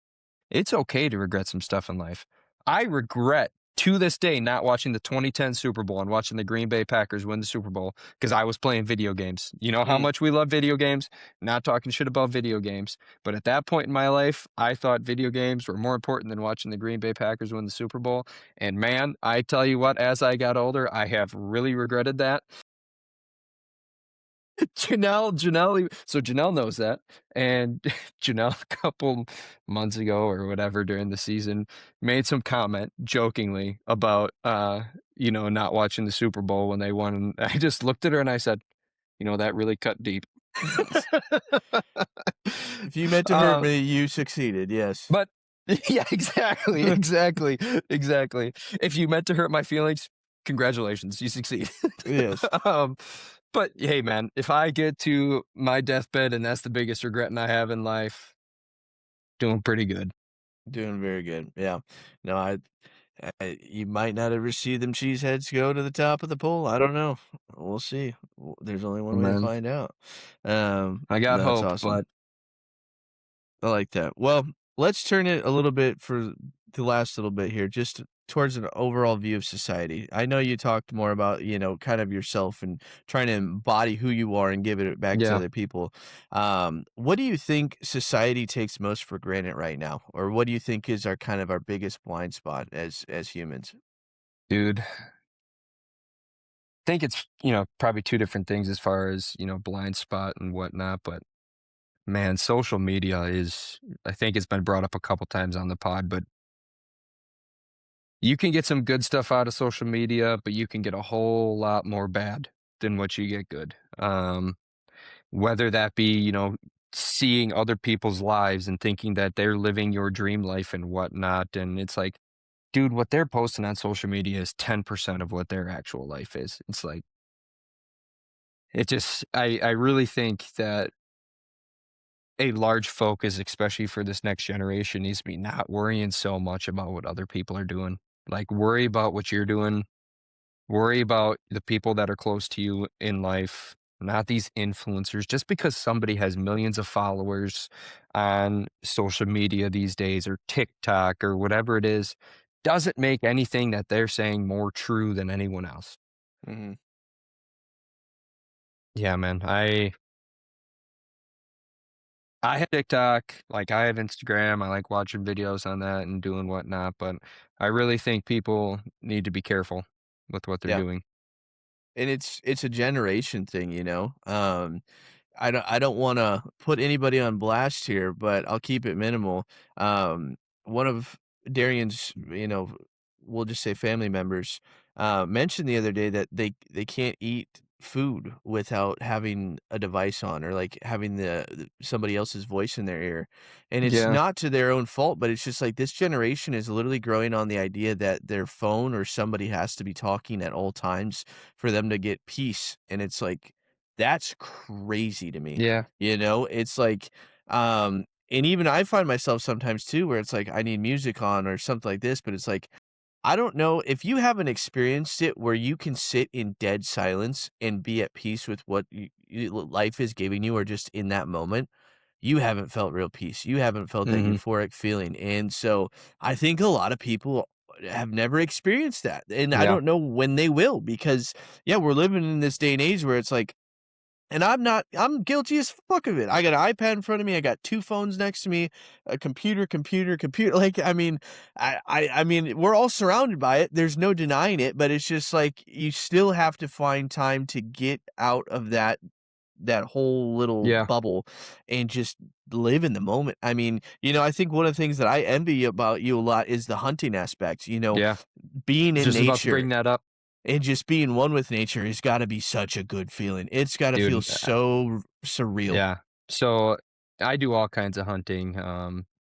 Speaker 2: It's okay to regret some stuff in life. I regret to this day not watching the 2010 Super Bowl and watching the Green Bay Packers win the Super Bowl because I was playing video games. You know how
Speaker 1: Mm.
Speaker 2: much we love video games? Not talking shit about video games. But at that point in my life, I thought video games were more important than watching the Green Bay Packers win the Super Bowl. And man, I tell you what, as I got older, I have really regretted that. Janelle knows that, and Janelle, a couple months ago or whatever during the season, made some comment jokingly about, not watching the Super Bowl when they won, and I just looked at her and I said, "That really cut deep."
Speaker 1: If you meant to hurt
Speaker 2: Uh,
Speaker 1: me, you succeeded. Yes.
Speaker 2: but yeah, exactly, exactly, exactly. If you meant to hurt my feelings, congratulations, you succeed.
Speaker 1: Yes.
Speaker 2: Um, but hey, man, if I get to my deathbed and that's the biggest regret I have in life, doing pretty good.
Speaker 1: Doing very good. Yeah. No, you might not ever see them cheeseheads go to the top of the pole. I don't know. We'll see. There's only one way to
Speaker 2: Man,
Speaker 1: find out.
Speaker 2: I got
Speaker 1: No, that's
Speaker 2: hope,
Speaker 1: awesome.
Speaker 2: but
Speaker 1: I like that. Well, let's turn it a little bit for the last little bit here, just towards an overall view of society. I know you talked more about, kind of yourself and trying to embody who you are and give it back to
Speaker 2: yeah,
Speaker 1: other people. What do you think society takes most for granted right now? Or what do you think is our kind of our biggest blind spot as humans?
Speaker 2: dude. Think it's, probably 2 different things as far as, blind spot and whatnot, but man, social media is I think it's been brought up a couple times on the pod, but you can get some good stuff out of social media, but you can get a whole lot more bad than what you get good. Whether that be, seeing other people's lives and thinking that they're living your dream life and whatnot. And it's like, dude, what they're posting on social media is 10% of what their actual life is. It's like, I really think that a large focus, especially for this next generation, needs to be not worrying so much about what other people are doing. Like, worry about what you're doing. Worry about the people that are close to you in life, not these influencers. Just because somebody has millions of followers on social media these days or TikTok or whatever it is, doesn't make anything that they're saying more true than anyone else.
Speaker 1: Mhm.
Speaker 2: Yeah, man. I have TikTok, like I have Instagram. I like watching videos on that and doing whatnot, but I really think people need to be careful with what they're
Speaker 1: Yeah.
Speaker 2: doing.
Speaker 1: And it's a generation thing, I don't wanna put anybody on blast here, but I'll keep it minimal. One of Darian's, we'll just say family members, mentioned the other day that they can't eat food without having a device on or, like, having somebody else's voice in their ear, and it's
Speaker 2: Yeah,
Speaker 1: not to their own fault, but it's just like this generation is literally growing on the idea that their phone or somebody has to be talking at all times for them to get peace, and it's like, that's crazy to me,
Speaker 2: yeah,
Speaker 1: It's like, and even I find myself sometimes too where it's like I need music on or something like this, but it's like, I don't know if you haven't experienced it where you can sit in dead silence and be at peace with what life is giving you or just in that moment, you haven't felt real peace. You haven't felt that
Speaker 2: mhm,
Speaker 1: euphoric feeling. And so I think a lot of people have never experienced that. And I
Speaker 2: yeah,
Speaker 1: don't know when they will because, yeah, we're living in this day and age where it's like, and I'm guilty as fuck of it. I got an iPad in front of me, I got 2 phones next to me, a computer, like, I mean, we're all surrounded by it, there's no denying it, but it's just like, you still have to find time to get out of that whole little
Speaker 2: yeah,
Speaker 1: bubble and just live in the moment. I mean, I think one of the things that I envy about you a lot is the hunting aspect,
Speaker 2: yeah.
Speaker 1: being in
Speaker 2: Just about to
Speaker 1: nature
Speaker 2: bring that up,
Speaker 1: and just being one with nature has gotta be such a good feeling. It's gotta feel
Speaker 2: dude.
Speaker 1: so surreal.
Speaker 2: Yeah. So I do all kinds of hunting,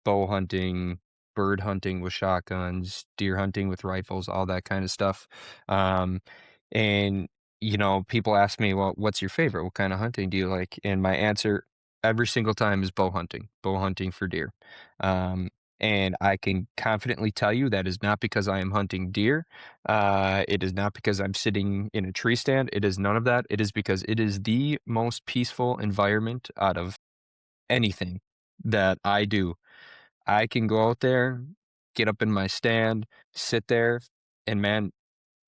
Speaker 2: bow hunting, bird hunting with shotguns, deer hunting with rifles, all that kind of stuff. Um, and people ask me, well, what's your favorite? What kind of hunting do you like? And my answer every single time is bow hunting for deer. Um, and I can confidently tell you that is not because I am hunting deer. It is not because I'm sitting in a tree stand. It is none of that. It is because it is the most peaceful environment out of anything that I do. I can go out there, get up in my stand, sit there, and man,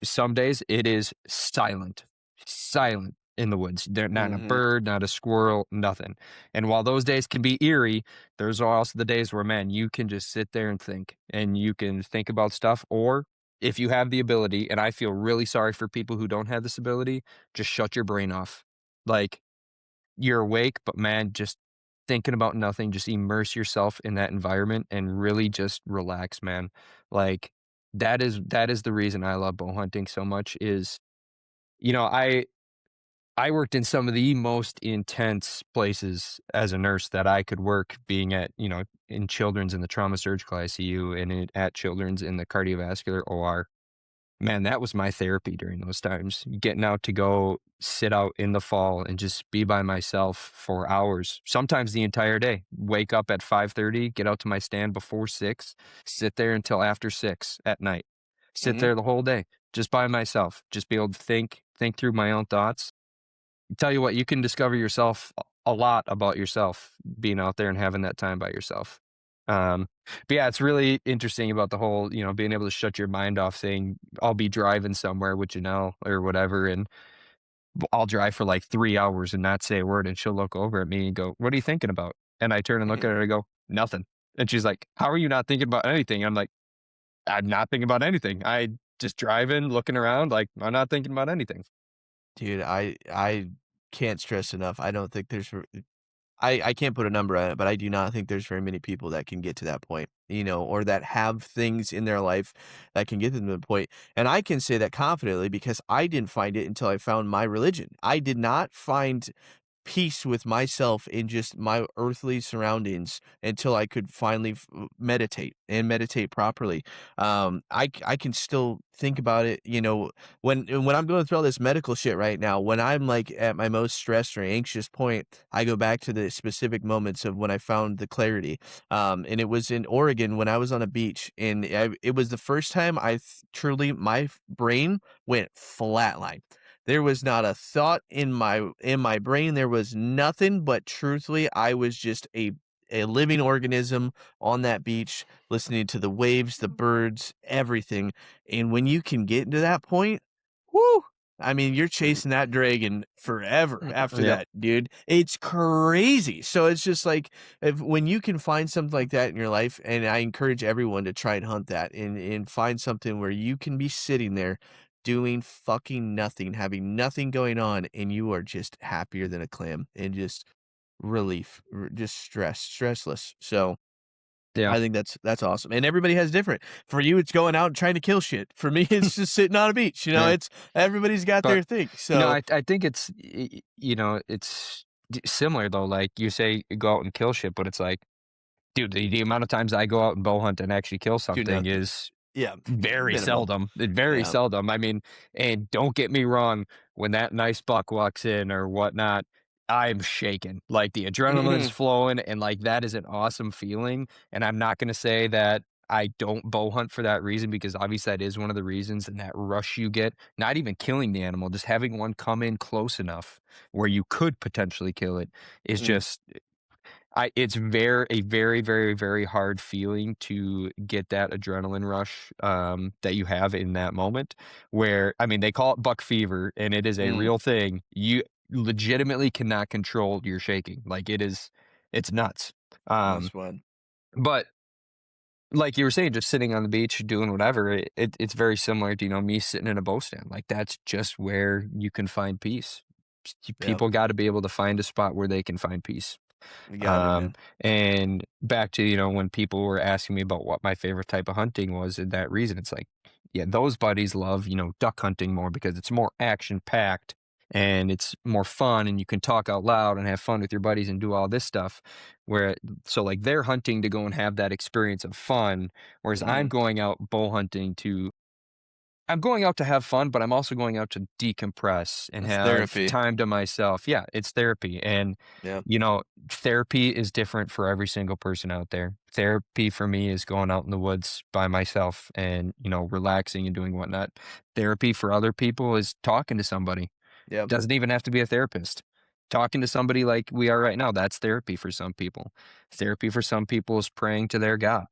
Speaker 2: some days it is silent, silent in the woods. There not a
Speaker 1: Mhm,
Speaker 2: bird, not a squirrel, nothing. And while those days can be eerie, there's also the days where, man, you can just sit there and you can think about stuff. Or if you have the ability, and I feel really sorry for people who don't have this ability, just shut your brain off. Like you're awake, but man, just thinking about nothing, just immerse yourself in that environment and really just relax, man. Like that is the reason I love bow hunting so much is, you know, I I worked in some of the most intense places as a nurse that I could work being at, in children's in the trauma surgical ICU and at children's in the cardiovascular OR. Man, that was my therapy during those times. Getting out to go sit out in the fall and just be by myself for hours, sometimes the entire day. Wake up at 5:30, get out to my stand before 6, sit there until after 6 at night. Sit
Speaker 1: mhm.
Speaker 2: there the whole day just by myself, just be able to think through my own thoughts. Tell you what, you can discover yourself a lot about yourself being out there and having that time by yourself. But yeah, it's really interesting about the whole, being able to shut your mind off saying, I'll be driving somewhere with Janelle or whatever, and I'll drive for like 3 hours and not say a word. And she'll look over at me and go, what are you thinking about? And I turn and look at her and I go, nothing. And she's like, how are you not thinking about anything? I'm like, I'm not thinking about anything. I just driving, looking around, like I'm not thinking about anything.
Speaker 1: Dude, I can't stress enough, I don't think there's I can't put a number on it, but I do not think there's very many people that can get to that point, or that have things in their life that can get them to the point, and I can say that confidently because I didn't find it until I found my religion. I did not find peace with myself in just my earthly surroundings until I could finally meditate and meditate properly. I can still think about it, when I'm going through all this medical shit right now, when I'm like at my most stressed or anxious point, I go back to the specific moments of when I found the clarity. And it was in Oregon when I was on a beach, and it was the first time truly my brain went flatline. There was not a thought in my brain, there was nothing, but truthfully, I was just a living organism on that beach, listening to the waves, the birds, everything, and when you can get to that point, whoo, I mean, you're chasing that dragon forever after
Speaker 2: Yep.
Speaker 1: that, dude. It's crazy. So it's just like if when you can find something like that in your life, and I encourage everyone to try and hunt that and find something where you can be sitting there doing fucking nothing, having nothing going on, and you are just happier than a clam and just relief, just stressless. So
Speaker 2: Yeah,
Speaker 1: I think that's awesome, and everybody has different. For you, it's going out and trying to kill shit. For me, it's just sitting on a beach.
Speaker 2: yeah.
Speaker 1: It's everybody's got
Speaker 2: But,
Speaker 1: their thing. So
Speaker 2: I think it's, it's similar though, like, you say you go out and kill shit, but it's like, dude, the amount of times I go out and bow hunt and actually kill
Speaker 1: do
Speaker 2: something
Speaker 1: nothing.
Speaker 2: is
Speaker 1: Yeah,
Speaker 2: very
Speaker 1: minimal.
Speaker 2: seldom, very
Speaker 1: Yeah.
Speaker 2: seldom. I mean, and don't get me wrong, when that nice buck walks in or whatnot, I'm shaking. Like, the adrenaline's flowing, and, like, that is an awesome feeling, and I'm not gonna say that I don't bow hunt for that reason because obviously that is one of the reasons, and that rush you get, not even killing the animal, just having one come in close enough where you could potentially kill it is
Speaker 1: Mm,
Speaker 2: just it's a very, very, very hard feeling to get that adrenaline rush, that you have in that moment where, I mean, they call it buck fever, and it is a
Speaker 1: mm,
Speaker 2: real thing. You legitimately cannot control your shaking. Like, it's nuts. Um,
Speaker 1: that's one.
Speaker 2: but like you were saying, just sitting on the beach doing whatever, it's very similar to, me sitting in a bow stand. Like, that's just where you can find peace.
Speaker 1: Yeah,
Speaker 2: People gotta be able to find a spot where they can find peace.
Speaker 1: you got to,
Speaker 2: Um,
Speaker 1: man.
Speaker 2: and back to, when people were asking me about what my favorite type of hunting was, and that reason, it's like, yeah, those buddies love, duck hunting more because it's more action packed and it's more fun and you can talk out loud and have fun with your buddies and do all this stuff. Where, so like they're hunting to go and have that experience of fun, whereas
Speaker 1: Mhm.
Speaker 2: I'm going out to have fun, but I'm also going out to decompress and
Speaker 1: That's
Speaker 2: have
Speaker 1: therapy.
Speaker 2: time to myself. Yeah, it's therapy. And,
Speaker 1: Yeah.
Speaker 2: you know, therapy is different for every single person out there. Therapy for me is going out in the woods by myself and, relaxing and doing whatnot. Therapy for other people is talking to somebody.
Speaker 1: Yeah.
Speaker 2: Doesn't even have to be a therapist. Talking to somebody like we are right now, that's therapy for some people. Therapy for some people is praying to their God.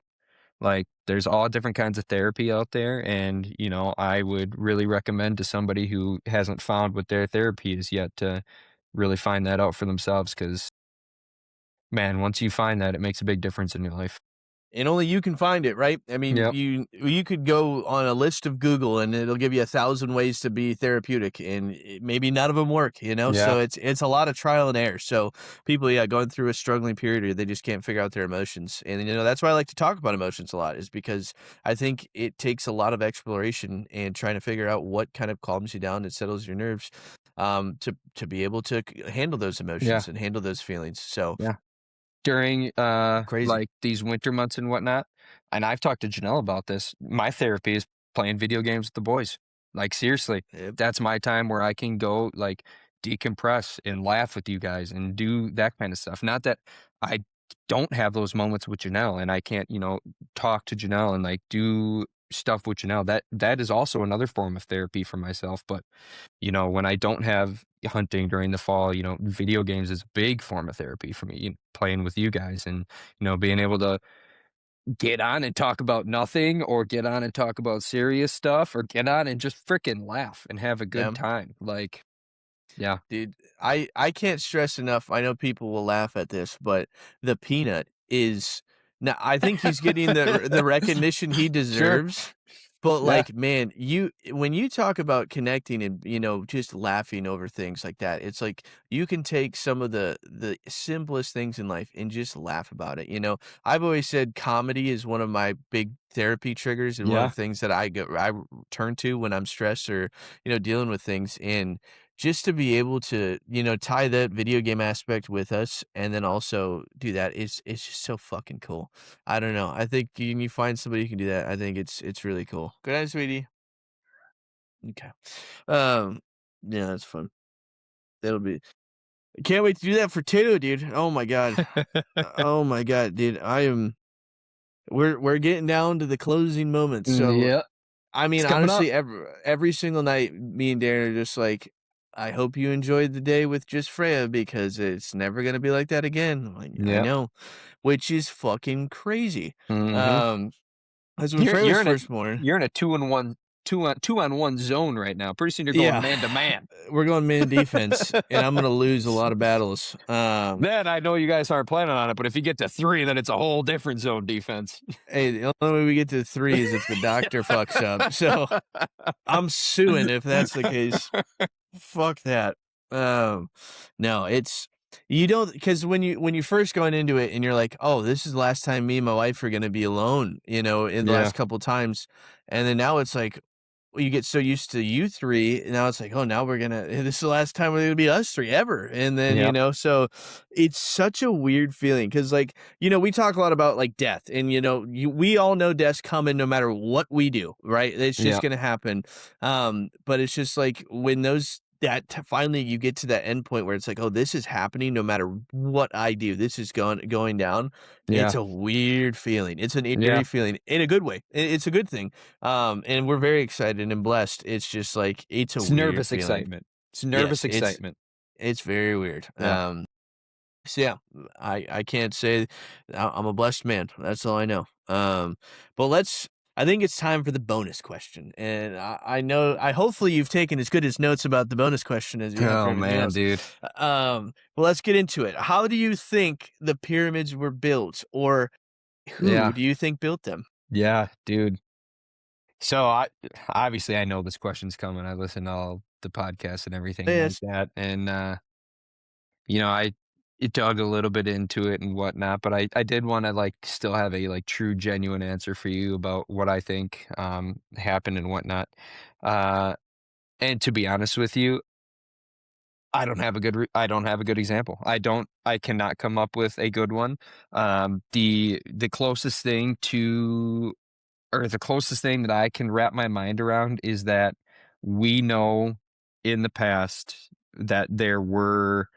Speaker 2: Like, there's all different kinds of therapy out there, and, I would really recommend to somebody who hasn't found what their therapy is yet to really find that out for themselves. Because, man, once you find that, it makes a big difference in your life.
Speaker 1: And only you can find it, right? I mean,
Speaker 2: Yep.
Speaker 1: you could go on a list of Google and it'll give you 1,000 ways to be therapeutic, and maybe none of them work, you know?
Speaker 2: Yeah.
Speaker 1: So it's a lot of trial and error. So people, yeah, going through a struggling period or they just can't figure out their emotions. And that's why I like to talk about emotions a lot, is because I think it takes a lot of exploration and trying to figure out what kind of calms you down and settles your nerves, to be able to handle those
Speaker 2: Yeah.
Speaker 1: emotions and handle those feelings. So
Speaker 2: Yeah. During,
Speaker 1: crazy.
Speaker 2: like, these winter months and whatnot, and I've talked to Janelle about this, my therapy is playing video games with the boys. Like, seriously,
Speaker 1: Yep.
Speaker 2: that's my time where I can go, like, decompress and laugh with you guys and do that kinda stuff. Not that I don't have those moments with Janelle and I can't, talk to Janelle and, like, do stuff with Janelle. That is also another form of therapy for myself, but when I don't have hunting during the fall, video games is a big form of therapy for me, playing with you guys and, being able to get on and talk about nothing or get on and talk about serious stuff or get on and just freaking laugh and have a good
Speaker 1: Yeah.
Speaker 2: time. Like, yeah.
Speaker 1: Dude, I can't stress enough. I know people will laugh at this, but the peanut is now I think he's getting the recognition he
Speaker 2: Sure.
Speaker 1: deserves. But
Speaker 2: Yeah.
Speaker 1: like, man, when you talk about connecting and just laughing over things like that, it's like you can take some of the simplest things in life and just laugh about it. I've always said comedy is one of my big therapy triggers and one of
Speaker 2: Yeah.
Speaker 1: the things that I turn to when I'm stressed or dealing with things. And just to be able to, tie that video game aspect with us and then also do that is it's just so fucking cool. I don't know. I think when you find somebody who can do that, I think it's really cool. Good night, sweetie. Okay. Um, yeah, that's fun. That'll be can't wait to do that for 2, dude. Oh my god. Oh my god, dude. We're getting down to the closing moments. So
Speaker 2: Yeah.
Speaker 1: I
Speaker 2: It's
Speaker 1: mean,
Speaker 2: coming up.
Speaker 1: honestly, every single night, me and Darren are just like, "I hope you enjoyed the day with just Freya because it's never gonna be like that again." I'm like, "I
Speaker 2: Yep.
Speaker 1: know," which is fucking crazy.
Speaker 2: Mhm.
Speaker 1: Um, as when
Speaker 2: You're
Speaker 1: Freya was
Speaker 2: you're in a
Speaker 1: first born.
Speaker 2: you're in a 2-and-1 two on one zone right now. Pretty soon you're going
Speaker 1: Yeah,
Speaker 2: man to man.
Speaker 1: we're going man defense, and I'm gonna lose a lot of battles.
Speaker 2: Then I know you guys aren't planning on it, but if you get to 3, then it's a whole different zone defense.
Speaker 1: Hey, the only way we get to 3 is if the doctor fucks up, so I'm suing if that's the case. Fuck that. Um, no, it's you don't because when you first going into it and you're like, "Oh, this is the last time me and my wife are gonna be alone," in the
Speaker 2: Yeah,
Speaker 1: last couple times, and then now it's like, you get so used to you 3, and now it's like, "Oh, now we're gonna this is the last time we're gonna be us 3 ever," and then,
Speaker 2: yep,
Speaker 1: so it's such a weird feeling because, like, we talk a lot about, like, death, and, we all know death's coming no matter what we do, right? It's just
Speaker 2: yep,
Speaker 1: gonna happen, but it's just like when finally you get to that end point where it's like, "Oh, this is happening no matter what I do. This is going down." It's
Speaker 2: yeah,
Speaker 1: a weird feeling. It's an
Speaker 2: yeah.
Speaker 1: eerie feeling in a good way. It's a good thing. And we're very excited and blessed. It's just like it's a
Speaker 2: It's
Speaker 1: weird
Speaker 2: nervous
Speaker 1: feeling.
Speaker 2: excitement. It's nervous
Speaker 1: Yes, it's
Speaker 2: excitement.
Speaker 1: it's very weird.
Speaker 2: Yeah.
Speaker 1: So yeah, I can't say I'm a blessed man. That's all I know. But I think it's time for the bonus question, and I know I hopefully you've taken as good as notes about the bonus question as you have for
Speaker 2: Oh,
Speaker 1: everything
Speaker 2: man,
Speaker 1: else.
Speaker 2: dude.
Speaker 1: Well, let's get into it. How do you think the pyramids were built, or who
Speaker 2: Yeah,
Speaker 1: do you think built them?
Speaker 2: yeah, dude. So, obviously, I know this question's coming. I listen to all the podcasts and everything like
Speaker 1: Yes.
Speaker 2: that, and, I dug a little bit into it and whatnot, but I did wanna, like, still have a, like, true, genuine answer for you about what I think, happened and whatnot. Uh, and to be honest with you, I don't have a good example. I cannot come up with a good one. The closest thing to or the closest thing that I can wrap my mind around is that we know in the past that there were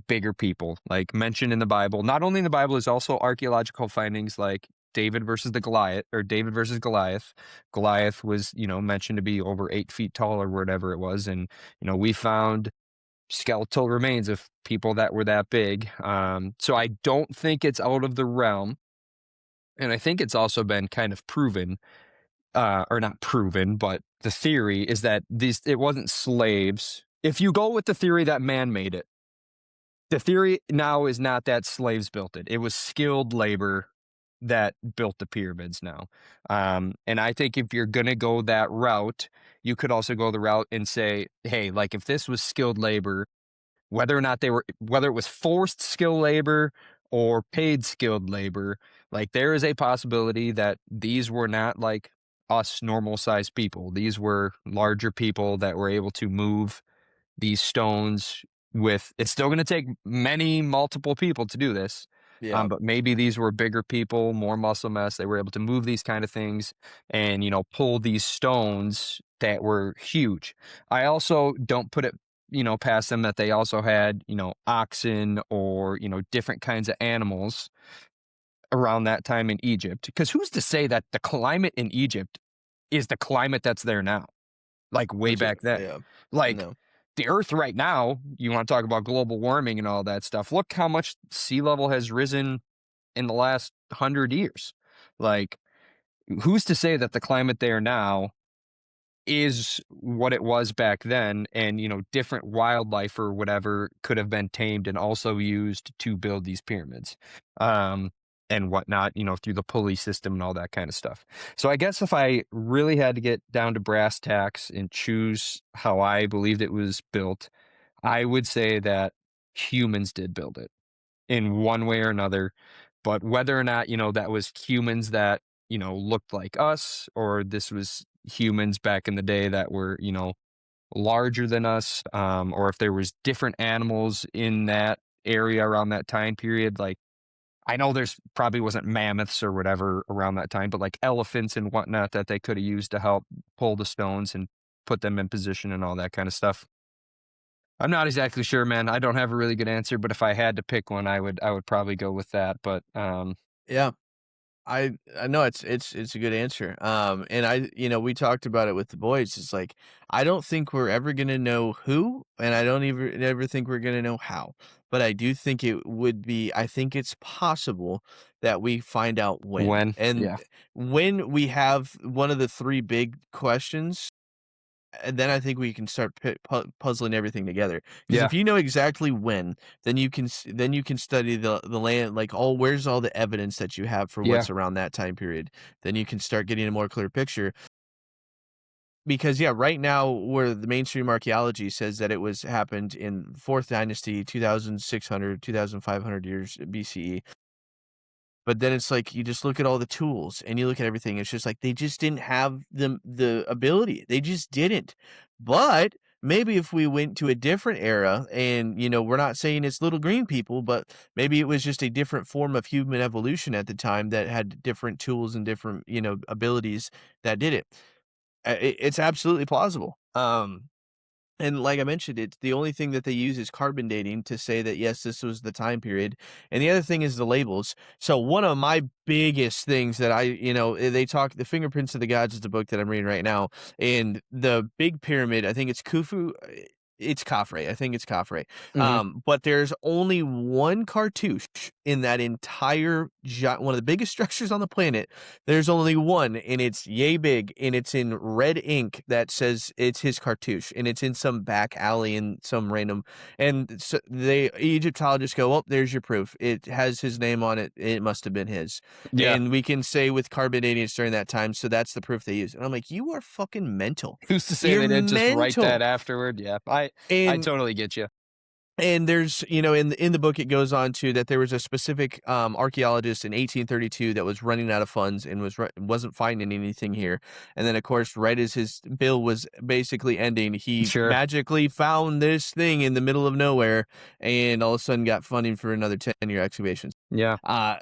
Speaker 2: bigger people, like mentioned in the Bible. Not only in the Bible, there's also archaeological findings like David versus Goliath. Goliath was, mentioned to be over 8 feet tall or whatever it was. And, we found skeletal remains of people that were that big. So I don't think it's out of the realm. And I think it's also been kind of proven, or not proven, but the theory is that it wasn't slaves. If you go with the theory that man made it, the theory now is not that slaves built it. It was skilled labor that built the pyramids now. And I think if you're going to go that route, you could also go the route and say, hey, like if this was skilled labor, whether it was forced skilled labor or paid skilled labor, like there is a possibility that these were not like us normal sized people. These were larger people that were able to move these stones with it's still going to take many multiple people to do this.
Speaker 1: Yeah.
Speaker 2: But maybe these were bigger people, more muscle mass. They were able to move these kind of things and, pull these stones that were huge. I also don't put it, past them that they also had, oxen or, different kinds of animals around that time in Egypt. Because who's to say that the climate in Egypt is the climate that's there now? Like, way
Speaker 1: That's
Speaker 2: back then.
Speaker 1: yeah.
Speaker 2: Like,
Speaker 1: No.
Speaker 2: the Earth right now, you wanna talk about global warming and all that stuff, look how much sea level has risen in the last 100 years. Like, who's to say that the climate there now is what it was back then and, different wildlife or whatever could have been tamed and also used to build these pyramids, um, and whatnot, through the pulley system and all that kind of stuff. So I guess if I really had to get down to brass tacks and choose how I believed it was built, I would say that humans did build it in one way or another. But whether or not, that was humans that, looked like us, or this was humans back in the day that were, larger than us, or if there was different animals in that area around that time period. Like I know there's probably wasn't mammoths or whatever around that time, but like elephants and whatnot that they could have used to help pull the stones and put them in position and all that kind of stuff. I'm not exactly sure, man. I don't have a really good answer, but if I had to pick one, I would probably go with that. But
Speaker 1: Yeah. I know it's a good answer. And we talked about it with the boys. It's like I don't think we're ever gonna know who, and I don't even ever think we're gonna know how. But I do think it would be. I think it's possible that we find out when.
Speaker 2: When?
Speaker 1: And
Speaker 2: Yeah.
Speaker 1: when we have one of the three big questions, and then I think we can start puzzling everything together. Because
Speaker 2: Yeah.
Speaker 1: if you know exactly when, then then you can study the land, like where's all the evidence that you have for
Speaker 2: Yeah.
Speaker 1: what's around that time period. Then you can start getting a more clear picture. Because yeah, right now where the mainstream archaeology says that it was happened in fourth dynasty, 2,600, 2,500 years BCE. But then it's like you just look at all the tools and you look at everything, it's just like they just didn't have the ability. They just didn't. But maybe if we went to a different era and, we're not saying it's little green people, but maybe it was just a different form of human evolution at the time that had different tools and different, abilities that did it. It's absolutely plausible. And like I mentioned, it's the only thing that they use is carbon dating to say that, yes, this was the time period. And the other thing is the labels. So one of my biggest things that they talk, The Fingerprints of the Gods is the book that I'm reading right now. And the big pyramid, I think it's Khufu. It's Khafre. I think it's Khafre.
Speaker 2: Mhm.
Speaker 1: But there's only one cartouche in that entire one of the biggest structures on the planet. There's only one, and it's yay big, and it's in red ink that says it's his cartouche, and it's in some back alley in some random. And so they Egyptologists go, "Oh, there's your proof. It has his name on it. It must have been his."
Speaker 2: Yeah.
Speaker 1: And we can say with carbon dating it's during that time, so that's the proof they use. And I'm like, "You are fucking mental.
Speaker 2: Who's to say
Speaker 1: You're
Speaker 2: they didn't just write that
Speaker 1: mental."
Speaker 2: afterward? Yeah. I
Speaker 1: And
Speaker 2: totally get you.
Speaker 1: there's, in the book, it goes on to that there was a specific archaeologist in 1832 that was running out of funds and wasn't finding anything here. And then, of course, right as his bill was basically ending, he
Speaker 2: Sure.
Speaker 1: magically found this thing in the middle of nowhere, and all of a sudden got funding for another 10-year excavation.
Speaker 2: Yeah.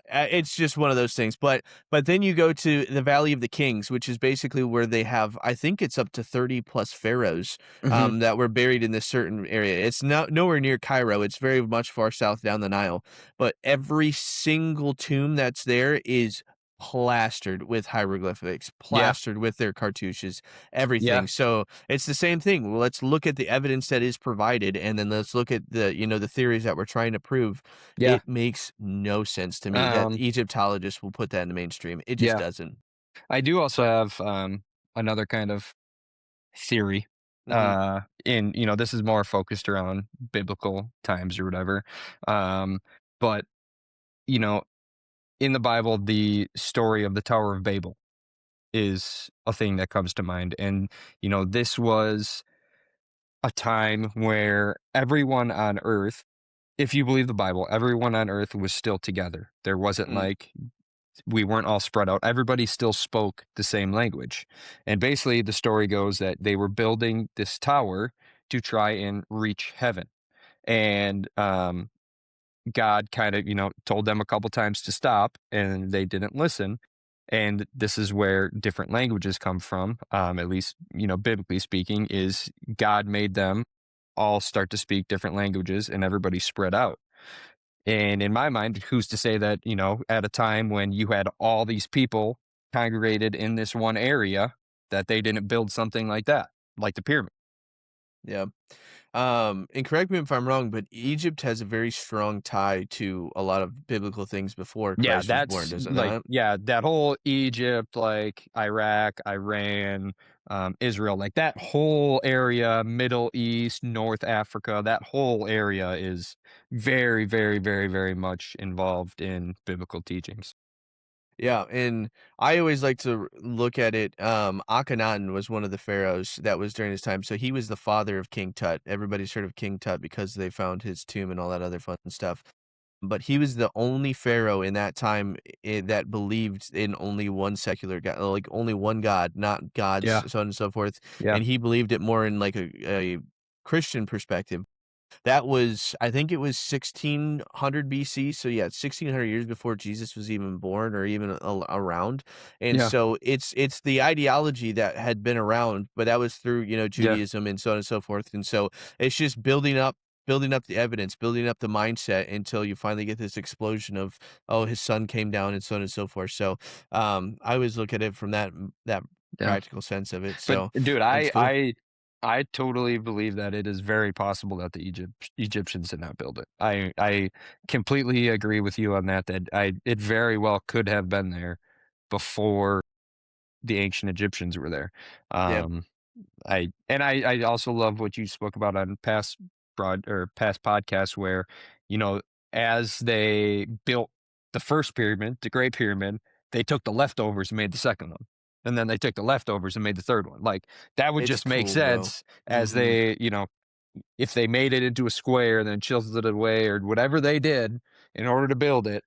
Speaker 1: It's just one of those things. But then you go to the Valley of the Kings, which is basically where they have, I think it's up to 30 plus pharaohs
Speaker 2: Mhm.
Speaker 1: that were buried in this certain area. It's not nowhere near Cairo. It's very much far south down the Nile. But every single tomb that's there is plastered with hieroglyphics,
Speaker 2: Yeah.
Speaker 1: plastered with their cartouches,
Speaker 2: Yeah.
Speaker 1: everything. So it's the same thing. Well, let's look at the evidence that is provided, and then let's look at the theories that we're trying to prove.
Speaker 2: Yeah.
Speaker 1: It makes no sense to me that
Speaker 2: Um,
Speaker 1: Egyptologists will put that in the mainstream. It just
Speaker 2: yeah.
Speaker 1: doesn't.
Speaker 2: I do also have, another kind of theory,
Speaker 1: Mhm.
Speaker 2: this is more focused around biblical times or whatever, um, but, you know, in the Bible, the story of the Tower of Babel is a thing that comes to mind, and, this was a time where everyone on Earth, if you believe the Bible, everyone on Earth was still together. There wasn't
Speaker 1: Mm.
Speaker 2: like we weren't all spread out. Everybody still spoke the same language. And basically, the story goes that they were building this tower to try and reach heaven. And God kind of, told them a couple times to stop, and they didn't listen. And this is where different languages come from, at least, biblically speaking, is God made them all start to speak different languages and everybody spread out. And in my mind, who's to say that, at a time when you had all these people congregated in this one area, that they didn't build something like that, like the pyramid?
Speaker 1: Yeah. And correct me if I'm wrong, but Egypt has a very strong tie to a lot of biblical things before
Speaker 2: Yeah,
Speaker 1: Christ was born,
Speaker 2: that's
Speaker 1: does it
Speaker 2: like,
Speaker 1: not?
Speaker 2: yeah, that whole Egypt, like Iraq, Iran, Israel, like that whole area, Middle East, North Africa, that whole area is very, very, very, very much involved in biblical teachings.
Speaker 1: Yeah, and I always like to look at it. Akhenaten was one of the pharaohs that was during his time. So he was the father of King Tut. Everybody's heard of King Tut because they found his tomb and all that other fun stuff. But he was the only pharaoh in that time that believed in only one secular God, like only one God, not
Speaker 2: Yeah,
Speaker 1: gods, so on and so forth.
Speaker 2: yeah,
Speaker 1: And he believed it more in like a Christian perspective. That was, I think it was 1600 BC. So yeah, 1600 years before Jesus was even born or even around. And
Speaker 2: yeah,
Speaker 1: so it's the ideology that had been around, but that was through,
Speaker 2: yeah,
Speaker 1: Judaism and so on and so forth. And so it's just building up. building up the evidence, building up the mindset until you finally get this explosion of, "Oh, his son came down," and so on and so forth. So, I always look at it from that
Speaker 2: Yeah.
Speaker 1: practical sense of it.
Speaker 2: But
Speaker 1: So,
Speaker 2: dude,
Speaker 1: it's cool.
Speaker 2: I totally believe that it is very possible that the Egyptians did not build it. I completely agree with you on that, that I it very well could have been there before the ancient Egyptians were there.
Speaker 1: Yeah,
Speaker 2: Um, I also love what you spoke about on past podcasts where, you know, as they built the first pyramid, the Great Pyramid, they took the leftovers and made the second one. And then they took the leftovers and made the third one. Like that would
Speaker 1: it's
Speaker 2: just make
Speaker 1: cool, bro.
Speaker 2: sense as
Speaker 1: Mhm.
Speaker 2: they, if they made it into a square and then chiseled it away or whatever they did in order to build it,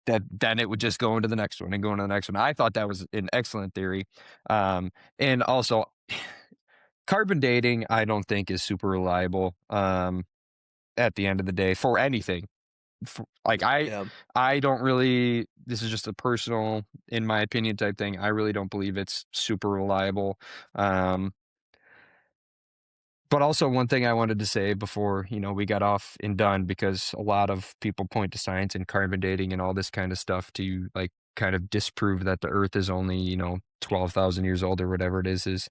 Speaker 2: that then it would just go into the next one and go into the next one. I thought that was an excellent theory. Um, and also carbon dating, I don't think is super reliable, at the end of the day for anything. Like
Speaker 1: Yeah.
Speaker 2: I don't really this is just a personal, in my opinion type thing. I really don't believe it's super reliable. Um, but also one thing I wanted to say before, we got off and done because a lot of people point to science and carbon dating and all this kind of stuff to like kind of disprove that the earth is only, 12,000 years old or whatever it is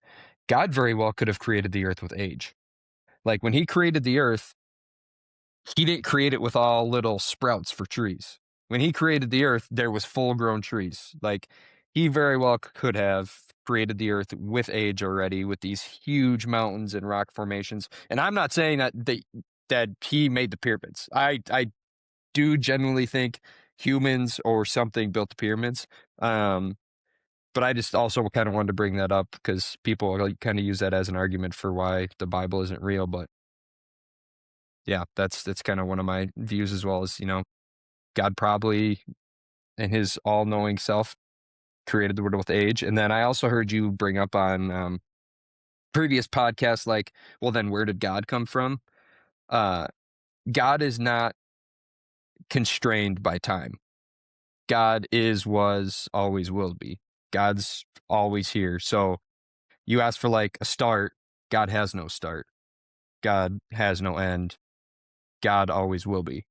Speaker 2: God very well could have created the earth with age. Like when he created the earth, he didn't create it with all little sprouts for trees. When he created the earth, there was full grown trees. Like he very well could have created the earth with age already with these huge mountains and rock formations. And I'm not saying that he made the pyramids. I do genuinely think humans or something built the pyramids. Um, but I just also kind of wanted to bring that up because people like kind of use that as an argument for why the Bible isn't real. But yeah, that's kind of one of my views as well as, God probably in his all-knowing self created the world with age. And then I also heard you bring up on previous podcasts like, well, then where did God come from? Uh, God is not constrained by time. God is, was, always will be. God's always here. So you ask for like a start, God has no start. God has no end. God always will be.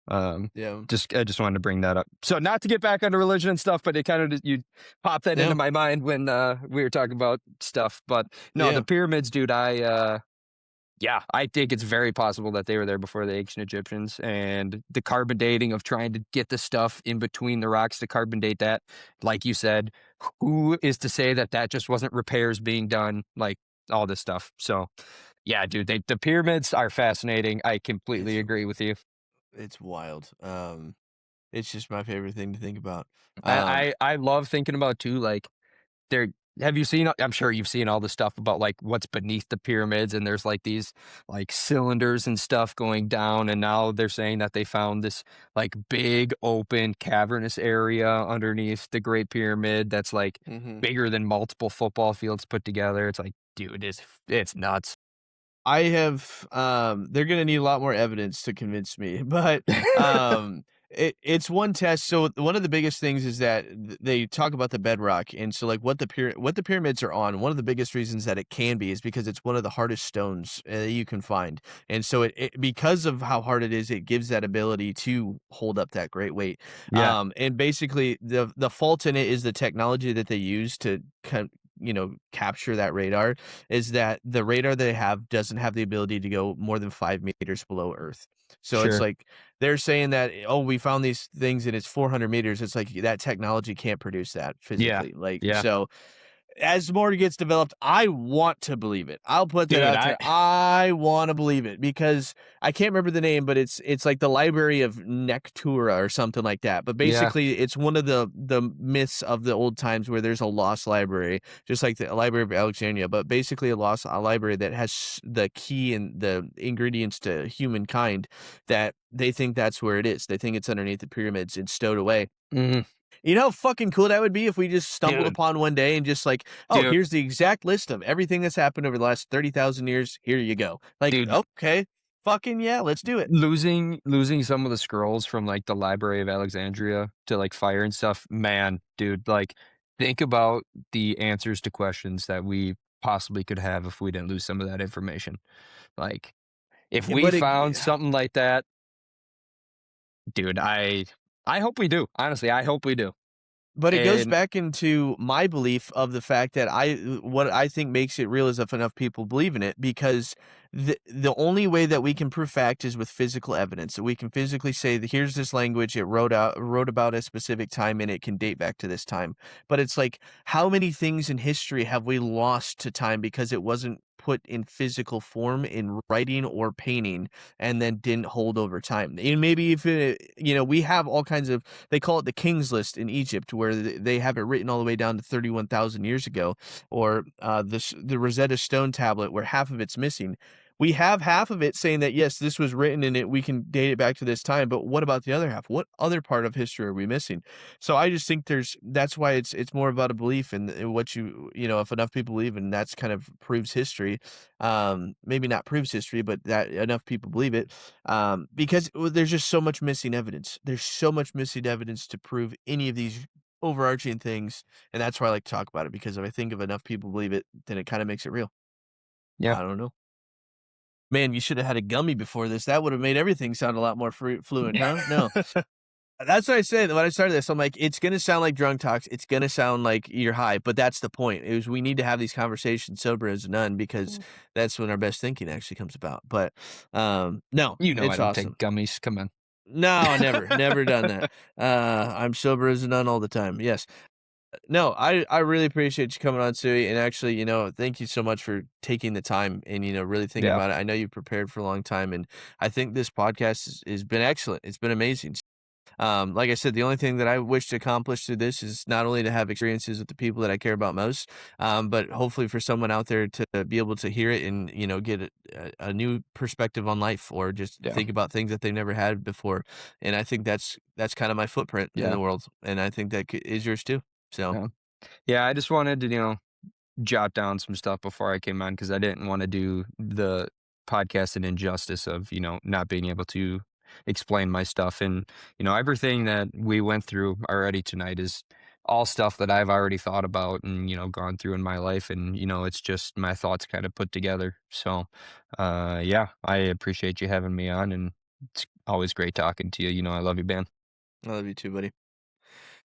Speaker 2: Um,
Speaker 1: Yeah.
Speaker 2: I just wanted to bring that up. So not to get back onto religion and stuff, but it kind of you popped that into
Speaker 1: Yeah.
Speaker 2: my mind when we were talking about stuff. But no, the
Speaker 1: Yeah.
Speaker 2: pyramids, dude. Yeah, I think it's very possible that they were there before the ancient Egyptians, and the carbon dating of trying to get the stuff in between the rocks to carbon date that, like you said, who is to say that that just wasn't repairs being done, like all this stuff. So yeah, dude, the pyramids are fascinating. I completely
Speaker 1: It's
Speaker 2: agree with you.
Speaker 1: it's wild. It's just my favorite thing to think about. Um,
Speaker 2: I love thinking about too, like there have you seen I'm sure you've seen all the stuff about like what's beneath the pyramids and there's like these like cylinders and stuff going down and now they're saying that they found this like big open cavernous area underneath the Great Pyramid that's like
Speaker 1: mhm.
Speaker 2: bigger than multiple football fields put together. It's like, dude, it's nuts.
Speaker 1: I have, they're gonna need a lot more evidence to convince me, but, it's one test. So one of the biggest things is that they talk about the bedrock, and so, like, what the pyramids are on, one of the biggest reasons that it can be is because it's one of the hardest stones, you can find, and so it because of how hard it is, it gives that ability to hold up that great weight,
Speaker 2: Yeah,
Speaker 1: and basically, the fault in it is the technology that they use to capture that radar, is that the radar they have doesn't have the ability to go more than 5 meters below Earth. So it's
Speaker 2: sure.
Speaker 1: like they're saying that, "Oh, we found these things and it's 400 meters." It's like that technology can't produce that
Speaker 2: Yeah.
Speaker 1: physically. Like,
Speaker 2: Yeah.
Speaker 1: so as more gets developed, I want to believe it. I'll put that
Speaker 2: Dude,
Speaker 1: out there. I wanna believe it because I can't remember the name, but it's like the Library of Nectura or something like that. But
Speaker 2: yeah.
Speaker 1: basically, it's one of the myths of the old times where there's a lost library, just like the Library of Alexandria, but basically a library that has the key and the ingredients to humankind, that they think that's where it is. They think it's underneath the pyramids and stowed away.
Speaker 2: Mhm.
Speaker 1: You know how fucking cool that would be if we just stumbled
Speaker 2: Dude,
Speaker 1: upon one day and just like, "Oh,
Speaker 2: dude,
Speaker 1: here's the exact list of everything that's happened over the last 30,000 years. Here you go." Like,
Speaker 2: dude.
Speaker 1: okay, fucking yeah, let's do it.
Speaker 2: Losing some of the scrolls from, like, the Library of Alexandria to, like, fire and stuff, man, dude, like, think about the answers to questions that we possibly could have if we didn't lose some of that information. Like, If
Speaker 1: Yeah,
Speaker 2: we
Speaker 1: but it
Speaker 2: found something like that, dude, I hope we do. Honestly, I hope we do.
Speaker 1: But it goes
Speaker 2: And
Speaker 1: back into my belief of the fact that what I think makes it real is if enough people believe in it, because the only way that we can prove fact is with physical evidence. So we can physically say that here's this language, it wrote about a specific time and it can date back to this time. But it's like, how many things in history have we lost to time because it wasn't put in physical form in writing or painting and then didn't hold over time? And maybe if we have all kinds of, they call it the King's List in Egypt, where they have it written all the way down to 31,000 years ago, or the Rosetta Stone tablet, where half of it's missing. We have half of it saying that yes, this was written and we can date it back to this time. But what about the other half? What other part of history are we missing? So I just think that's why it's more about a belief in what if enough people believe, and that's kind of proves history. Maybe not proves history, but that enough people believe it, because there's just so much missing evidence. There's so much missing evidence to prove any of these overarching things, and that's why I like to talk about it, because if I think if enough people believe it, then it kinda makes it real.
Speaker 2: yeah.
Speaker 1: I don't know. Man, you should have had a gummy before this. That would have made everything sound a lot more fluent, huh? No. That's what I said when I started this. I'm like, it's gonna sound like drunk talks. It's gonna sound like you're high, but that's the point. Is we need to have these conversations sober as none, because that's when our best thinking actually comes about. But no,
Speaker 2: You know I
Speaker 1: it's
Speaker 2: don't take
Speaker 1: awesome.
Speaker 2: gummies, come on.
Speaker 1: No, never done that. I'm sober as a nun all the time. Yes. No, I really appreciate you coming on, Sui, and actually, thank you so much for taking the time and really thinking
Speaker 2: Yeah,
Speaker 1: about it. I know you prepared for a long time, and I think this podcast has been excellent. It's been amazing. Like I said, the only thing that I wish to accomplish through this is not only to have experiences with the people that I care about most, but hopefully for someone out there to be able to hear it and get a new perspective on life, or just
Speaker 2: yeah,
Speaker 1: think about things that they've never had before. And I think that's kind of my footprint in
Speaker 2: yeah,
Speaker 1: the world, and I think that is yours too. So
Speaker 2: yeah. Yeah, I just wanted to, jot down some stuff before I came on because I didn't wanna do the podcast an injustice of, not being able to explain my stuff, and, everything that we went through already tonight is all stuff that I've already thought about and, gone through in my life, and, it's just my thoughts kinda put together, so, yeah, I appreciate you having me on, and it's always great talking to you, I love you, man.
Speaker 1: I love you too, buddy.